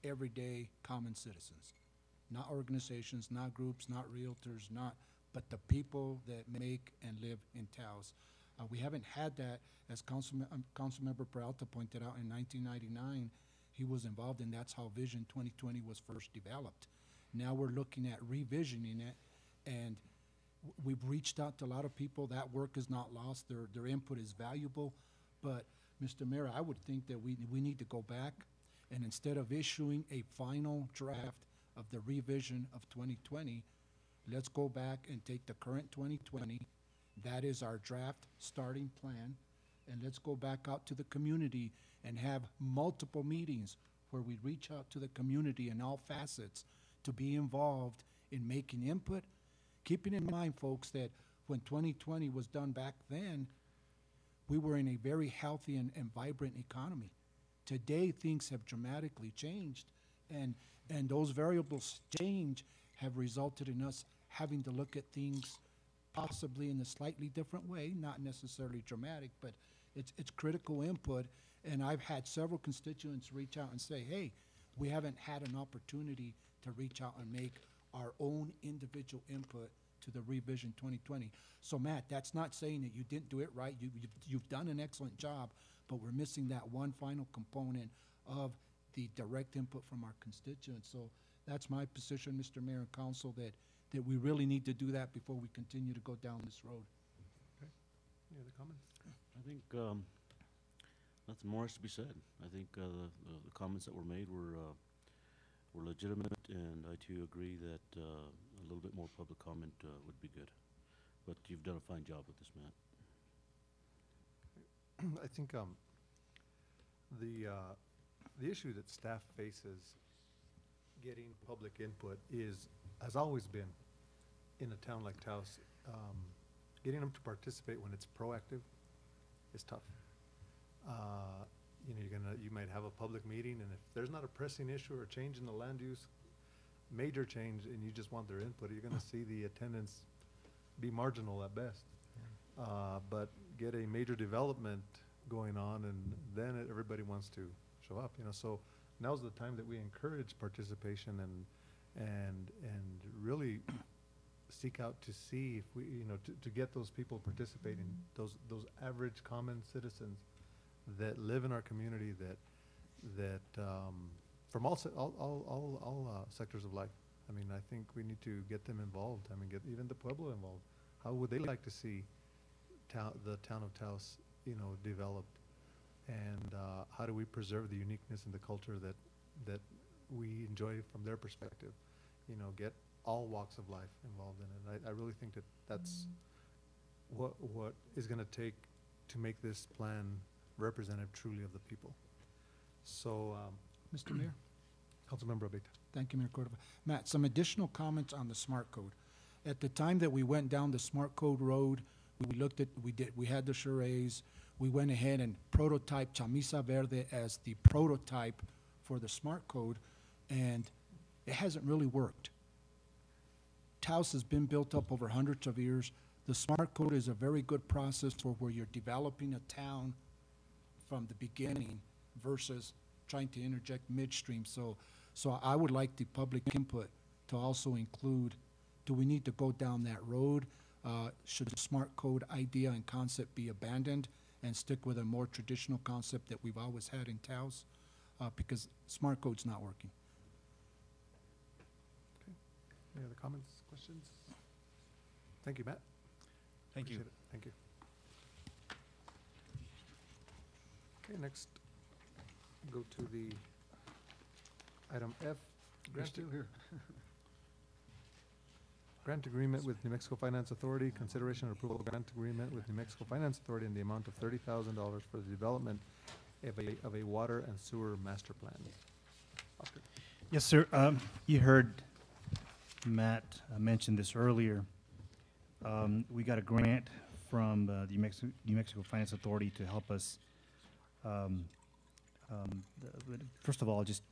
everyday common citizens. Not organizations, not groups, not realtors, but the people that make and live in Taos. We haven't had that, as Councilmember Peralta pointed out, in 1999. He was involved, and that's how Vision 2020 was first developed. Now we're looking at revisioning it, and we've reached out to a lot of people. That work is not lost. Their input is valuable. But, Mr. Mayor, I would think that we need to go back, and instead of issuing a final draft of the revision of 2020, let's go back and take the current 2020, that is our draft starting plan, and let's go back out to the community and have multiple meetings where we reach out to the community in all facets to be involved in making input. Keeping in mind, folks, that when 2020 was done back then, we were in a very healthy and vibrant economy. Today, things have dramatically changed, and those variables change have resulted in us having to look at things possibly in a slightly different way, not necessarily dramatic, but it's critical input. And I've had several constituents reach out and say, hey, we haven't had an opportunity to reach out and make our own individual input to the revision 2020. So Matt, that's not saying that you didn't do it right. You've done an excellent job, but we're missing that one final component of the direct input from our constituents. So that's my position, Mr. Mayor and Council, that we really need to do that before we continue to go down this road. Okay. Any other comments? I think nothing more has to be said. I think the comments that were made were legitimate, and I too agree that a little bit more public comment would be good. But you've done a fine job with this, Matt. I think the issue that staff faces getting public input has always been, in a town like Taos, getting them to participate when it's proactive is tough. You know, you might have a public meeting, and if there's not a pressing issue or change in the land use, major change, and you just want their input, you're going to see the attendance be marginal at best. But get a major development going on, and then everybody wants to show up. You know, so now's the time that we encourage participation and really seek out to see if we, you know, to get those people participating, those average common citizens that live in our community, that from all sectors of life. I mean, I think we need to get them involved. I mean, get even the Pueblo involved. How would they like to see the town of Taos, you know, developed? And how do we preserve the uniqueness and the culture that we enjoy from their perspective? You know, get all walks of life involved in it. I really think that's what is going to take to make this plan representative truly of the people. So, Mr. Mayor? Councilmember Abeta. Thank you, Mayor Cordova. Matt, some additional comments on the SMART code. At the time that we went down the SMART code road, we had the charades. We went ahead and prototyped Chamisa Verde as the prototype for the SMART code, and it hasn't really worked. Taos has been built up over hundreds of years. The SMART code is a very good process for where you're developing a town from the beginning versus trying to interject midstream. So I would like the public input to also include, do we need to go down that road? Should the SMART code idea and concept be abandoned and stick with a more traditional concept that we've always had in Taos? because smart code's not working. Any other comments, questions? Thank you, Matt. Thank you. Appreciate it. Thank you. Okay, next, go to the item F. You're grant still here. Grant agreement with New Mexico Finance Authority, consideration and approval of grant agreement with New Mexico Finance Authority in the amount of $30,000 for the development of a water and sewer master plan. Oscar. Yes, sir. You heard Matt mention this earlier. We got a grant from the New Mexico Finance Authority to help us, first of all, just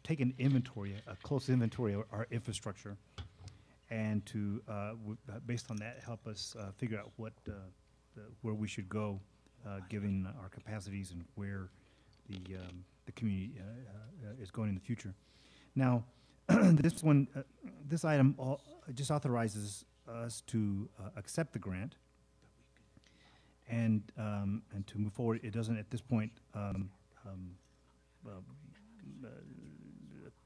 take an inventory, a close inventory of our infrastructure, and to, based on that, help us figure out where we should go, given our capacities and where the community is going in the future. Now, this item just authorizes us to accept the grant and to move forward. It doesn't at this point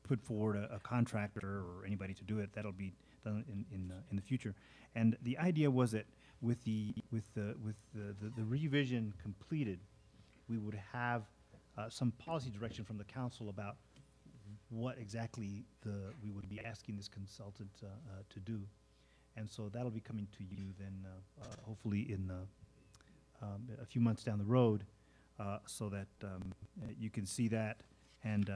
put forward a contractor or anybody to do it. That'll be done in the future. And the idea was that with the revision completed, we would have some policy direction from the council about what exactly we would be asking this consultant to do. And so that'll be coming to you then, hopefully in a few months down the road, so that you can see that and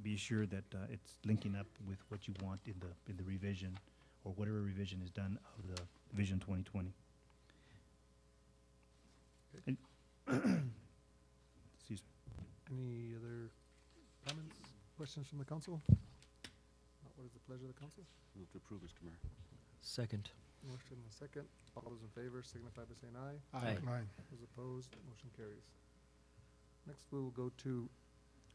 be assured that it's linking up with what you want in the revision, or whatever revision is done of the Vision 2020. And excuse me. Any other comments, questions from the council? What is the pleasure of the council? Move to approve, Mr. Mayor. Second. Motion and a second. All those in favor signify by saying aye. Aye. Aye. Those opposed, motion carries. Next, we will go to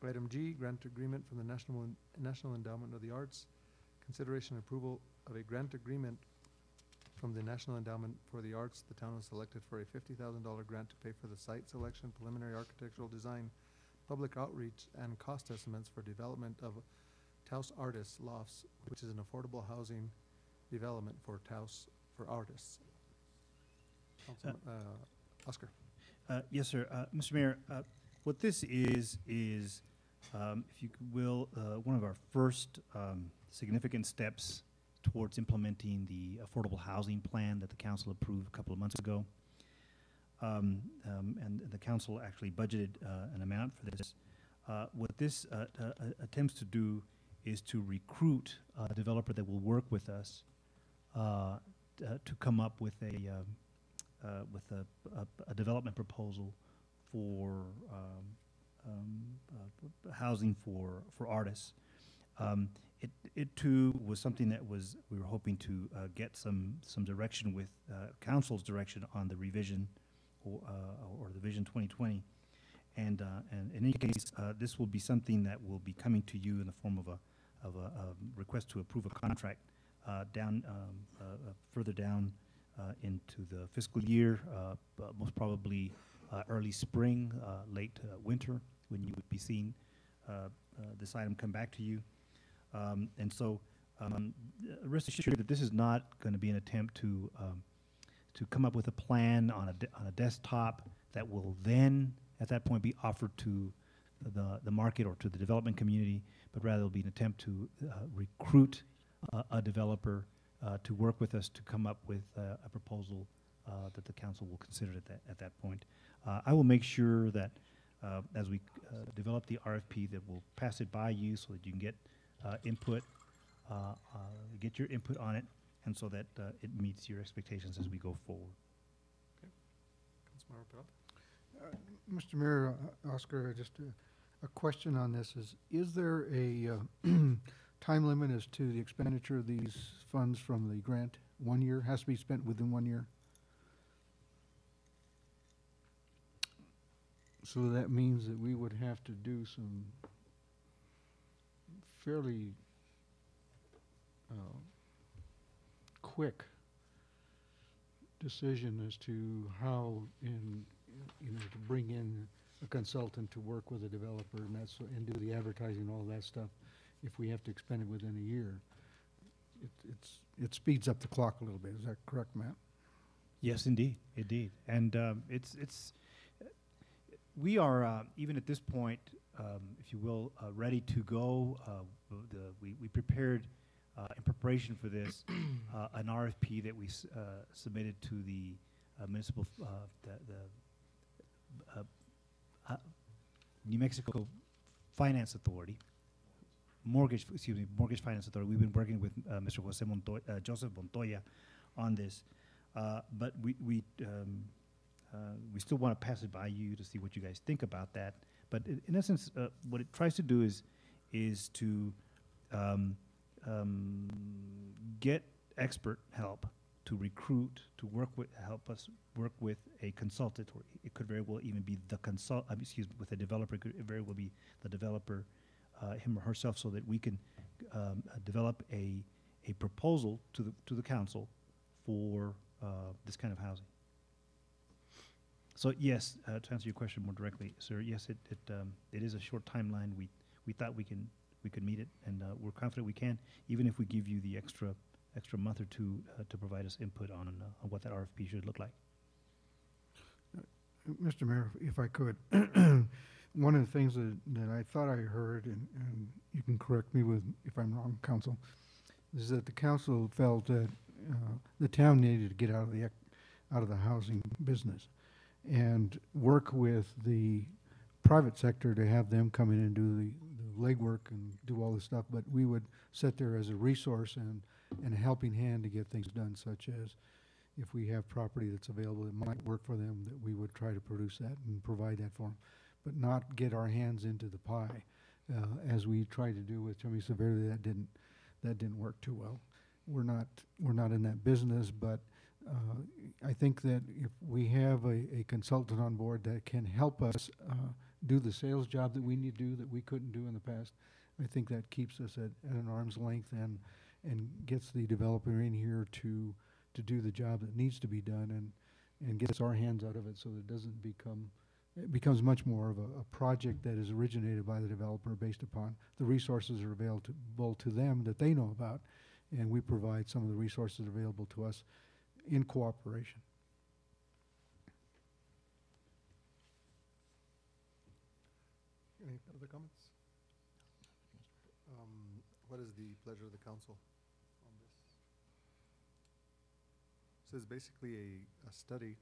item G, grant agreement from the National Endowment of the Arts. Consideration and approval of a grant agreement from the National Endowment for the Arts. The town was selected for a $50,000 grant to pay for the site selection, preliminary architectural design, public outreach, and cost estimates for development of Taos Artists Lofts, which is an affordable housing development for Taos for artists. Oscar. Yes, sir. Mr. Mayor, what this is, if you will, one of our first significant steps towards implementing the affordable housing plan that the council approved a couple of months ago. And the council actually budgeted an amount for this. What this attempts to do is to recruit a developer that will work with us to come up with a development proposal for housing for artists. It too was something that we were hoping to get some direction with council's direction on the revision or the Vision 2020. And in any case, this will be something that will be coming to you in the form of a request to approve a contract further down into the fiscal year, most probably early spring, late winter, when you would be seeing this item come back to you. And so rest assured that this is not going to be an attempt to come up with a plan on a desktop that will then, at that point, be offered to the market or to the development community, but rather it will be an attempt to recruit a developer to work with us to come up with a proposal that the council will consider at that point. I will make sure that as we develop the RFP, that we'll pass it by you so that you can get input, get your input on it, and so that it meets your expectations as we go forward. Okay. Councilmember Peralta. Mr. Mayor, Oscar, just a question on this is there a time limit as to the expenditure of these funds from the grant? 1 year, has to be spent within 1 year? So that means that we would have to do some fairly quick decision as to how to bring in a consultant to work with a developer and that's, and do the advertising, all that stuff, if we have to expend it within a year, it speeds up the clock a little bit. Is that correct, Matt? Yes, indeed, indeed. And we are, even at this point, if you will, ready to go. We prepared, in preparation for this, an RFP that we submitted to the municipal, New Mexico Finance Authority, Mortgage Finance Authority. We've been working with Mr. Joseph Montoya on this, but we still want to pass it by you to see what you guys think about that. But in essence, what it tries to do is to get expert help, to recruit, to work with, help us work with a consultant, or it could very well even be the with a developer. It could very well be the developer, him or herself, so that we can develop a proposal to the council for this kind of housing. So yes, to answer your question more directly, sir, yes, it is a short timeline. We thought we could meet it, and we're confident we can, even if we give you the extra month or two to provide us input on what that RFP should look like. Mr. Mayor, if I could, one of the things that I thought I heard, and you can correct me if I'm wrong, Council, is that the council felt that the town needed to get out of the housing business and work with the private sector to have them come in and do the legwork and do all this stuff, but we would sit there as a resource and a helping hand to get things done, such as if we have property that's available that might work for them, that we would try to produce that and provide that for them, but not get our hands into the pie, as we tried to do with Chummy Severely. That didn't work too well. We're not in that business, but I think that if we have a consultant on board that can help us do the sales job that we need to do that we couldn't do in the past, I think that keeps us at an arm's length and gets the developer in here to do the job that needs to be done and gets our hands out of it, so that it becomes much more of a project that is originated by the developer based upon the resources that are available to them that they know about, and we provide some of the resources available to us in cooperation. Any other comments? What is the pleasure of the council on this? So it's basically a study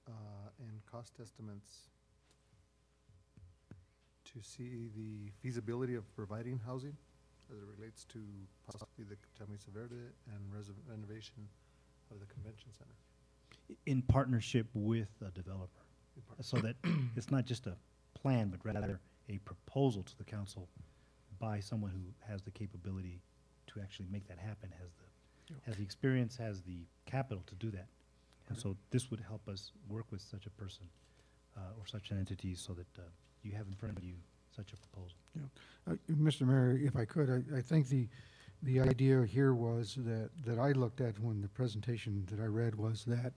and cost estimates to see the feasibility of providing housing as it relates to possibly the Chamisa Verde and renovation of the convention center. In partnership with a developer, so that it's not just a plan, but rather a proposal to the council by someone who has the capability to actually make that happen, has the experience, has the capital to do that. And so this would help us work with such a person or such an entity, so that you have in front of you such a proposal. Yeah. Mr. Mayor, if I could, I think the idea here was that I looked at when the presentation that I read was that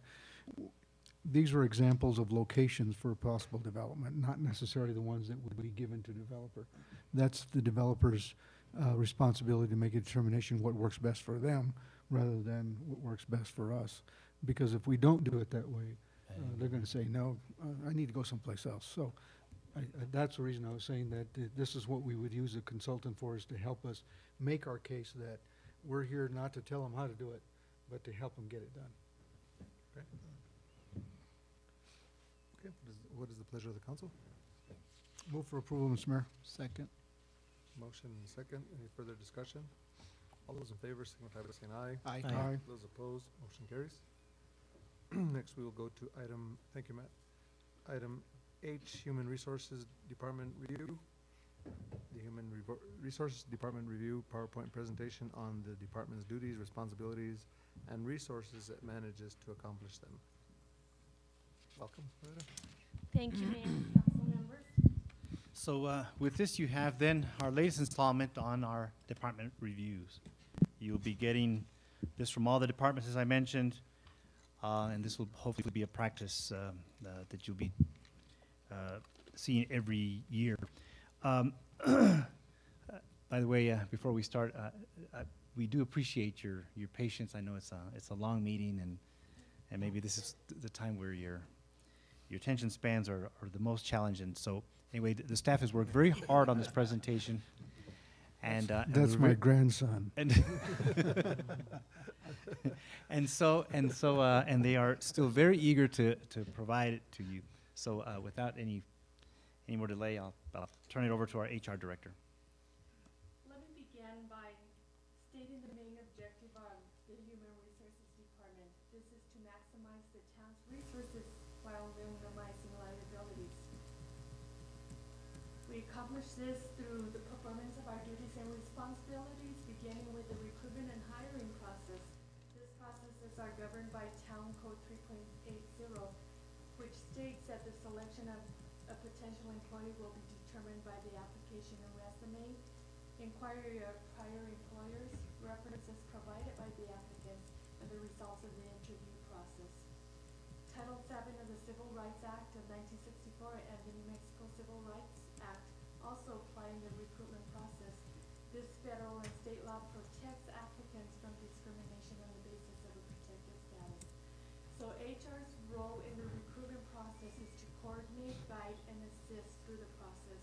these were examples of locations for possible development, not necessarily the ones that would be given to the developer. That's the developer's responsibility to make a determination what works best for them rather than what works best for us. Because if we don't do it that way, they're going to say, no, I need to go someplace else. So that's the reason I was saying that this is what we would use a consultant for, is to help us make our case that we're here not to tell them how to do it, but to help them get it done. Okay. Okay. What is the pleasure of the council? Move for approval, Mr. Mayor. Second. Motion and second. Any further discussion? All those in favor signify by saying aye. Aye. Aye. Those opposed, motion carries. Next, we will go to item, thank you, Matt. Item H, Human Resources Department Review. The Human Resources Department Review PowerPoint presentation on the department's duties, responsibilities, and resources it manages to accomplish them. Welcome, Loretta. Thank you, Mayor and council members. So with this, you have then our latest installment on our department reviews. You'll be getting this from all the departments, as I mentioned, and this will hopefully be a practice that you'll be seeing every year. By the way, before we start, we do appreciate your patience. I know it's a long meeting, and maybe this is the time where your attention spans are the most challenging. So anyway, the staff has worked very hard on this presentation, and That's my grandson. And and they are still very eager to provide it to you. So without any more delay, I'll turn it over to our HR director. Let me begin by stating the main objective of the Human Resources Department. This is to maximize the town's resources while minimizing liabilities. We accomplish this through the performance of our duties and responsibilities, beginning with the recruitment and hiring process. These processes are governed by Town Code 3.80, which states that the selection of a potential employee will be determined by the application and resume, inquiry of prior employers, references provided by the applicants, and the results of the interview process. Title VII of the Civil Rights Act of 1964 and the New Mexico Civil Rights Act also apply in the recruitment process. This federal and state law protects applicants from discrimination on the basis of a protected status. So HR's role in the recruitment process is to coordinate, guide, and assist through the process,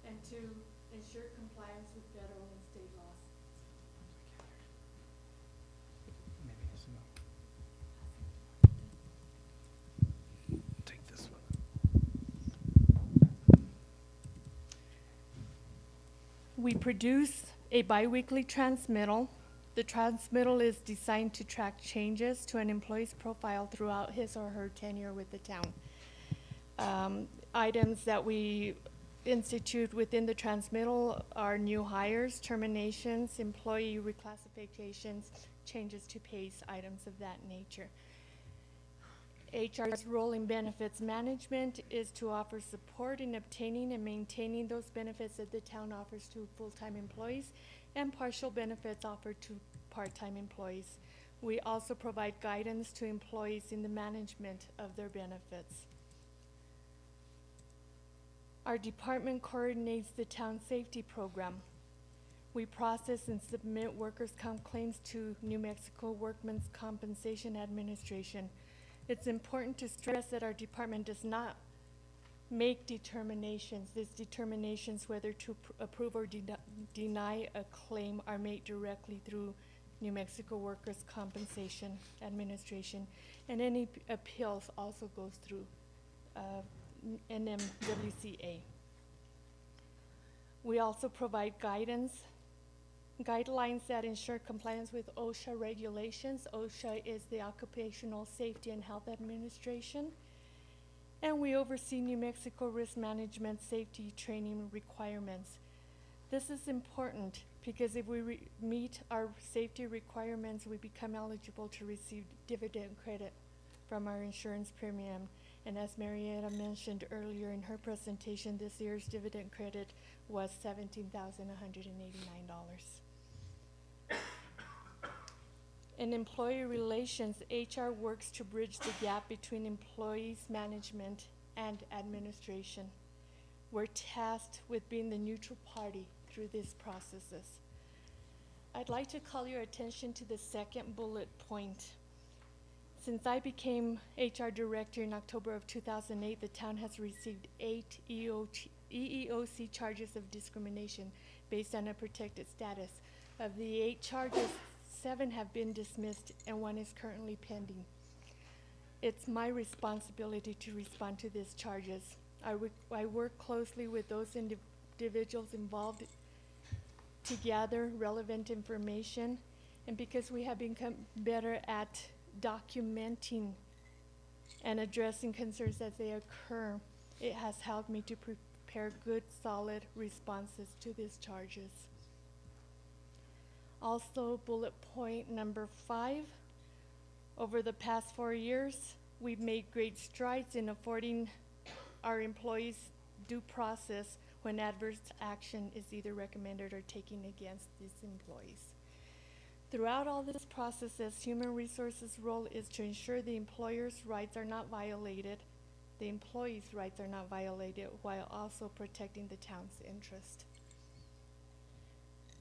and to ensure compliance with federal and state laws. Take this one. We produce a biweekly transmittal. The transmittal is designed to track changes to an employee's profile throughout his or her tenure with the town. Items that we institute within the transmittal are new hires, terminations, employee reclassifications, changes to pays, items of that nature. HR's role in benefits management is to offer support in obtaining and maintaining those benefits that the town offers to full-time employees and partial benefits offered to part-time employees. We also provide guidance to employees in the management of their benefits. Our department coordinates the town safety program. We process and submit workers' comp claims to New Mexico Workmen's Compensation Administration. It's important to stress that our department does not make determinations. These determinations whether to approve or deny a claim are made directly through New Mexico Workers' Compensation Administration, and any appeals also goes through NMWCA. We also provide guidelines that ensure compliance with OSHA regulations. OSHA is the Occupational Safety and Health Administration. And we oversee New Mexico risk management safety training requirements. This is important because if we meet our safety requirements, we become eligible to receive dividend credit from our insurance premium. And as Marietta mentioned earlier in her presentation, this year's dividend credit was $17,189. In employee relations, HR works to bridge the gap between employees, management, and administration. We're tasked with being the neutral party through these processes. I'd like to call your attention to the second bullet point. Since I became HR director in October of 2008, the town has received 8 EEOC charges of discrimination based on a protected status. Of the 8 charges, 7 have been dismissed and 1 is currently pending. It's my responsibility to respond to these charges. I work closely with those individuals involved to gather relevant information, and because we have become better at documenting and addressing concerns as they occur, it has helped me to prepare good, solid responses to these charges. Also, bullet point number 5, over the past 4 years, we've made great strides in affording our employees due process when adverse action is either recommended or taken against these employees. Throughout all this processes, Human Resources' role is to ensure the employer's rights are not violated, the employees' rights are not violated while also protecting the town's interest.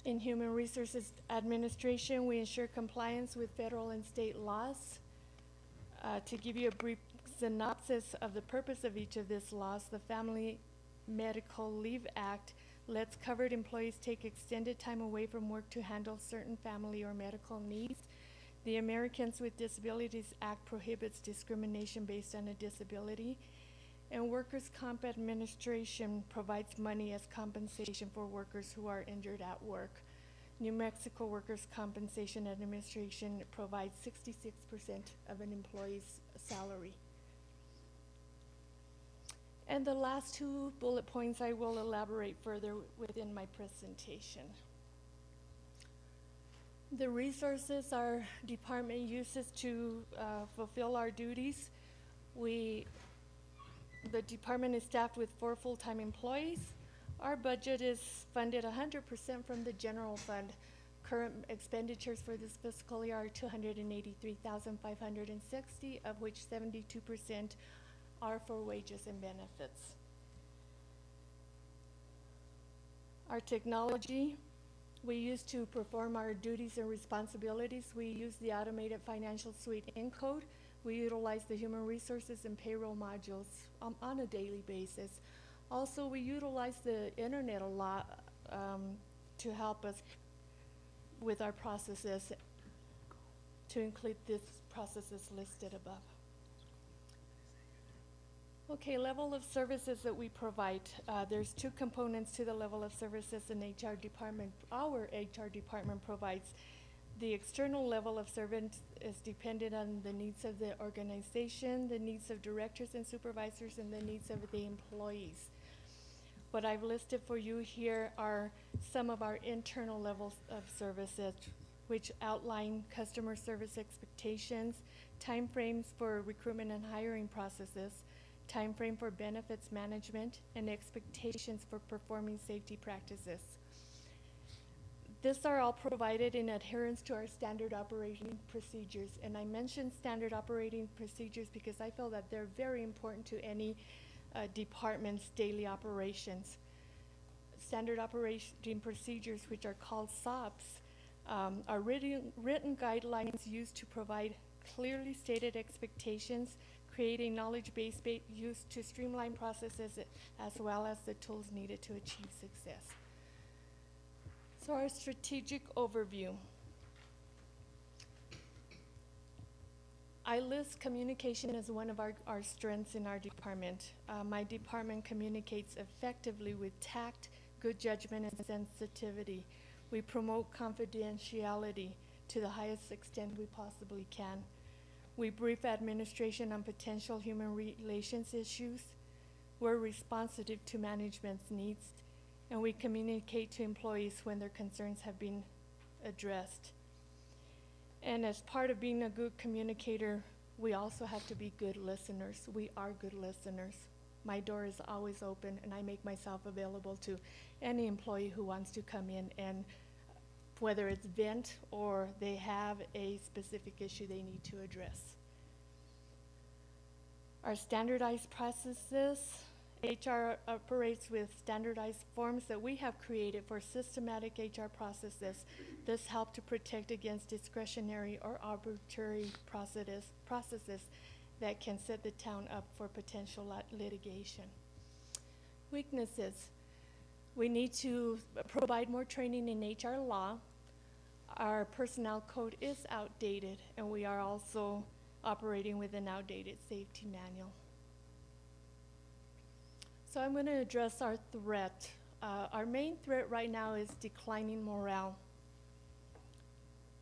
In Human Resources Administration, we ensure compliance with federal and state laws. To give you a brief synopsis of the purpose of each of these laws, the Family Medical Leave Act lets covered employees take extended time away from work to handle certain family or medical needs. The Americans with Disabilities Act prohibits discrimination based on a disability. And Workers' Comp Administration provides money as compensation for workers who are injured at work. New Mexico Workers' Compensation Administration provides 66% of an employee's salary. And the last two bullet points I will elaborate further within my presentation. The resources our department uses to fulfill our duties. The department is staffed with 4 full-time employees. Our budget is funded 100% from the general fund. Current expenditures for this fiscal year are $283,560, of which 72% are for wages and benefits. Our technology we use to perform our duties and responsibilities. We use the automated financial suite Encode. We utilize the human resources and payroll modules on a daily basis. Also, we utilize the internet a lot to help us with our processes, to include these processes listed above. Okay, level of services that we provide. There's 2 components to the level of services an HR department. Our HR department provides. The external level of service is dependent on the needs of the organization, the needs of directors and supervisors, and the needs of the employees. What I've listed for you here are some of our internal levels of services, which outline customer service expectations, timeframes for recruitment and hiring processes, timeframe for benefits management, and expectations for performing safety practices. These are all provided in adherence to our standard operating procedures. And I mention standard operating procedures because I feel that they're very important to any department's daily operations. Standard operating procedures, which are called SOPs, are written guidelines used to provide clearly stated expectations, creating knowledge base used to streamline processes as well as the tools needed to achieve success. So our strategic overview. I list communication as one of our strengths in our department. My department communicates effectively with tact, good judgment, and sensitivity. We promote confidentiality to the highest extent we possibly can. We brief administration on potential human relations issues. We're responsive to management's needs, and we communicate to employees when their concerns have been addressed. And as part of being a good communicator, we also have to be good listeners. We are good listeners. My door is always open, and I make myself available to any employee who wants to come in, and whether it's vent or they have a specific issue they need to address. Our standardized processes. HR operates with standardized forms that we have created for systematic HR processes. This helps to protect against discretionary or arbitrary processes that can set the town up for potential litigation. Weaknesses. We need to provide more training in HR law. Our personnel code is outdated, and we are also operating with an outdated safety manual. So I'm going to address our threat. Our main threat right now is declining morale.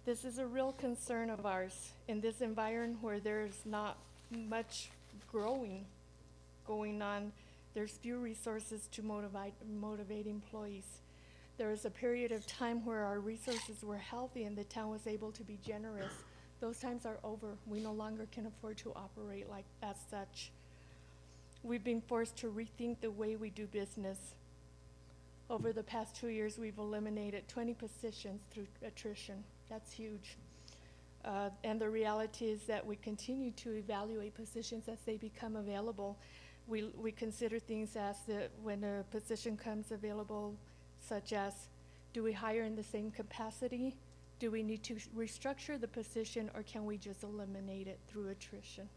This is a real concern of ours in this environment where there's not much going on. There's few resources to motivate employees. There was a period of time where our resources were healthy and the town was able to be generous. Those times are over. We no longer can afford to operate like as such. We've been forced to rethink the way we do business. Over the past 2 years, we've eliminated 20 positions through attrition. That's huge. And the reality is that we continue to evaluate positions as they become available. we consider things as when a position comes available, such as, do we hire in the same capacity? Do we need to restructure the position, or can we just eliminate it through attrition?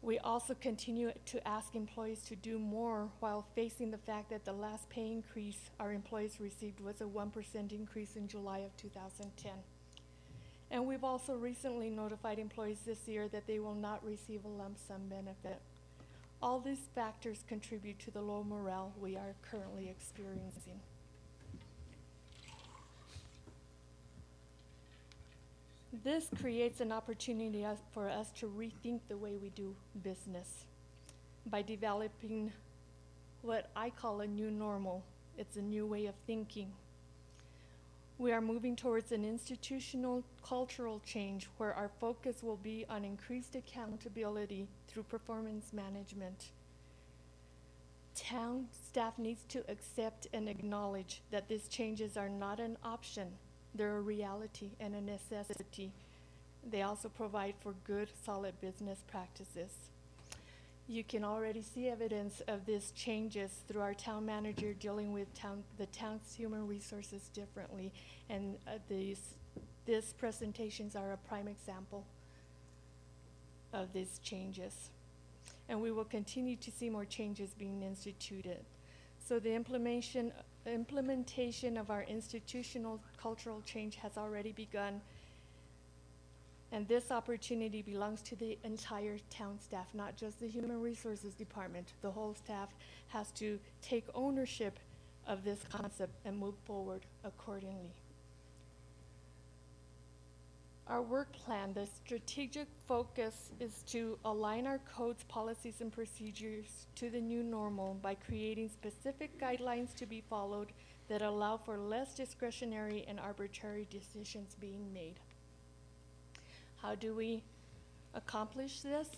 We also continue to ask employees to do more while facing the fact that the last pay increase our employees received was a 1% increase in July of 2010. And we've also recently notified employees this year that they will not receive a lump sum benefit. All these factors contribute to the low morale we are currently experiencing. This creates an opportunity for us to rethink the way we do business by developing what I call a new normal. It's a new way of thinking. We are moving towards an institutional cultural change where our focus will be on increased accountability through performance management. Town staff needs to accept and acknowledge that these changes are not an option. They're a reality and a necessity. They also provide for good, solid business practices. You can already see evidence of these changes through our town manager dealing with the town's human resources differently, and these presentations are a prime example of these changes. And we will continue to see more changes being instituted. So the implementation of our institutional cultural change has already begun, and this opportunity belongs to the entire town staff, not just the Human Resources Department. The whole staff has to take ownership of this concept and move forward accordingly. Our work plan, the strategic focus is to align our codes, policies, and procedures to the new normal by creating specific guidelines to be followed that allow for less discretionary and arbitrary decisions being made. How do we accomplish this?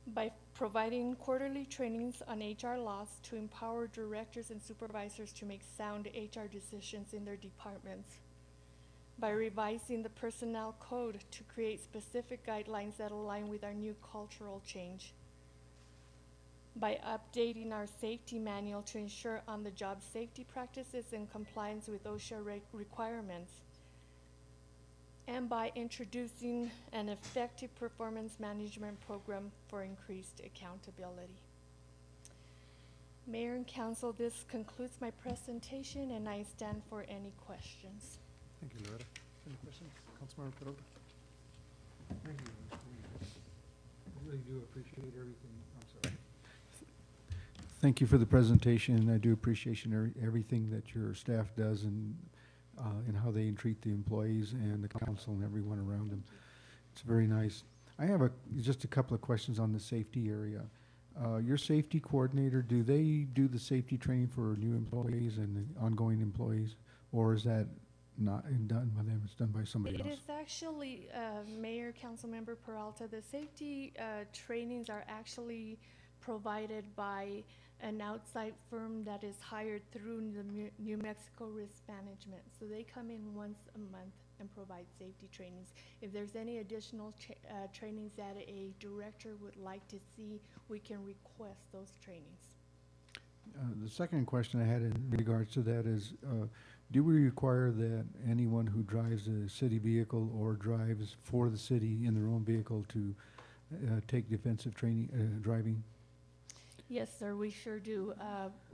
By providing quarterly trainings on HR laws to empower directors and supervisors to make sound HR decisions in their departments. By revising the personnel code to create specific guidelines that align with our new cultural change. By updating our safety manual to ensure on-the-job safety practices and compliance with OSHA requirements. And by introducing an effective performance management program for increased accountability. Mayor and Council, this concludes my presentation, and I stand for any questions. Thank you, Loretta. Any questions? Councilmember Peralta? Thank you. I really do appreciate everything. I'm sorry. Thank you for the presentation. I do appreciate everything that your staff does and how they treat the employees and the council and everyone around them. It's very nice. I have just a couple of questions on the safety area. Your safety coordinator, do they do the safety training for new employees and the ongoing employees, or is that not done by them? It's done by somebody else? It is actually, Mayor, Councilmember Peralta, the safety trainings are actually provided by an outside firm that is hired through the New Mexico Risk Management. So they come in once a month and provide safety trainings. If there's any additional trainings that a director would like to see, we can request those trainings. The second question I had in regards to that is, do we require that anyone who drives a city vehicle or drives for the city in their own vehicle to take defensive training, driving? Yes, sir, we sure do.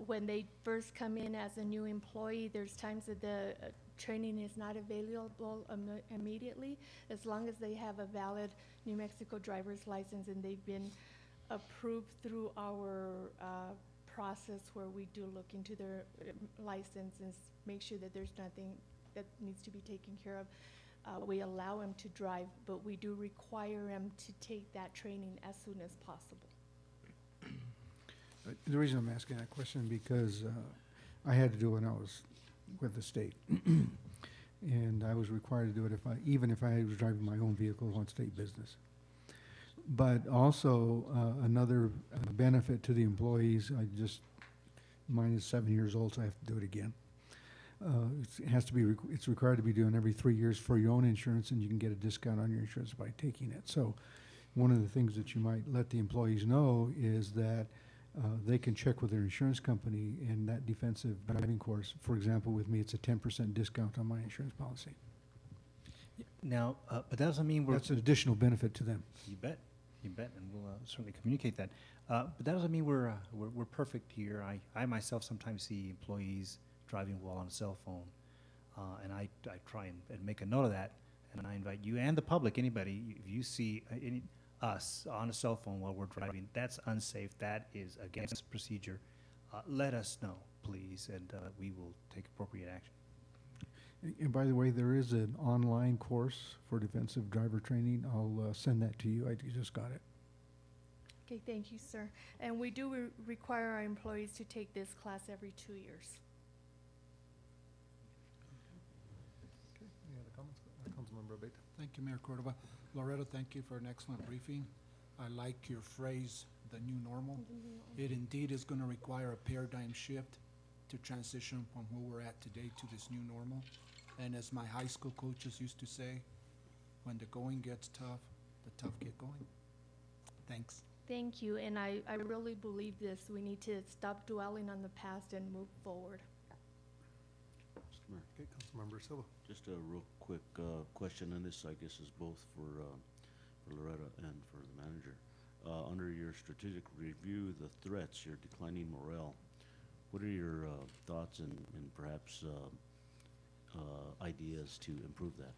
When they first come in as a new employee, there's times that the training is not available immediately, as long as they have a valid New Mexico driver's license and they've been approved through our process where we do look into their license and make sure that there's nothing that needs to be taken care of. We allow them to drive, but we do require them to take that training as soon as possible. The reason I'm asking that question because I had to do it when I was with the state. And I was required to do it even if I was driving my own vehicle on state business. But also another benefit to the employees, mine is 7 years old, so I have to do it again. It has to be, it's required to be doing every 3 years for your own insurance, and you can get a discount on your insurance by taking it. So one of the things that you might let the employees know is that they can check with their insurance company in that defensive driving course. For example, with me, it's a 10% discount on my insurance policy. Now, but that doesn't mean we're... That's an additional benefit to them. You bet, and we'll certainly communicate that. But that doesn't mean we're perfect here. I myself sometimes see employees driving while on a cell phone, and I try and make a note of that, and I invite you and the public, anybody, if you see us on a cell phone while we're driving, that's unsafe, that is against procedure, let us know, please, and we will take appropriate action. And by the way, there is an online course for defensive driver training. I'll send that to you. I just got it. Okay, thank you, sir. And we do require our employees to take this class every 2 years. Okay, any other comments? Councilmember Abate. Thank you, Mayor Cordova. Loretto, thank you for an excellent briefing. I like your phrase, the new normal. It indeed is going to require a paradigm shift to transition from where we're at today to this new normal. And as my high school coaches used to say, when the going gets tough, the tough get going. Thanks. Thank you, and I really believe this. We need to stop dwelling on the past and move forward. Okay, Councilmember Silva. Just a real quick question, and this I guess is both for Loretta and for the manager. Under your strategic review, the threats, your declining morale, what are your thoughts and perhaps ideas to improve that?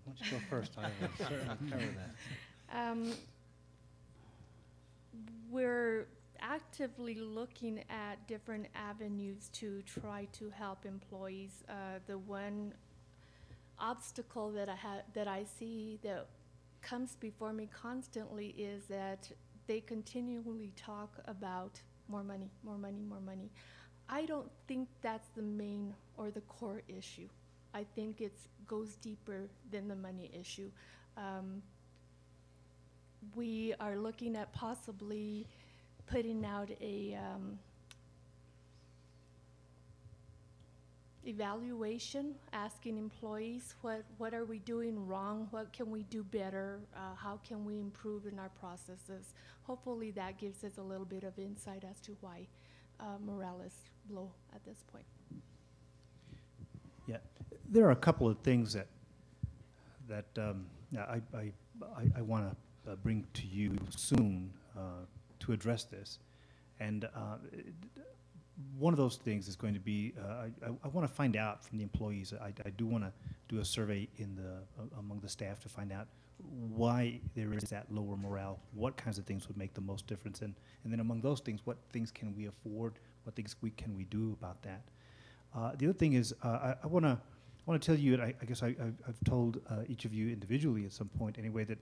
Why don't you go first? I will certainly cover that. We're actively looking at different avenues to try to help employees. The one obstacle that I see that comes before me constantly is that they continually talk about more money, more money, more money. I don't think that's the main or the core issue. I think it goes deeper than the money issue. We are looking at possibly putting out a evaluation, asking employees what are we doing wrong, what can we do better, how can we improve in our processes. Hopefully that gives us a little bit of insight as to why morale is low at this point. Yeah, there are a couple of things that I want to bring to you soon to address this, and one of those things is going to be I want to find out from the employees. I do want to do a survey among the staff to find out why there is that lower morale. What kinds of things would make the most difference, and then among those things, what things can we afford? What things can we do about that? The other thing is I want to tell you, and I guess I've told each of you individually at some point anyway, that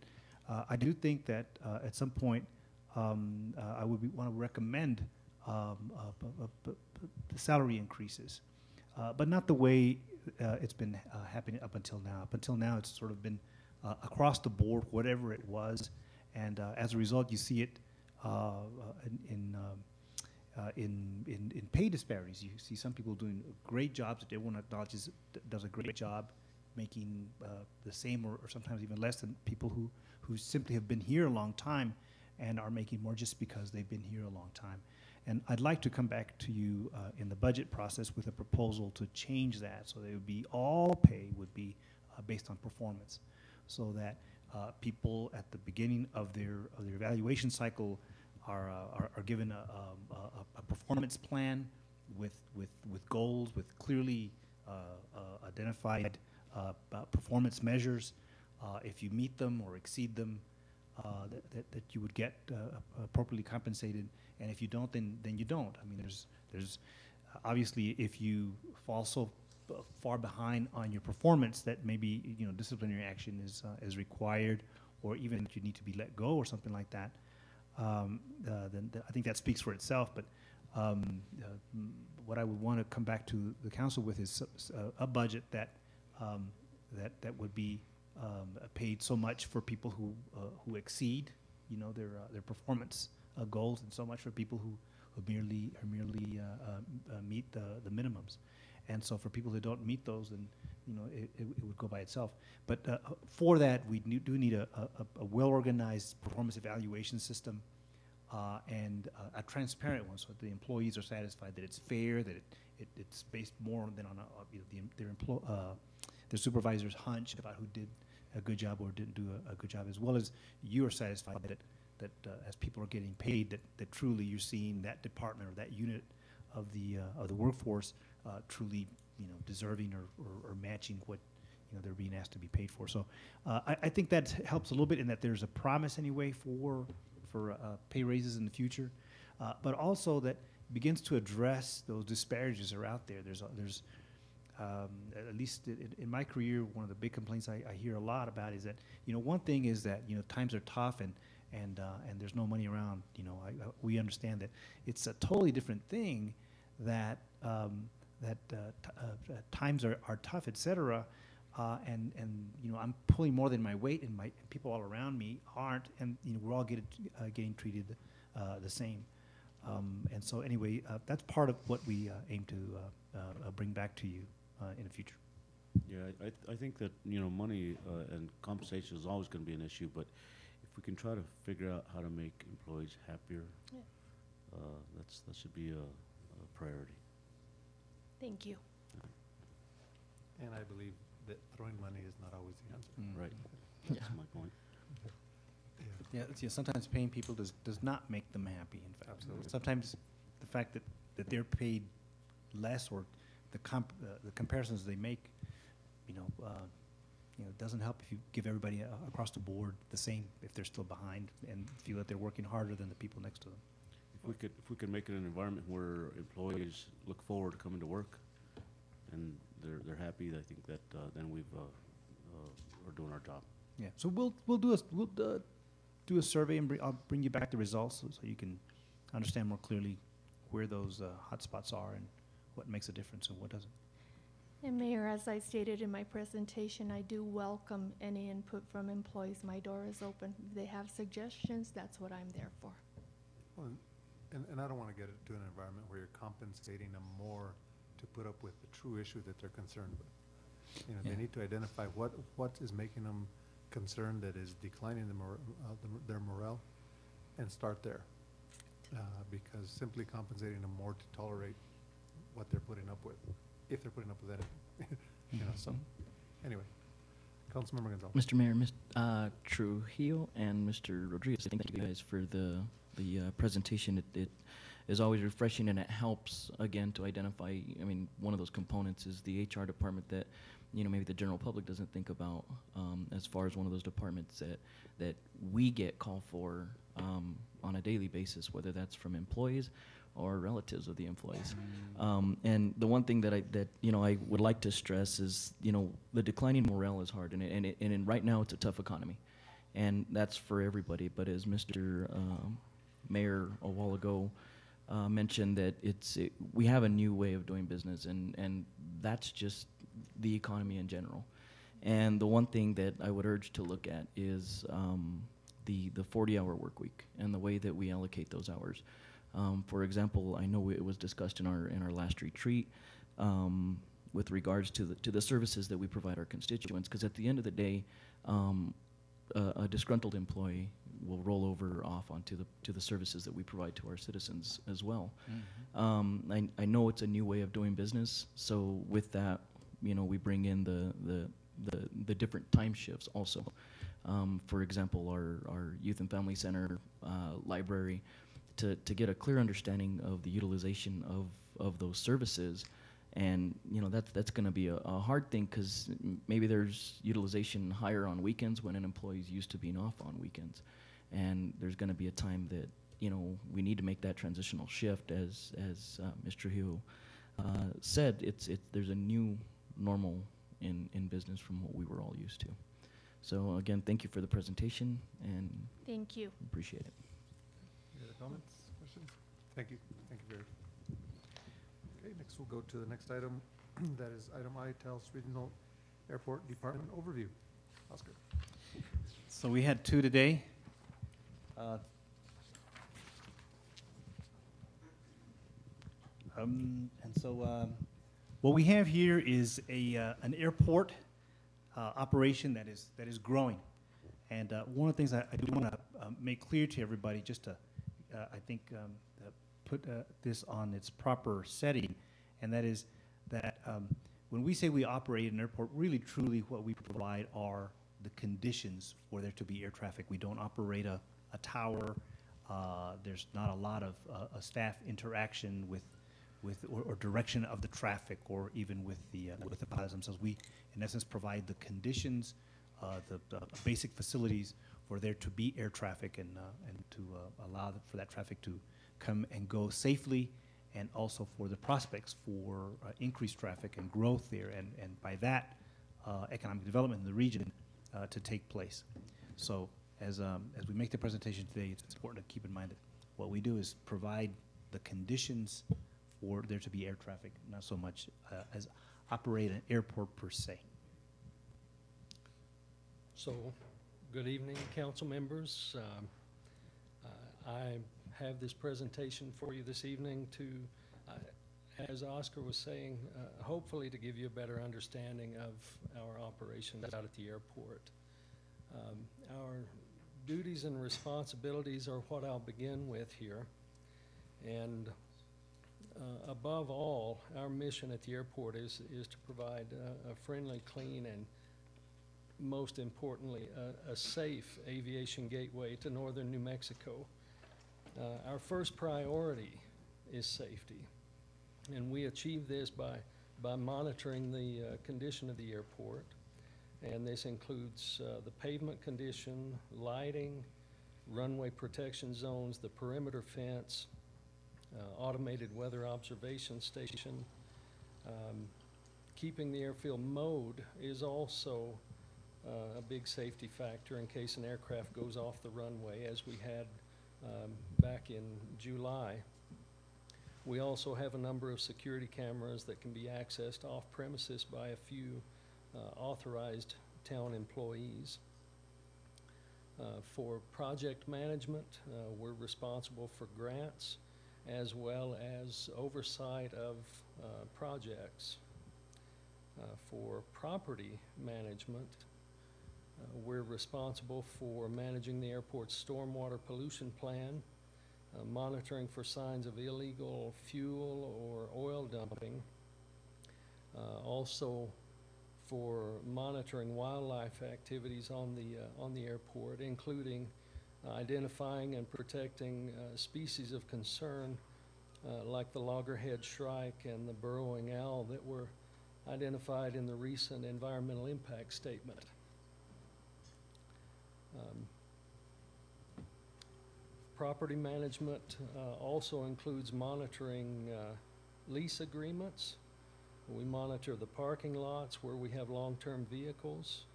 I do think that at some point I would want to recommend salary increases, but not the way it's been happening up until now. Up until now, it's sort of been across the board, whatever it was, and as a result, you see it in pay disparities. You see some people doing great jobs that everyone acknowledges does a great job, making the same or sometimes even less than people who simply have been here a long time and are making more just because they've been here a long time. And I'd like to come back to you in the budget process with a proposal to change that, so that it would be all pay would be based on performance, so that people at the beginning of their evaluation cycle are given a performance plan with goals, with clearly identified performance measures. If you meet them or exceed them, that you would get appropriately compensated, and if you don't, then you don't. I mean, there's obviously, if you fall so far behind on your performance that maybe disciplinary action is required, or even that you need to be let go or something like that. Then I think that speaks for itself. But what I would want to come back to the council with is a budget that would be paid so much for people who exceed, their performance goals, and so much for people who merely meet the minimums. And so for people who don't meet those, then it would go by itself. But for that, we do need a well-organized performance evaluation system and a transparent one, so that the employees are satisfied that it's fair, that it's based more than on their supervisor's hunch about who did a good job or didn't do a good job, as well as you are satisfied that as people are getting paid, that truly you're seeing that department or that unit of the workforce truly deserving or matching what they're being asked to be paid for. So I think that helps a little bit in that there's a promise anyway for pay raises in the future, but also that begins to address those disparities that are out there. There's at least in my career, one of the big complaints I hear a lot about is that one thing is that times are tough and there's no money around. We understand that it's a totally different thing that times are tough, etc. And I'm pulling more than my weight, and people all around me aren't, and we're all getting treated the same. And so anyway, that's part of what we aim to bring back to you in the future. Yeah, I think that money and compensation is always going to be an issue, but if we can try to figure out how to make employees happier, that should be a priority. Thank you. And I believe that throwing money is not always the answer. Right. That's my point. Yeah, sometimes paying people does not make them happy, in fact. Absolutely. Sometimes the fact that they're paid less, or the comparisons they make, doesn't help if you give everybody across the board the same if they're still behind and feel that they're working harder than the people next to them. If we could make it an environment where employees look forward to coming to work and they're happy, I think that then we're doing our job. Yeah. So we'll do a survey, and I'll bring you back the results so you can understand more clearly where those hot spots are and what makes a difference and what doesn't. And Mayor, as I stated in my presentation, I do welcome any input from employees. My door is open. If they have suggestions, that's what I'm there for. Well, and I don't want to get to an environment where you're compensating them more to put up with the true issue that they're concerned with. They need to identify what is making them concerned that is declining their morale, and start there. Because simply compensating them more to tolerate what they're putting up with, if they're putting up with anything. So anyway, Councilmember Gonzalez. Mr. Mayor, Trujillo and Mr. Rodriguez, thank you guys for the presentation. It is always refreshing, and it helps, again, to identify, one of those components is the HR department that, maybe the general public doesn't think about as far as one of those departments that we get called for on a daily basis, whether that's from employees or relatives of the employees. And the one thing that I would like to stress is, the declining morale is hard, and right now it's a tough economy, and that's for everybody. But as Mr. Mayor a while ago mentioned, that we have a new way of doing business, and that's just the economy in general. And the one thing that I would urge to look at is the 40-hour work week and the way that we allocate those hours. For example, I know it was discussed in our last retreat with regards to the services that we provide our constituents, because at the end of the day, a disgruntled employee will roll over off onto the services that we provide to our citizens as well. Mm-hmm. I know it's a new way of doing business, so with that, we bring in the different time shifts also. For example, our youth and family center, library, to get a clear understanding of the utilization of those services. And that's going to be a hard thing, because maybe there's utilization higher on weekends when an employee is used to being off on weekends, and there's going to be a time that we need to make that transitional shift. As Mr. Hill said, there's a new normal in business from what we were all used to. So again, thank you for the presentation, and thank you. Appreciate it. Any other comments, questions? Thank you, Gary. Okay, next we'll go to the next item. That is item I, Taos Regional Airport Department Overview. Oscar. So we had two today. And so What we have here is an airport operation that is growing. And one of the things I do want to make clear to everybody, just to, I think, put this on its proper setting, and that is that when we say we operate an airport, really truly what we provide are the conditions for there to be air traffic. We don't operate a tower. There's not a lot of staff interaction with or direction of the traffic, or even with the pilots themselves. We, in essence, provide the conditions, the basic facilities for there to be air traffic, and to allow for that traffic to come and go safely, and also for the prospects for increased traffic and growth there, and by that, economic development in the region to take place. So as we make the presentation today, it's important to keep in mind that what we do is provide the conditions for there to be air traffic, not so much as operate an airport per se. So, good evening, council members. I have this presentation for you this evening to, as Oscar was saying, hopefully to give you a better understanding of our operations out at the airport. Our duties and responsibilities are what I'll begin with here. And above all, our mission at the airport is to provide a friendly, clean, and most importantly, a safe aviation gateway to northern New Mexico. Our first priority is safety, and we achieve this by monitoring the condition of the airport, and this includes the pavement condition, lighting, runway protection zones, the perimeter fence, automated weather observation station. Keeping the airfield mowed is also a big safety factor in case an aircraft goes off the runway, as we had back in July. We also have a number of security cameras that can be accessed off premises by a few authorized town employees. For project management, we're responsible for grants as well as oversight of projects. For property management, we're responsible for managing the airport's stormwater pollution plan, monitoring for signs of illegal fuel or oil dumping, also for monitoring wildlife activities on the airport, including identifying and protecting species of concern like the loggerhead shrike and the burrowing owl that were identified in the recent environmental impact statement. Property management also includes monitoring lease agreements. We monitor the parking lots where we have long-term vehicles,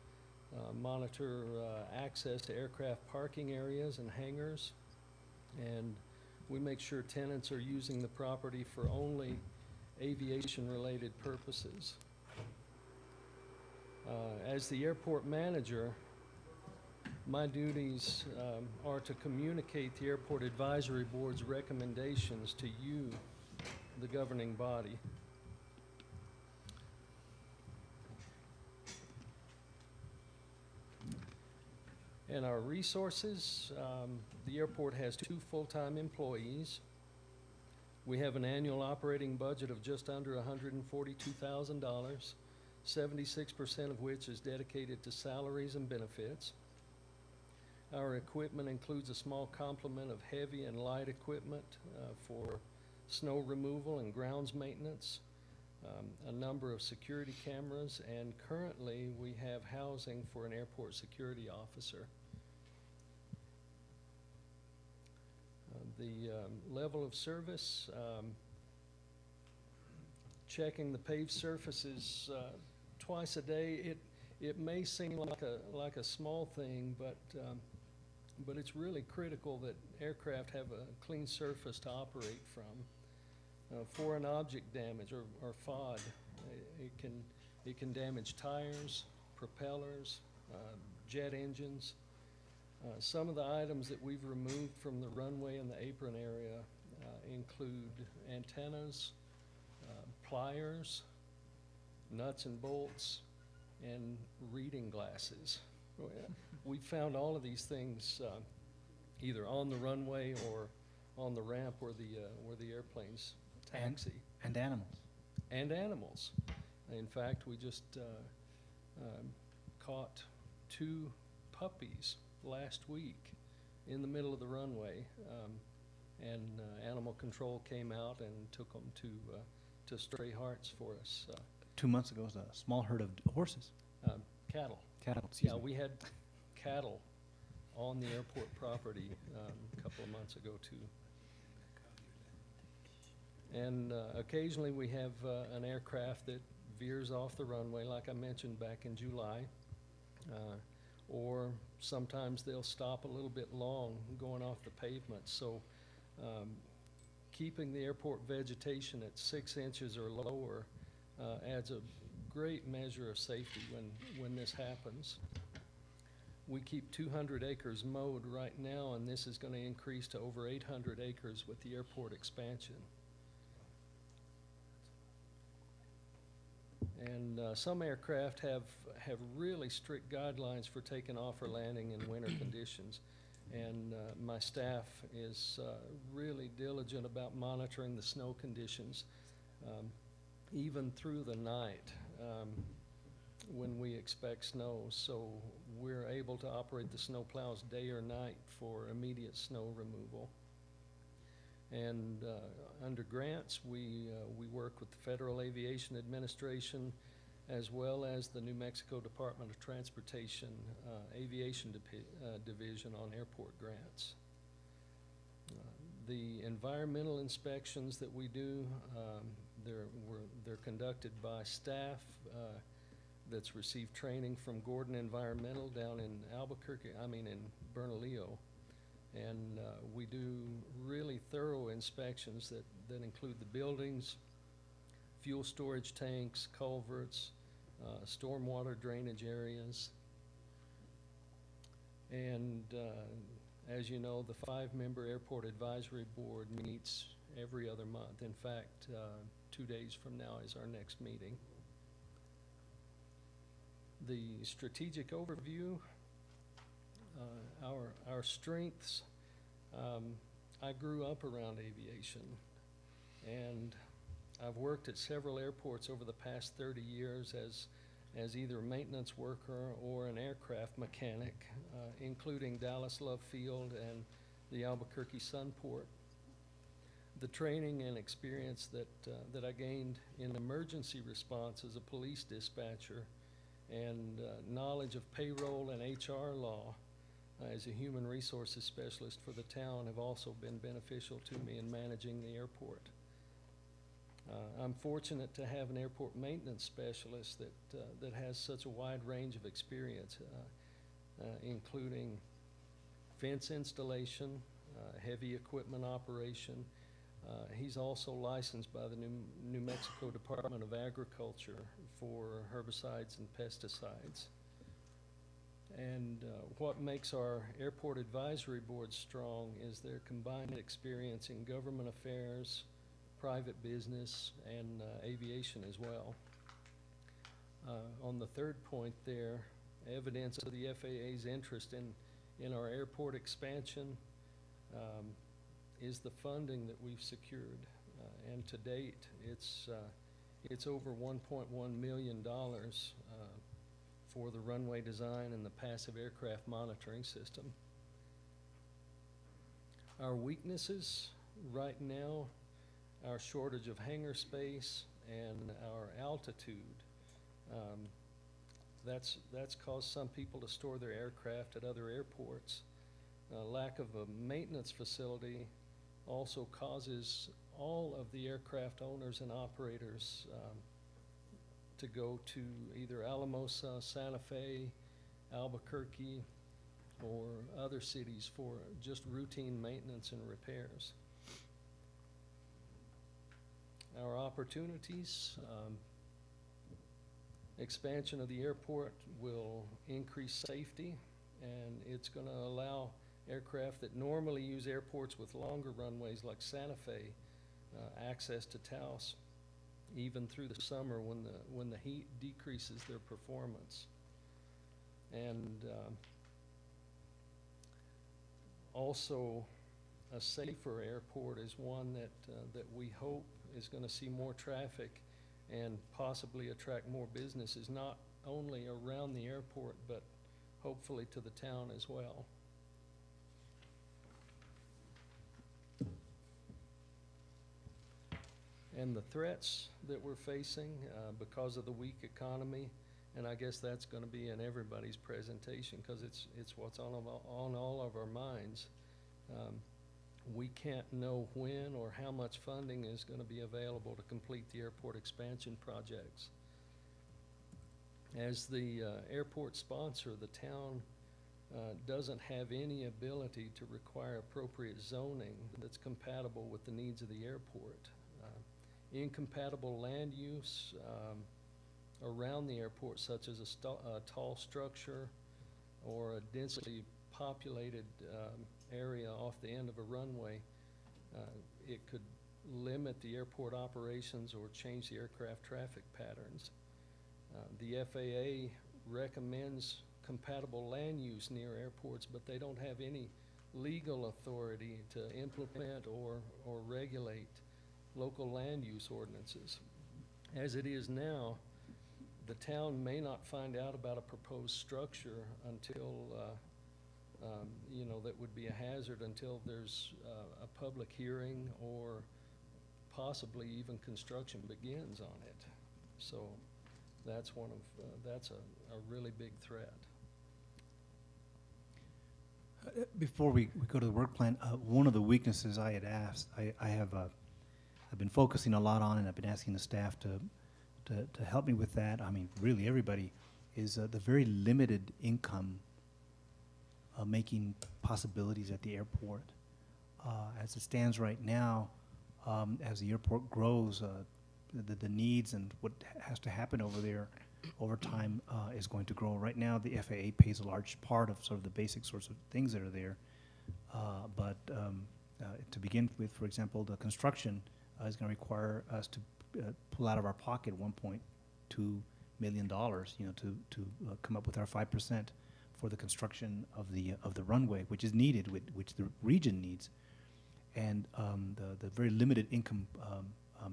monitor access to aircraft parking areas and hangars, and we make sure tenants are using the property for only aviation-related purposes. As the airport manager, my duties are to communicate the Airport Advisory Board's recommendations to you, the governing body. And our resources, the airport has 2 full-time employees. We have an annual operating budget of just under $142,000, 76% of which is dedicated to salaries and benefits. Our equipment includes a small complement of heavy and light equipment for snow removal and grounds maintenance, a number of security cameras, and currently we have housing for an airport security officer. The level of service, checking the paved surfaces twice a day. It may seem like a small thing, but it's really critical that aircraft have a clean surface to operate from. For an object damage or FOD, it can damage tires, propellers, jet engines. Some of the items that we've removed from the runway and the apron area include antennas, pliers, nuts and bolts, and reading glasses. We found all of these things either on the runway or on the ramp where the airplanes taxi. And animals. And animals. In fact, we just caught 2 puppies last week in the middle of the runway, and animal control came out and took them to Stray Hearts for us. 2 months ago, it was a small herd of horses. Cattle. Cattle, excuse Yeah, me. we had cattle on the airport property a couple of months ago too. And occasionally we have an aircraft that veers off the runway, like I mentioned back in July. Or sometimes they'll stop a little bit long going off the pavement. So keeping the airport vegetation at 6 inches or lower adds a great measure of safety when this happens. We keep 200 acres mowed right now, and this is going to increase to over 800 acres with the airport expansion. And some aircraft have really strict guidelines for taking off or landing in winter conditions. And my staff is really diligent about monitoring the snow conditions, even through the night when we expect snow. So we're able to operate the snow plows day or night for immediate snow removal. And under grants, we work with the Federal Aviation Administration as well as the New Mexico Department of Transportation Aviation Division on airport grants. The environmental inspections that we do, they're conducted by staff that's received training from Gordon Environmental down in in Bernalillo. And we do really thorough inspections that include the buildings, fuel storage tanks, culverts, stormwater drainage areas. And as you know, the 5-member Airport Advisory Board meets every other month. In fact, 2 days from now is our next meeting. The strategic overview, our strengths. I grew up around aviation, and I've worked at several airports over the past 30 years as either a maintenance worker or an aircraft mechanic, including Dallas Love Field and the Albuquerque Sunport. The training and experience that I gained in emergency response as a police dispatcher and knowledge of payroll and HR law as a human resources specialist for the town have also been beneficial to me in managing the airport. I'm fortunate to have an airport maintenance specialist that has such a wide range of experience, including fence installation, heavy equipment operation. He's also licensed by the New Mexico Department of Agriculture for herbicides and pesticides. And what makes our Airport Advisory Board strong is their combined experience in government affairs, private business, and aviation as well. On the third point there, evidence of the FAA's interest in our airport expansion is the funding that we've secured. And to date, it's over $1.1 million for the runway design and the passive aircraft monitoring system. Our weaknesses right now, our shortage of hangar space and our altitude. That's caused some people to store their aircraft at other airports. Lack of a maintenance facility also causes all of the aircraft owners and operators to go to either Alamosa, Santa Fe, Albuquerque, or other cities for just routine maintenance and repairs. Our opportunities, expansion of the airport will increase safety, and it's going to allow aircraft that normally use airports with longer runways like Santa Fe access to Taos. even through the summer when the heat decreases their performance. And also, a safer airport is one that we hope is going to see more traffic and possibly attract more businesses, not only around the airport, but hopefully to the town as well. And the threats that we're facing because of the weak economy, and I guess that's going to be in everybody's presentation because it's what's on all of our minds. We can't know when or how much funding is going to be available to complete the airport expansion projects. As the airport sponsor, the town doesn't have any ability to require appropriate zoning that's compatible with the needs of the airport. Incompatible land use around the airport, such as a tall structure or a densely populated area off the end of a runway, it could limit the airport operations or change the aircraft traffic patterns. The FAA recommends compatible land use near airports, but they don't have any legal authority to implement or regulate local land use ordinances. As it is now, the town may not find out about a proposed structure until, you know, that would be a hazard until there's a public hearing or possibly even construction begins on it. So that's that's a really big threat. Before we go to the work plan, one of the weaknesses I had asked, I've been focusing a lot on, and I've been asking the staff to help me with that. I mean, really everybody, is the very limited income making possibilities at the airport. As it stands right now, as the airport grows, the needs and what has to happen over there over time is going to grow. Right now, the FAA pays a large part of sort of the basic sorts of things that are there. But to begin with, for example, the construction is going to require us to pull out of our pocket $1.2 million, you know, to come up with our 5% for the construction of the runway, which is needed, which the region needs, and the very limited income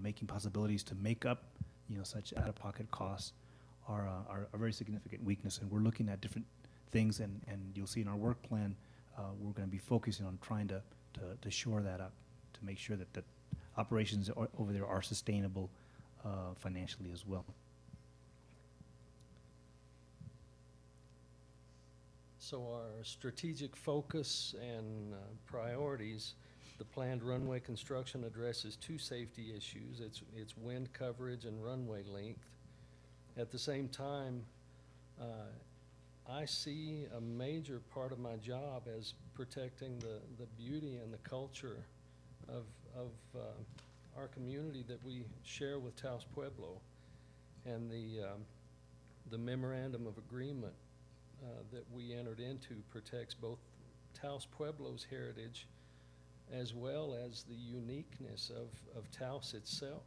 making possibilities to make up, you know, such out-of-pocket costs are a very significant weakness. And we're looking at different things, and you'll see in our work plan, we're going to be focusing on trying to shore that up, to make sure that operations over there are sustainable financially as well. So our strategic focus and priorities, the planned runway construction addresses two safety issues. It's wind coverage and runway length. At the same time, I see a major part of my job as protecting the beauty and the culture of our community that we share with Taos Pueblo, and the memorandum of agreement that we entered into protects both Taos Pueblo's heritage as well as the uniqueness of Taos itself.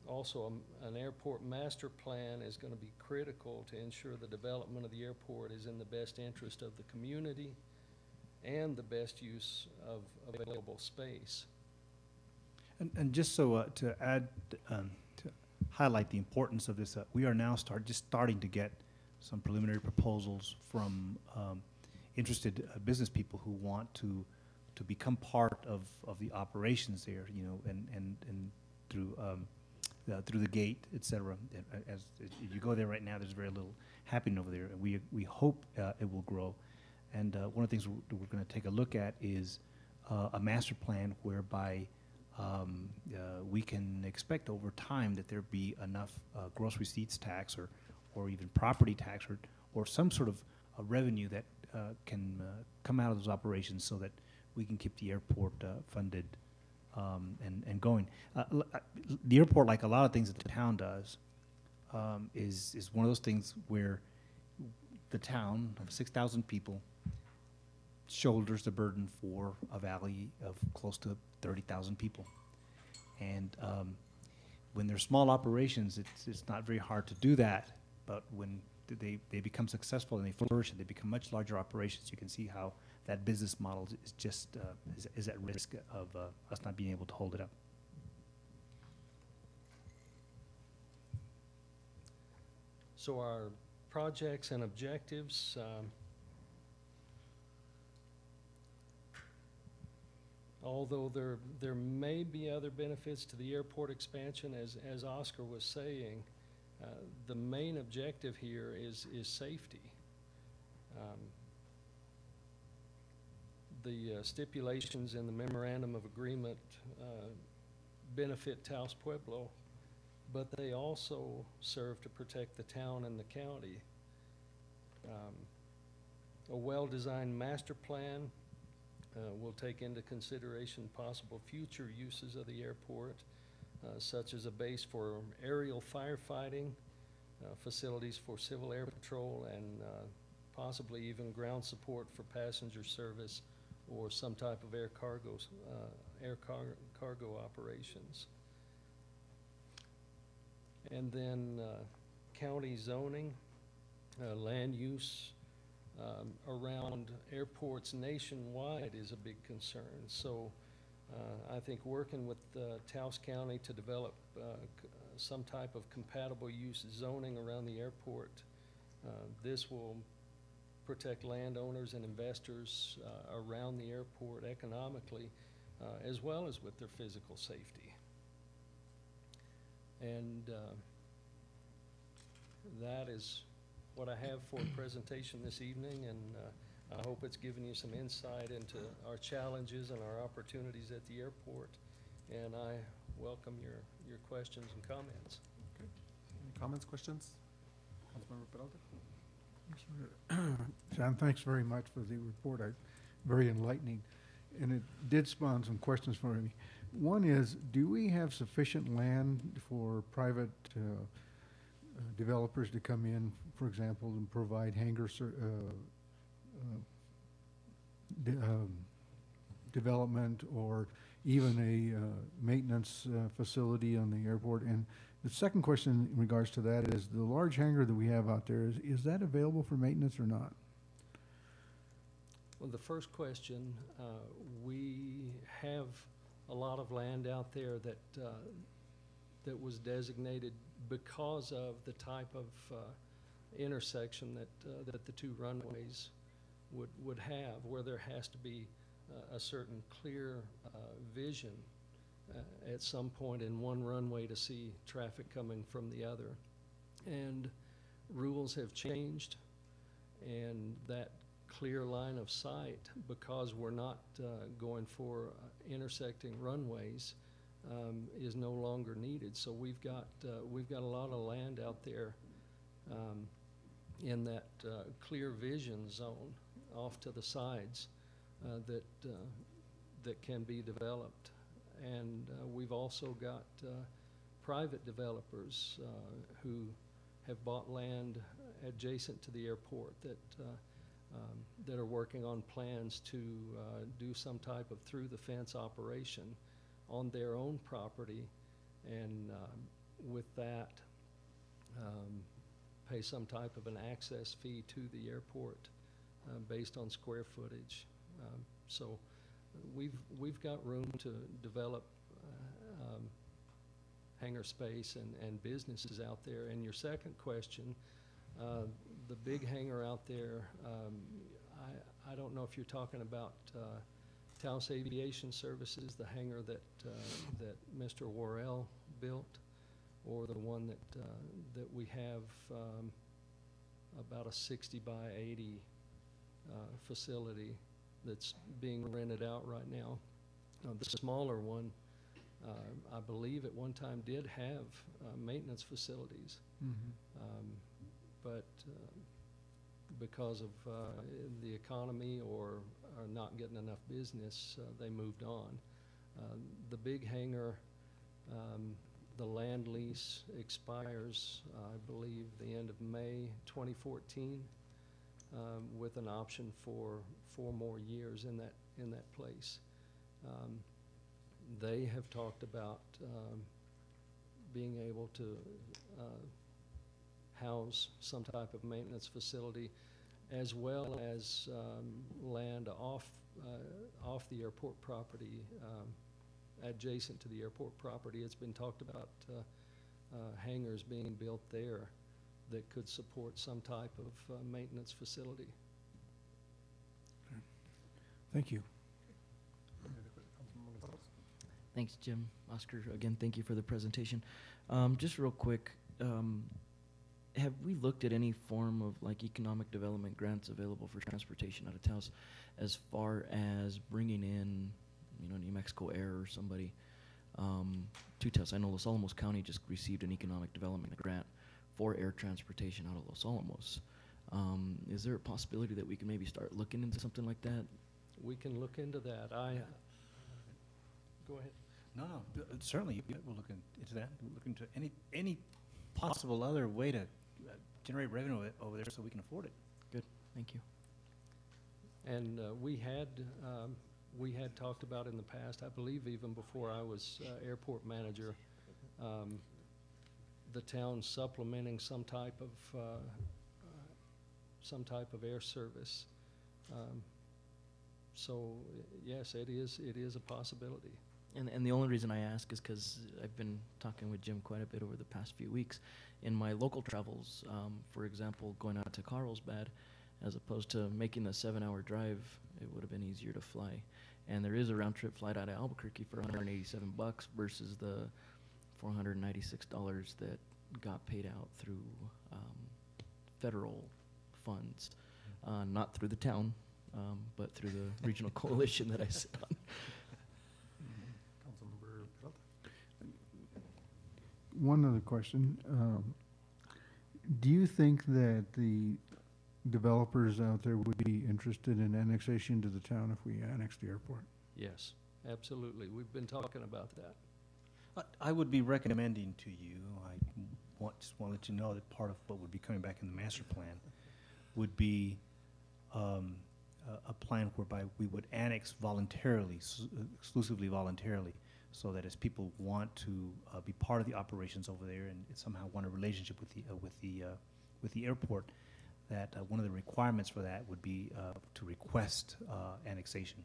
Also, an airport master plan is going to be critical to ensure the development of the airport is in the best interest of the community and the best use of available space. And just so to add, to highlight the importance of this, we are now just starting to get some preliminary proposals from interested business people who want to become part of the operations there, you know, and through the gate, et cetera. As you go there right now, there's very little happening over there. And we hope it will grow. And one of the things we're going to take a look at is a master plan whereby we can expect over time that there be enough gross receipts tax or even property tax or some sort of revenue that can come out of those operations so that we can keep the airport funded and going. The airport, like a lot of things that the town does, is one of those things where the town of 6,000 people shoulders the burden for a valley of close to 30,000 people. And when they're small operations, it's not very hard to do that. But when they become successful and they flourish and they become much larger operations, you can see how that business model is just is at risk of us not being able to hold it up. So our projects and objectives, although there may be other benefits to the airport expansion, as Oscar was saying, the main objective here is safety. The stipulations in the memorandum of agreement benefit Taos Pueblo, but they also serve to protect the town and the county. A well-designed master plan will take into consideration possible future uses of the airport, such as a base for aerial firefighting, facilities for civil air patrol, and possibly even ground support for passenger service or some type of air cargo operations. And then county zoning, land use around airports nationwide is a big concern. So I think working with Taos County to develop some type of compatible use zoning around the airport, this will protect landowners and investors around the airport economically, as well as with their physical safety. And that is what I have for presentation this evening, and I hope it's given you some insight into our challenges and our opportunities at the airport. And I welcome your questions and comments. Okay. Any comments, questions? Councilmember Peralta? John, thanks very much for the report. Very enlightening. And it did spawn some questions for me. One is, do we have sufficient land for private developers to come in, for example, and provide hangar development or even a maintenance facility on the airport? And the second question in regards to that is, the large hangar that we have out there, is that available for maintenance or not? Well, the first question, we have a lot of land out there that was designated because of the type of intersection that the two runways would have, where there has to be a certain clear vision at some point in one runway to see traffic coming from the other. And rules have changed, and that clear line of sight, because we're not going for intersecting runways, is no longer needed. So we've got a lot of land out there in that clear vision zone off to the sides that can be developed. And we've also got private developers who have bought land adjacent to the airport that are working on plans to do some type of through-the-fence operation on their own property, and with that, pay some type of an access fee to the airport based on square footage. So we've got room to develop hangar space and businesses out there. And your second question, the big hangar out there, I don't know if you're talking about Taos Aviation Services, the hangar that Mr. Worrell built, or the one that we have about a 60 by 80 facility that's being rented out right now. The smaller one, I believe at one time did have maintenance facilities. Mm-hmm. But because of the economy or not getting enough business, they moved on. The big hangar, the land lease expires, I believe, the end of May 2014, with an option for 4 more years in that place. They have talked about being able to house some type of maintenance facility, as well as land off the airport property, adjacent to the airport property. It's been talked about hangars being built there that could support some type of maintenance facility. Thank you. Thanks, Jim. Oscar, again, thank you for the presentation. Just real quick, have we looked at any form of like economic development grants available for transportation out of Taos, as far as bringing in, you know, New Mexico Air or somebody to Taos? I know Los Alamos County just received an economic development grant for air transportation out of Los Alamos. Is there a possibility that we can maybe start looking into something like that? We can look into that. Go ahead. No, certainly we'll look into that. We'll look into any possible other way to generate revenue over there so we can afford it. Good, thank you. And we had talked about in the past, I believe even before I was airport manager, the town supplementing some type of air service. So yes, it is a possibility. And the only reason I ask is because I've been talking with Jim quite a bit over the past few weeks. In my local travels, for example, going out to Carlsbad, as opposed to making the 7-hour drive, it would have been easier to fly. And there is a round-trip flight out of Albuquerque for $187 versus the $496 that got paid out through federal funds, not through the town, but through the regional coalition that I sit on. One other question. Do you think that the developers out there would be interested in annexation to the town if we annex the airport? Yes, absolutely. We've been talking about that. I would be recommending to you, just want to let you know that part of what would be coming back in the master plan would be a plan whereby we would annex voluntarily, exclusively voluntarily, so that as people want to be part of the operations over there and somehow want a relationship with the airport, that one of the requirements for that would be to request annexation.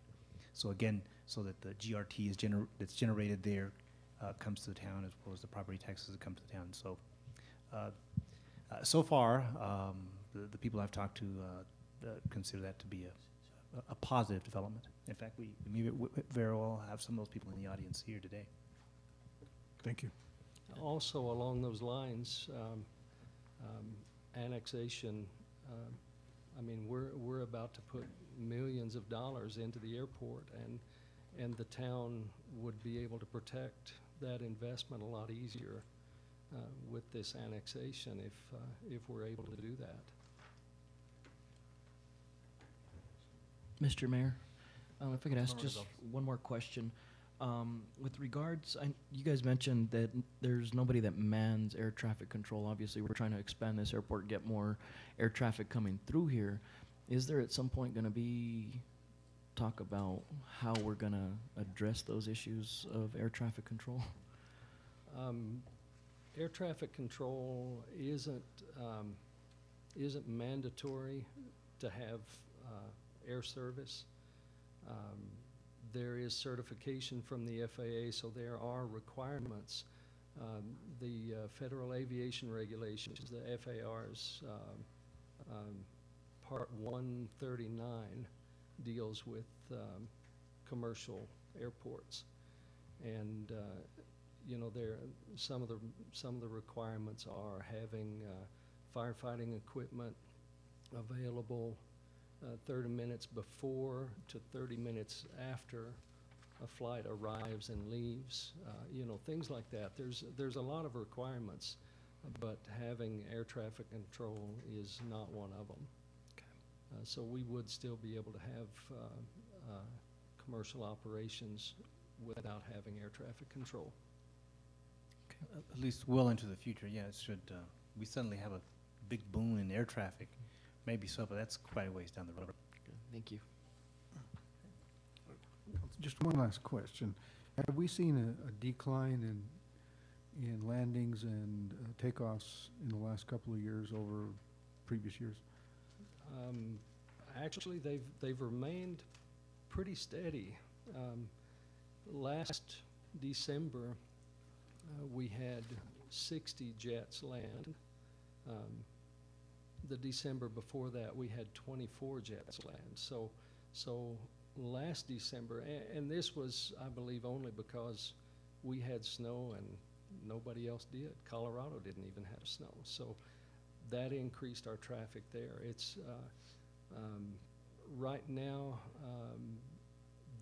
So again, so that the GRT that's generated there comes to the town, as well as the property taxes that come to the town. So so far, the people I've talked to consider that to be a positive development. In fact, we may very well have some of those people in the audience here today. Thank you. Also, along those lines, annexation, I mean, we're about to put millions of dollars into the airport, and the town would be able to protect that investment a lot easier with this annexation if we're able to do that. Mr. Mayor, if I could ask just one more question. With regards, you guys mentioned that there's nobody that mans air traffic control. Obviously, we're trying to expand this airport, get more air traffic coming through here. Is there at some point going to be talk about how we're going to address those issues of air traffic control? Air traffic control isn't mandatory to have air service. There is certification from the FAA, so there are requirements. The Federal Aviation Regulations, the FAR's Part 139 deals with commercial airports, and you know, some of the requirements are having firefighting equipment available 30 minutes before to 30 minutes after a flight arrives and leaves, you know, things like that. There's a lot of requirements, but having air traffic control is not one of them. Okay. So we would still be able to have commercial operations without having air traffic control. Okay. At least well into the future, yeah, it should. We suddenly have a big boom in air traffic. Maybe so, but that's quite a ways down the road. Good. Thank you. Just one last question. Have we seen a decline in in landings and takeoffs in the last couple of years over previous years? Actually, they've remained pretty steady. Last December, we had 60 jets land. The December before that, we had 24 jets land. So last December, and this was, I believe, only because we had snow and nobody else did. Colorado didn't even have snow. So that increased our traffic there. It's right now,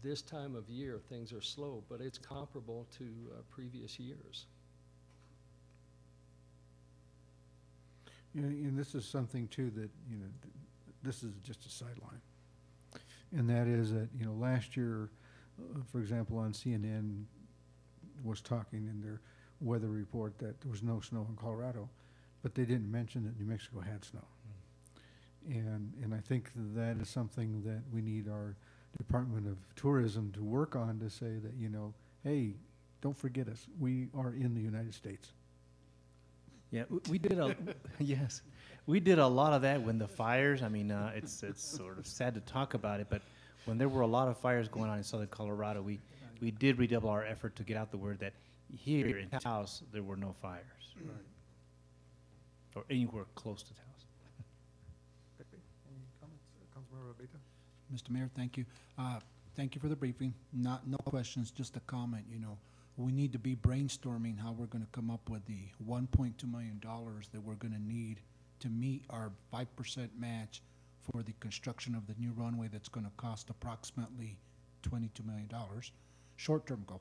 this time of year, things are slow, but it's comparable to previous years. And this is something too that, this is just a sideline. And that is that, last year, for example, on CNN was talking in their weather report that there was no snow in Colorado, but they didn't mention that New Mexico had snow. And I think that is something that we need our Department of Tourism to work on, to say that, hey, don't forget us. We are in the United States. Yeah, we did a yes, we did a lot of that when the fires. I mean, it's sort of sad to talk about it, but when there were a lot of fires going on in southern Colorado, we did redouble our effort to get out the word that here in Taos there were no fires, right, or anywhere close to Taos. Any comments, Councilmember Beta? Mr. Mayor, thank you. Thank you for the briefing. No questions, just a comment. We need to be brainstorming how we're going to come up with the $1.2 million that we're going to need to meet our 5% match for the construction of the new runway that's going to cost approximately $22 million. Short-term goal.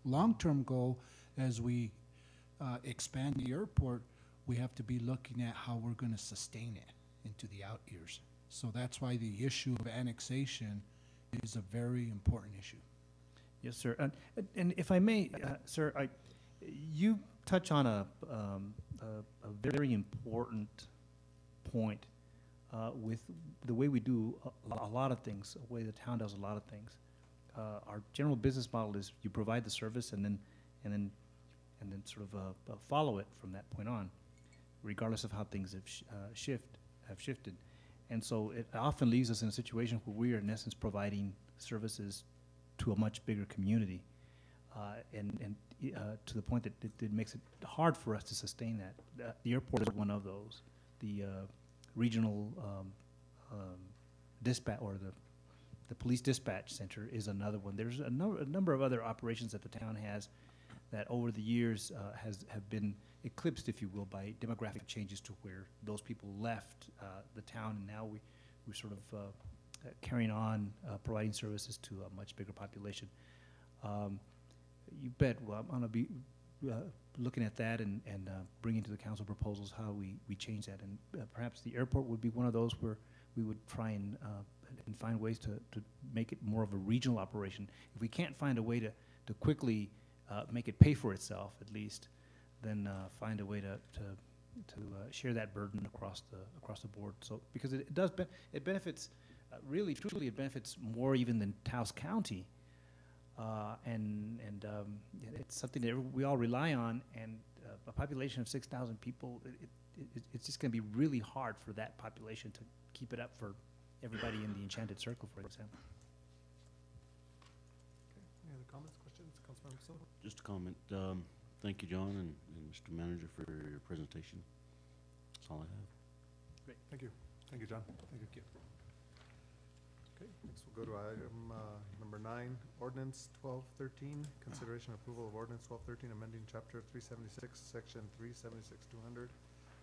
Long-term goal, as we expand the airport, we have to be looking at how we're going to sustain it into the out years. So that's why the issue of annexation is a very important issue. Yes, sir. And if I may, sir, you touch on a very important point with the way we do a lot of things, the way the town does a lot of things. Our general business model is you provide the service and then sort of follow it from that point on, regardless of how things have shifted. And so it often leaves us in a situation where we are in essence providing services to a much bigger community, and to the point that it makes it hard for us to sustain that. The airport is one of those. The regional dispatch, or the police dispatch center, is another one. There's a number of other operations that the town has that over the years have been eclipsed, if you will, by demographic changes to where those people left the town, and now we sort of carrying on providing services to a much bigger population. You bet. Well, I'm going to be looking at that and bringing to the council proposals how we change that. And perhaps the airport would be one of those where we would try and find ways to make it more of a regional operation. If we can't find a way to quickly make it pay for itself, at least, then find a way to share that burden across the board. So because it benefits. Really, truly, it benefits more even than Taos County, and it's something that we all rely on. And a population of 6,000 people, it's just going to be really hard for that population to keep it up for everybody in the Enchanted Circle, for example. Okay. Any other comments, questions, Councilmember Silva? Just a comment. Thank you, John and Mr. Manager, for your presentation. That's all I have. Great. Thank you. Thank you, John. Thank you. Okay, next we'll go to item number 9, Ordinance 1213, consideration approval of Ordinance 1213, amending Chapter 376, Section 376-200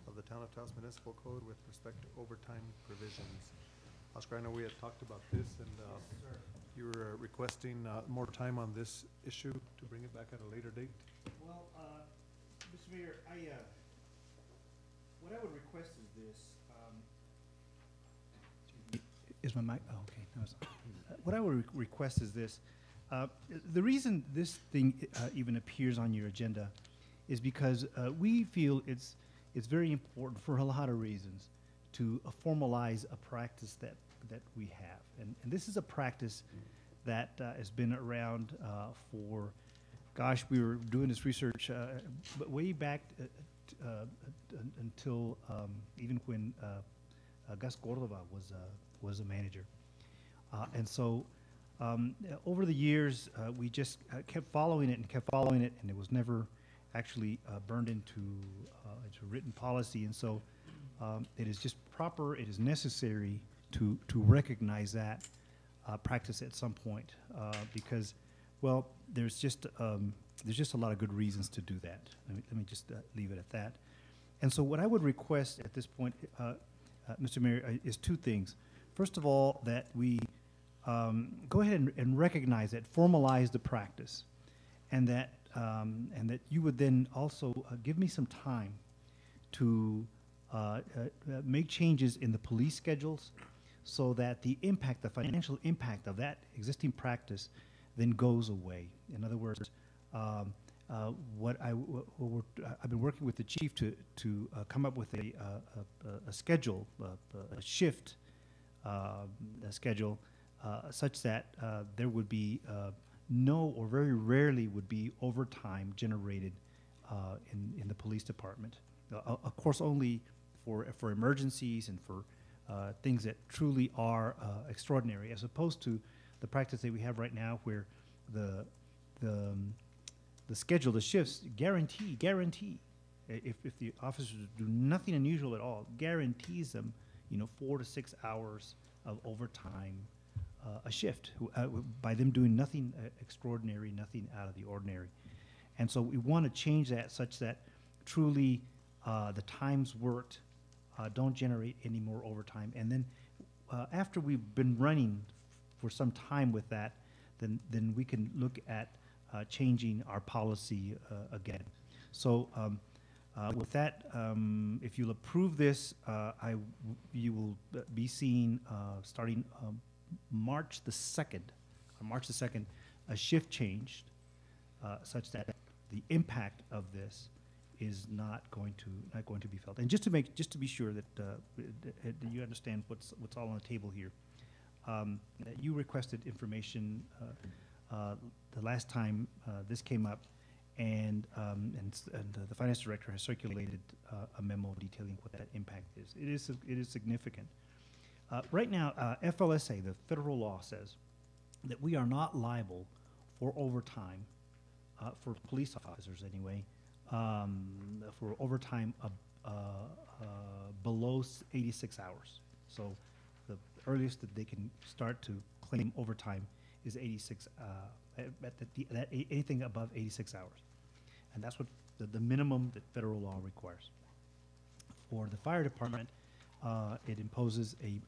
of the Town of Taos Municipal Code with respect to overtime provisions. Oscar, I know we had talked about this, and you were requesting more time on this issue to bring it back at a later date. Well, Mr. Mayor, what I would request is this. Is my mic? Oh, okay. No, it's not. What I would request is this. The reason this thing even appears on your agenda is because we feel it's very important for a lot of reasons to formalize a practice that we have. And this is a practice that has been around for gosh, we were doing this research, but way back until even when Gus Cordova was a manager. And so over the years, we just kept following it, and it was never actually burned into written policy. And so it is just proper, it is necessary to recognize that practice at some point, because, well, there's just a lot of good reasons to do that. Let me just leave it at that. And so what I would request at this point, Mr. Mayor, is two things. First of all, that we go ahead and recognize that, formalize the practice, and that you would then also give me some time to make changes in the police schedules so that the impact, the financial impact of that existing practice then goes away. In other words, I've been working with the chief to come up with a schedule, a shift schedule, such that there would be no, or very rarely would be, overtime generated in the police department. Of course, only for emergencies and for things that truly are extraordinary, as opposed to the practice that we have right now, where the schedule, the shifts guarantee, if the officers do nothing unusual at all, guarantees them, 4 to 6 hours of overtime a shift, by them doing nothing extraordinary, nothing out of the ordinary. And so we want to change that such that truly the times worked don't generate any more overtime. And then after we've been running for some time with that, then we can look at changing our policy again. So with that, if you'll approve this, you will be seeing starting March the 2nd, a shift changed such that the impact of this is not going to be felt. And just to be sure that you understand what's all on the table here, you requested information the last time this came up, and the finance director has circulated a memo detailing what that impact is. It is significant. Right now, FLSA, the federal law, says that we are not liable for overtime, for police officers anyway, for overtime below 86 hours. So the earliest that they can start to claim overtime is 86, anything above 86 hours. And that's what the minimum that federal law requires. For the fire department, it imposes a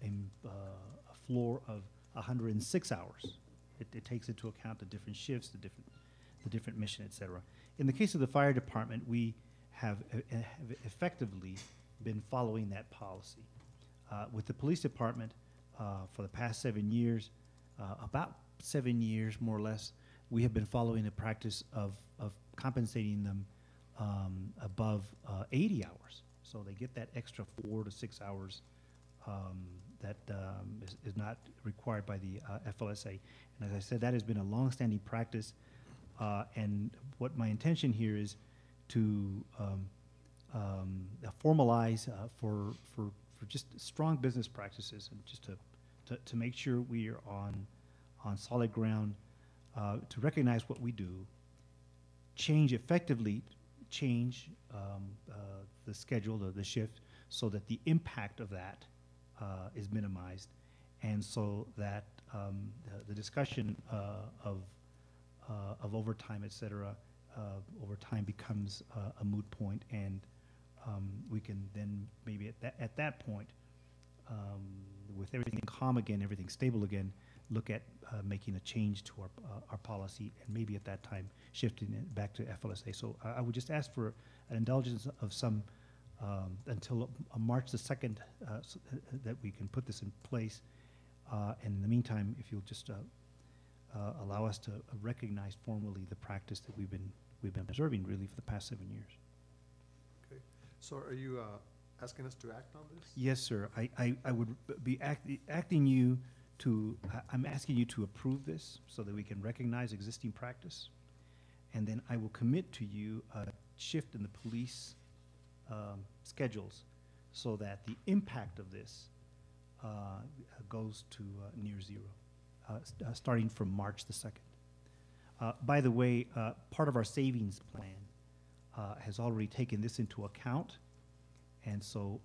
floor of 106 hours. It takes into account the different shifts, the different mission, et cetera. In the case of the fire department, we have effectively been following that policy. With the police department, for the past 7 years, about 7 years more or less, we have been following a practice of compensating them above 80 hours. So they get that extra 4 to 6 hours that is not required by the FLSA. And as I said, that has been a long-standing practice. And what my intention here is to formalize for just strong business practices, and just to make sure we are on solid ground, to recognize what we do, effectively change the schedule, the shift, so that the impact of that is minimized, and so that the discussion of overtime, et cetera, over time becomes a moot point, and we can then maybe at that point, with everything calm again, everything stable again, look at making a change to our policy, and maybe at that time shifting it back to FLSA. So I would just ask for an indulgence of some until March the 2nd, so that we can put this in place. And in the meantime, if you'll just allow us to recognize formally the practice that we've been observing really for the past 7 years. Okay. So are you asking us to act on this? Yes, sir. I would be asking you to approve this so that we can recognize existing practice, And then I will commit to you a shift in the police schedules so that the impact of this goes to near zero, starting from March the 2nd. By the way, part of our savings plan has already taken this into account, and so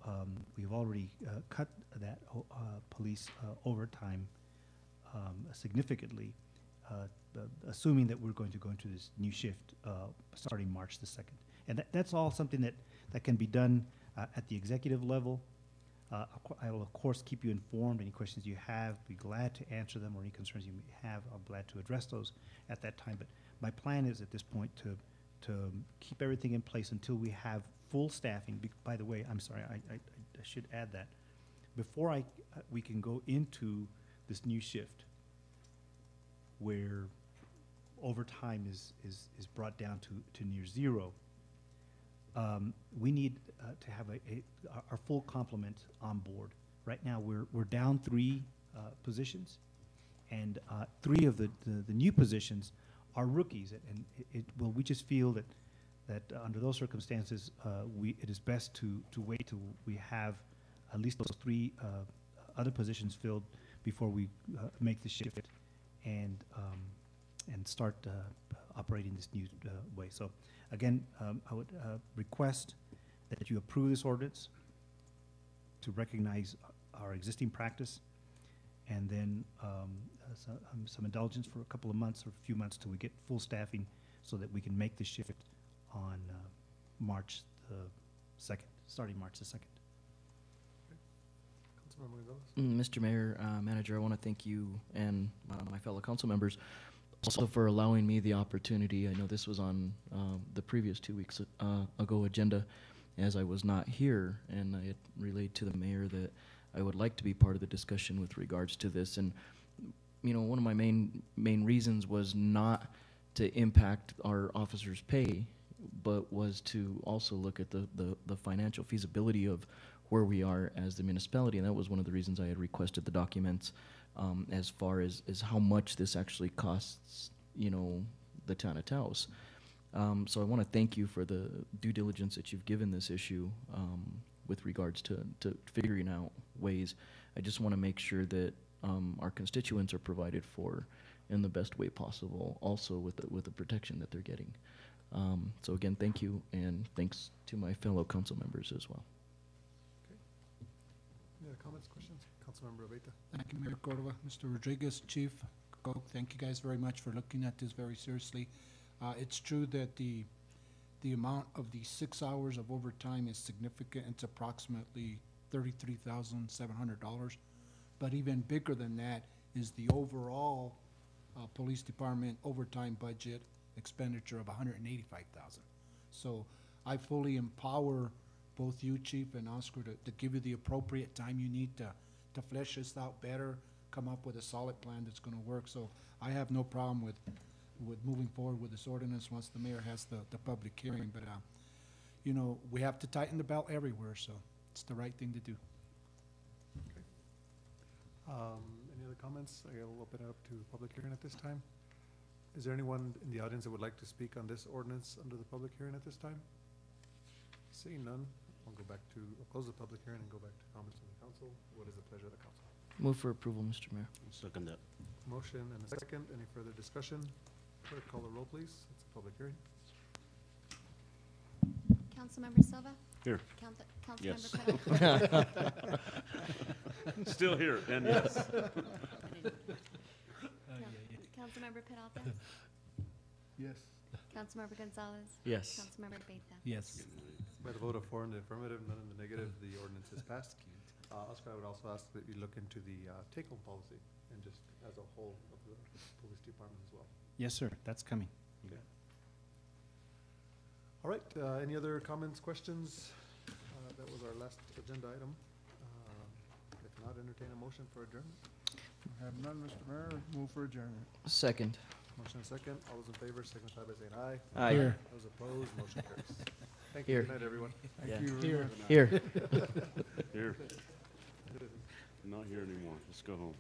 we've already cut that police overtime significantly, assuming that we're going to go into this new shift starting March the 2nd. And that's all something that can be done at the executive level. I will, of course, keep you informed. Any questions you have, be glad to answer them, or any concerns you may have, I'm glad to address those at that time. But my plan is at this point to keep everything in place until we have full staffing. By the way, I'm sorry, I should add that. Before we can go into this new shift where overtime is brought down to near zero, we need to have our full complement on board. Right now, we're down 3 positions, and 3 of the new positions are rookies. And well, we just feel that under those circumstances, it is best to wait till we have at least those 3 other positions filled before we make the shift and start operating this new way. So again, I would request that you approve this ordinance to recognize our existing practice, and then some indulgence for a couple of months or a few months till we get full staffing so that we can make the shift on March the 2nd, starting March the 2nd. Councilmember Gonzalez? Mr. Mayor, Manager, I want to thank you and my fellow council members also for allowing me the opportunity. I know this was on the previous 2 weeks ago agenda, as I was not here, and I had relayed to the mayor that I would like to be part of the discussion with regards to this. And you know, one of my main reasons was not to impact our officers' pay, but was to also look at the financial feasibility of where we are as the municipality, and that was one of the reasons I had requested the documents as far as how much this actually costs, you know, the town of Taos. So I want to thank you for the due diligence that you've given this issue with regards to figuring out ways. I just want to make sure that our constituents are provided for in the best way possible, also with the protection that they're getting. So again, thank you, and thanks to my fellow council members as well. Any other comments, questions? Councilmember Abeyta. Thank you, Mayor Cordova. Mr. Rodriguez, Chief, thank you guys very much for looking at this very seriously. It's true that the amount of the 6 hours of overtime is significant. It's approximately $33,700. But even bigger than that is the overall police department overtime budget expenditure of $185,000. So I fully empower both you, Chief, and Oscar to give you the appropriate time you need to flesh this out better, come up with a solid plan that's going to work. So I have no problem with moving forward with this ordinance once the mayor has the public hearing. But, you know, we have to tighten the belt everywhere, so it's the right thing to do. Okay. Any other comments? I will open it up to public hearing at this time. Is there anyone in the audience that would like to speak on this ordinance under the public hearing at this time? Seeing none, I'll close the public hearing and go back to comments from the council. What is the pleasure of the council? Move for approval, Mr. Mayor. Second that. Motion and a second. Any further discussion? Clerk, call the roll, please. It's a public hearing. Councilmember Silva? Here. Councilmember Yes. Petal? Still here, and yes. Councilmember Peralta? Yes. Councilmember Gonzalez? Yes. Councilmember Beta? Yes. By the vote of 4 in the affirmative, none in the negative, the ordinance is passed. Oscar, I would also ask that you look into the take-home policy and just as a whole of the police department as well. Yes, sir. That's coming. Okay. All right, any other comments, questions? That was our last agenda item. If not, entertain a motion for adjournment. I have none, Mr. Mayor. Move for adjournment. Second. Motion and second. All those in favor, signify by saying aye. Aye. Here. Those opposed, motion carries. Thank you. Here. Good night, everyone. Yeah. Thank you. Here. Here. Here. Not here anymore. Let's go home.